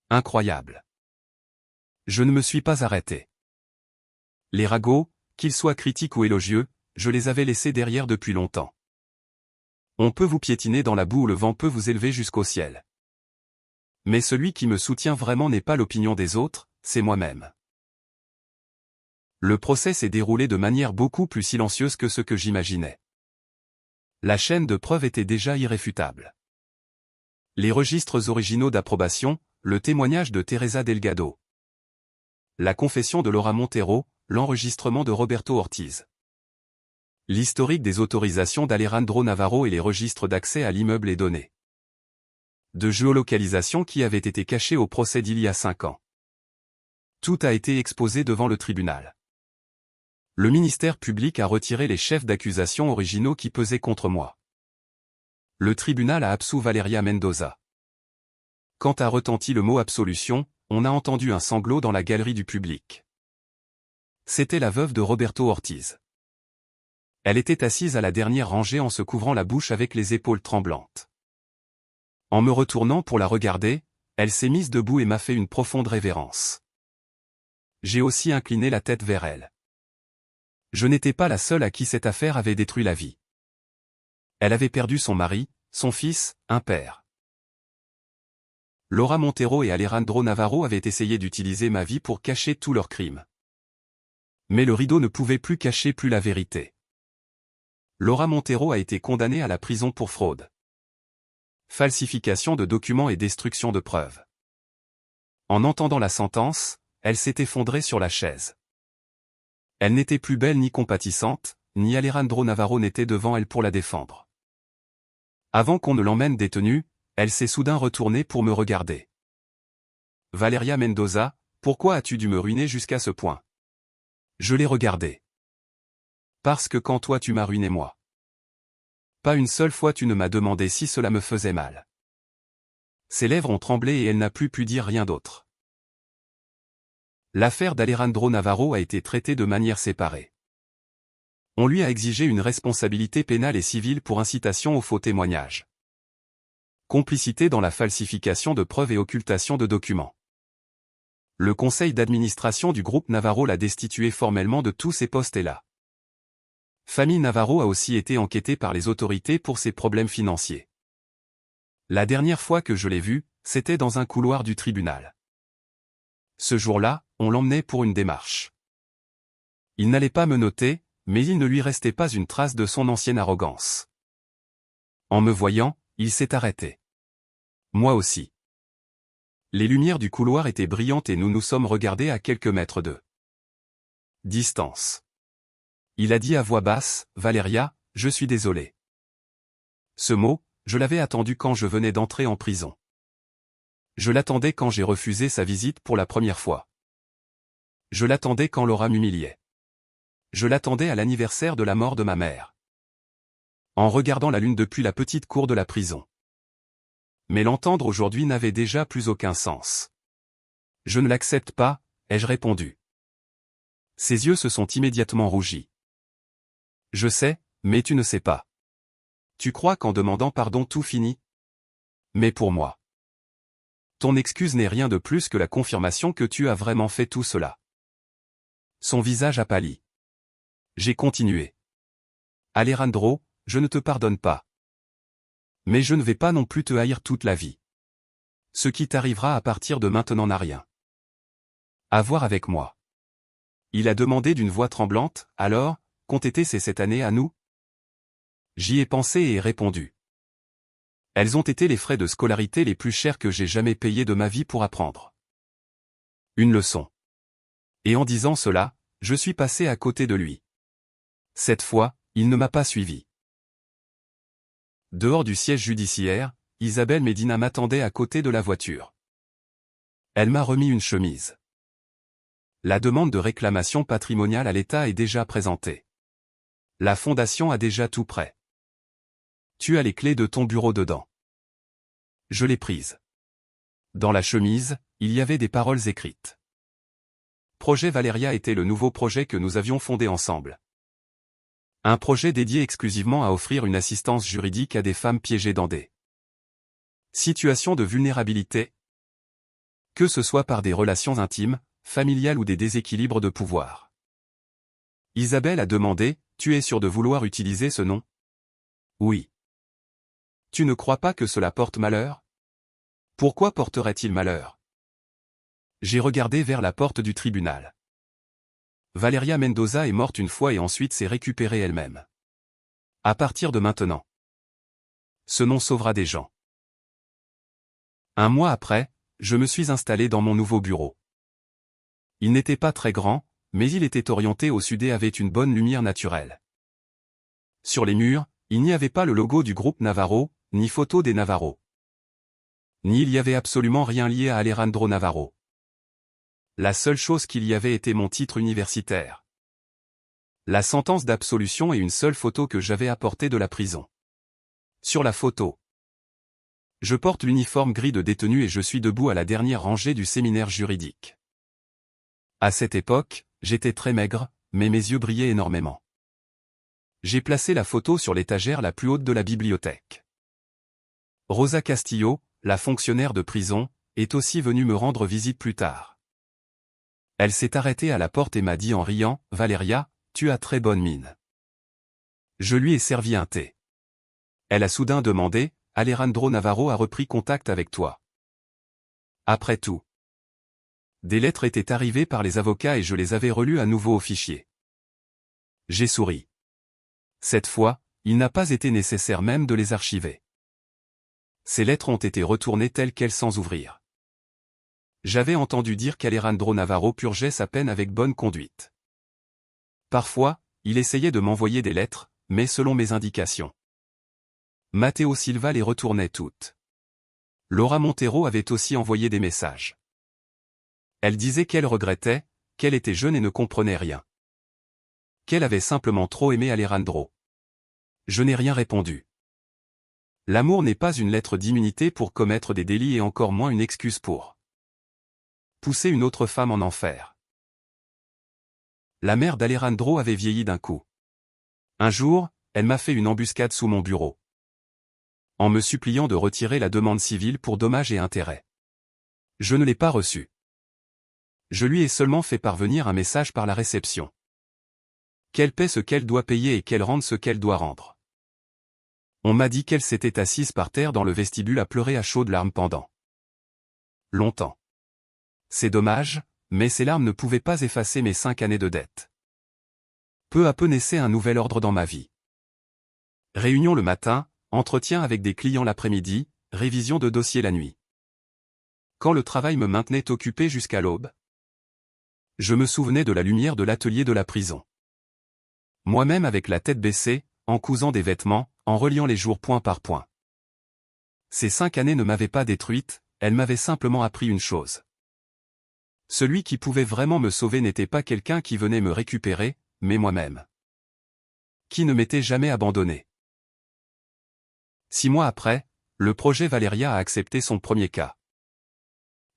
Speaker 1: Incroyable. Je ne me suis pas arrêté. Les ragots, qu'ils soient critiques ou élogieux, je les avais laissés derrière depuis longtemps. On peut vous piétiner dans la boue ou le vent peut vous élever jusqu'au ciel. Mais celui qui me soutient vraiment n'est pas l'opinion des autres, c'est moi-même. Le procès s'est déroulé de manière beaucoup plus silencieuse que ce que j'imaginais. La chaîne de preuves était déjà irréfutable. Les registres originaux d'approbation, le témoignage de Teresa Delgado. La confession de Laura Montero, l'enregistrement de Roberto Ortiz. L'historique des autorisations d'Alejandro Navarro et les registres d'accès à l'immeuble et données de géolocalisation qui avaient été cachés au procès d'il y a 5 ans. Tout a été exposé devant le tribunal. Le ministère public a retiré les chefs d'accusation originaux qui pesaient contre moi. Le tribunal a absous Valeria Mendoza. Quand a retenti le mot absolution, on a entendu un sanglot dans la galerie du public. C'était la veuve de Roberto Ortiz. Elle était assise à la dernière rangée en se couvrant la bouche avec les épaules tremblantes. En me retournant pour la regarder, elle s'est mise debout et m'a fait une profonde révérence. J'ai aussi incliné la tête vers elle. Je n'étais pas la seule à qui cette affaire avait détruit la vie. Elle avait perdu son mari, son fils, un père. Laura Montero et Alejandro Navarro avaient essayé d'utiliser ma vie pour cacher tous leurs crimes. Mais le rideau ne pouvait plus cacher plus la vérité. Laura Montero a été condamnée à la prison pour fraude, falsification de documents et destruction de preuves. En entendant la sentence, elle s'est effondrée sur la chaise. Elle n'était plus belle ni compatissante, ni Alejandro Navarro n'était devant elle pour la défendre. Avant qu'on ne l'emmène détenue, elle s'est soudain retournée pour me regarder. « Valeria Mendoza, pourquoi as-tu dû me ruiner jusqu'à ce point ?» Je l'ai regardée. « Parce que quand toi tu m'as ruiné moi. Pas une seule fois tu ne m'as demandé si cela me faisait mal. Ses lèvres ont tremblé et elle n'a plus pu dire rien d'autre. L'affaire d'Alejandro Navarro a été traitée de manière séparée. On lui a exigé une responsabilité pénale et civile pour incitation au faux témoignage, complicité dans la falsification de preuves et occultation de documents. Le conseil d'administration du groupe Navarro l'a destitué formellement de tous ses postes et la famille Navarro a aussi été enquêtée par les autorités pour ses problèmes financiers. La dernière fois que je l'ai vu, c'était dans un couloir du tribunal. Ce jour-là, on l'emmenait pour une démarche. Il n'allait pas me noter, mais il ne lui restait pas une trace de son ancienne arrogance. En me voyant, il s'est arrêté. Moi aussi. Les lumières du couloir étaient brillantes et nous nous sommes regardés à quelques mètres de distance. Il a dit à voix basse, « Valeria, je suis désolé. » Ce mot, je l'avais attendu quand je venais d'entrer en prison. Je l'attendais quand j'ai refusé sa visite pour la première fois. Je l'attendais quand Laura m'humiliait. Je l'attendais à l'anniversaire de la mort de ma mère. En regardant la lune depuis la petite cour de la prison. Mais l'entendre aujourd'hui n'avait déjà plus aucun sens. Je ne l'accepte pas, ai-je répondu. Ses yeux se sont immédiatement rougis. Je sais, mais tu ne sais pas. Tu crois qu'en demandant pardon tout finit? Mais pour moi. Ton excuse n'est rien de plus que la confirmation que tu as vraiment fait tout cela. Son visage a pâli. J'ai continué. Alejandro, je ne te pardonne pas. Mais je ne vais pas non plus te haïr toute la vie. Ce qui t'arrivera à partir de maintenant n'a rien à voir avec moi. Il a demandé d'une voix tremblante, alors, qu'ont été ces 7 années à nous? J'y ai pensé et ai répondu. Elles ont été les frais de scolarité les plus chers que j'ai jamais payés de ma vie pour apprendre une leçon. Et en disant cela, je suis passé à côté de lui. Cette fois, il ne m'a pas suivi. Dehors du siège judiciaire, Isabelle Medina m'attendait à côté de la voiture. Elle m'a remis une chemise. La demande de réclamation patrimoniale à l'État est déjà présentée. La fondation a déjà tout prêt. Tu as les clés de ton bureau dedans. Je l'ai prise. Dans la chemise, il y avait des paroles écrites. Projet Valeria était le nouveau projet que nous avions fondé ensemble. Un projet dédié exclusivement à offrir une assistance juridique à des femmes piégées dans des situations de vulnérabilité, que ce soit par des relations intimes, familiales ou des déséquilibres de pouvoir. Isabelle a demandé, « Tu es sûr de vouloir utiliser ce nom? » Oui. Tu ne crois pas que cela porte malheur? Pourquoi porterait-il malheur? J'ai regardé vers la porte du tribunal. Valeria Mendoza est morte une fois et ensuite s'est récupérée elle-même. À partir de maintenant, ce nom sauvera des gens. Un mois après, je me suis installé dans mon nouveau bureau. Il n'était pas très grand, mais il était orienté au sud et avait une bonne lumière naturelle. Sur les murs, il n'y avait pas le logo du groupe Navarro, ni photo des Navarro. Ni il y avait absolument rien lié à Alejandro Navarro. La seule chose qu'il y avait était mon titre universitaire, la sentence d'absolution et une seule photo que j'avais apportée de la prison. Sur la photo, je porte l'uniforme gris de détenu et je suis debout à la dernière rangée du séminaire juridique. À cette époque, j'étais très maigre, mais mes yeux brillaient énormément. J'ai placé la photo sur l'étagère la plus haute de la bibliothèque. Rosa Castillo, la fonctionnaire de prison, est aussi venue me rendre visite plus tard. Elle s'est arrêtée à la porte et m'a dit en riant, « Valeria, tu as très bonne mine. » Je lui ai servi un thé. Elle a soudain demandé, « Alejandro Navarro a repris contact avec toi. » Après tout, des lettres étaient arrivées par les avocats et je les avais relues à nouveau au fichier. J'ai souri. Cette fois, il n'a pas été nécessaire même de les archiver. Ces lettres ont été retournées telles quelles sans ouvrir. J'avais entendu dire qu'Alejandro Navarro purgeait sa peine avec bonne conduite. Parfois, il essayait de m'envoyer des lettres, mais selon mes indications. Matteo Silva les retournait toutes. Laura Montero avait aussi envoyé des messages. Elle disait qu'elle regrettait, qu'elle était jeune et ne comprenait rien. Qu'elle avait simplement trop aimé Alejandro. Je n'ai rien répondu. L'amour n'est pas une lettre d'immunité pour commettre des délits et encore moins une excuse pour pousser une autre femme en enfer. La mère d'Alejandro avait vieilli d'un coup. Un jour, elle m'a fait une embuscade sous mon bureau, en me suppliant de retirer la demande civile pour dommages et intérêts. Je ne l'ai pas reçue. Je lui ai seulement fait parvenir un message par la réception. Qu'elle paie ce qu'elle doit payer et qu'elle rende ce qu'elle doit rendre. On m'a dit qu'elle s'était assise par terre dans le vestibule à pleurer à chaudes larmes pendant longtemps. C'est dommage, mais ces larmes ne pouvaient pas effacer mes 5 années de dette. Peu à peu naissait un nouvel ordre dans ma vie. Réunion le matin, entretien avec des clients l'après-midi, révision de dossiers la nuit. Quand le travail me maintenait occupé jusqu'à l'aube, je me souvenais de la lumière de l'atelier de la prison. Moi-même avec la tête baissée, en cousant des vêtements, en reliant les jours point par point. Ces 5 années ne m'avaient pas détruite, elles m'avaient simplement appris une chose. Celui qui pouvait vraiment me sauver n'était pas quelqu'un qui venait me récupérer, mais moi-même. Qui ne m'était jamais abandonné. 6 mois après, le projet Valeria a accepté son premier cas.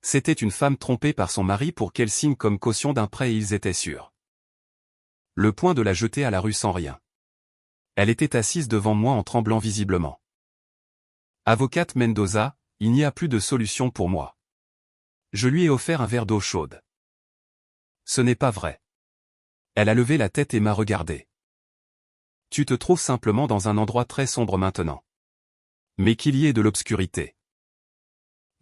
Speaker 1: C'était une femme trompée par son mari pour qu'elle signe comme caution d'un prêt et ils étaient sûrs. Le point de la jeter à la rue sans rien. Elle était assise devant moi en tremblant visiblement. Avocate Mendoza, il n'y a plus de solution pour moi. Je lui ai offert un verre d'eau chaude. Ce n'est pas vrai. Elle a levé la tête et m'a regardé. Tu te trouves simplement dans un endroit très sombre maintenant. Mais qu'il y ait de l'obscurité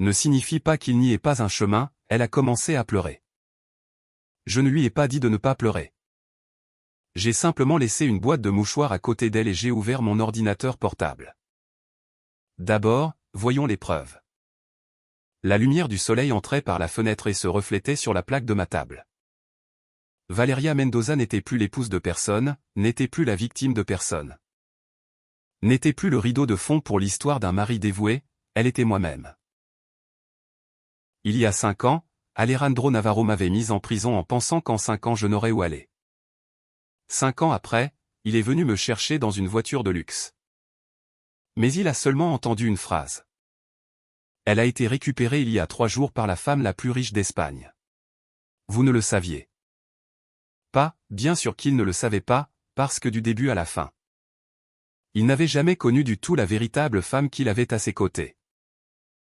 Speaker 1: ne signifie pas qu'il n'y ait pas un chemin, elle a commencé à pleurer. Je ne lui ai pas dit de ne pas pleurer. J'ai simplement laissé une boîte de mouchoirs à côté d'elle et j'ai ouvert mon ordinateur portable. D'abord, voyons les preuves. La lumière du soleil entrait par la fenêtre et se reflétait sur la plaque de ma table. Valeria Mendoza n'était plus l'épouse de personne, n'était plus la victime de personne. N'était plus le rideau de fond pour l'histoire d'un mari dévoué, elle était moi-même. Il y a 5 ans, Alejandro Navarro m'avait mise en prison en pensant qu'en 5 ans je n'aurais où aller. 5 ans après, il est venu me chercher dans une voiture de luxe. Mais il a seulement entendu une phrase. Elle a été récupérée il y a 3 jours par la femme la plus riche d'Espagne. Vous ne le saviez pas, bien sûr qu'il ne le savait pas, parce que du début à la fin. Il n'avait jamais connu du tout la véritable femme qu'il avait à ses côtés.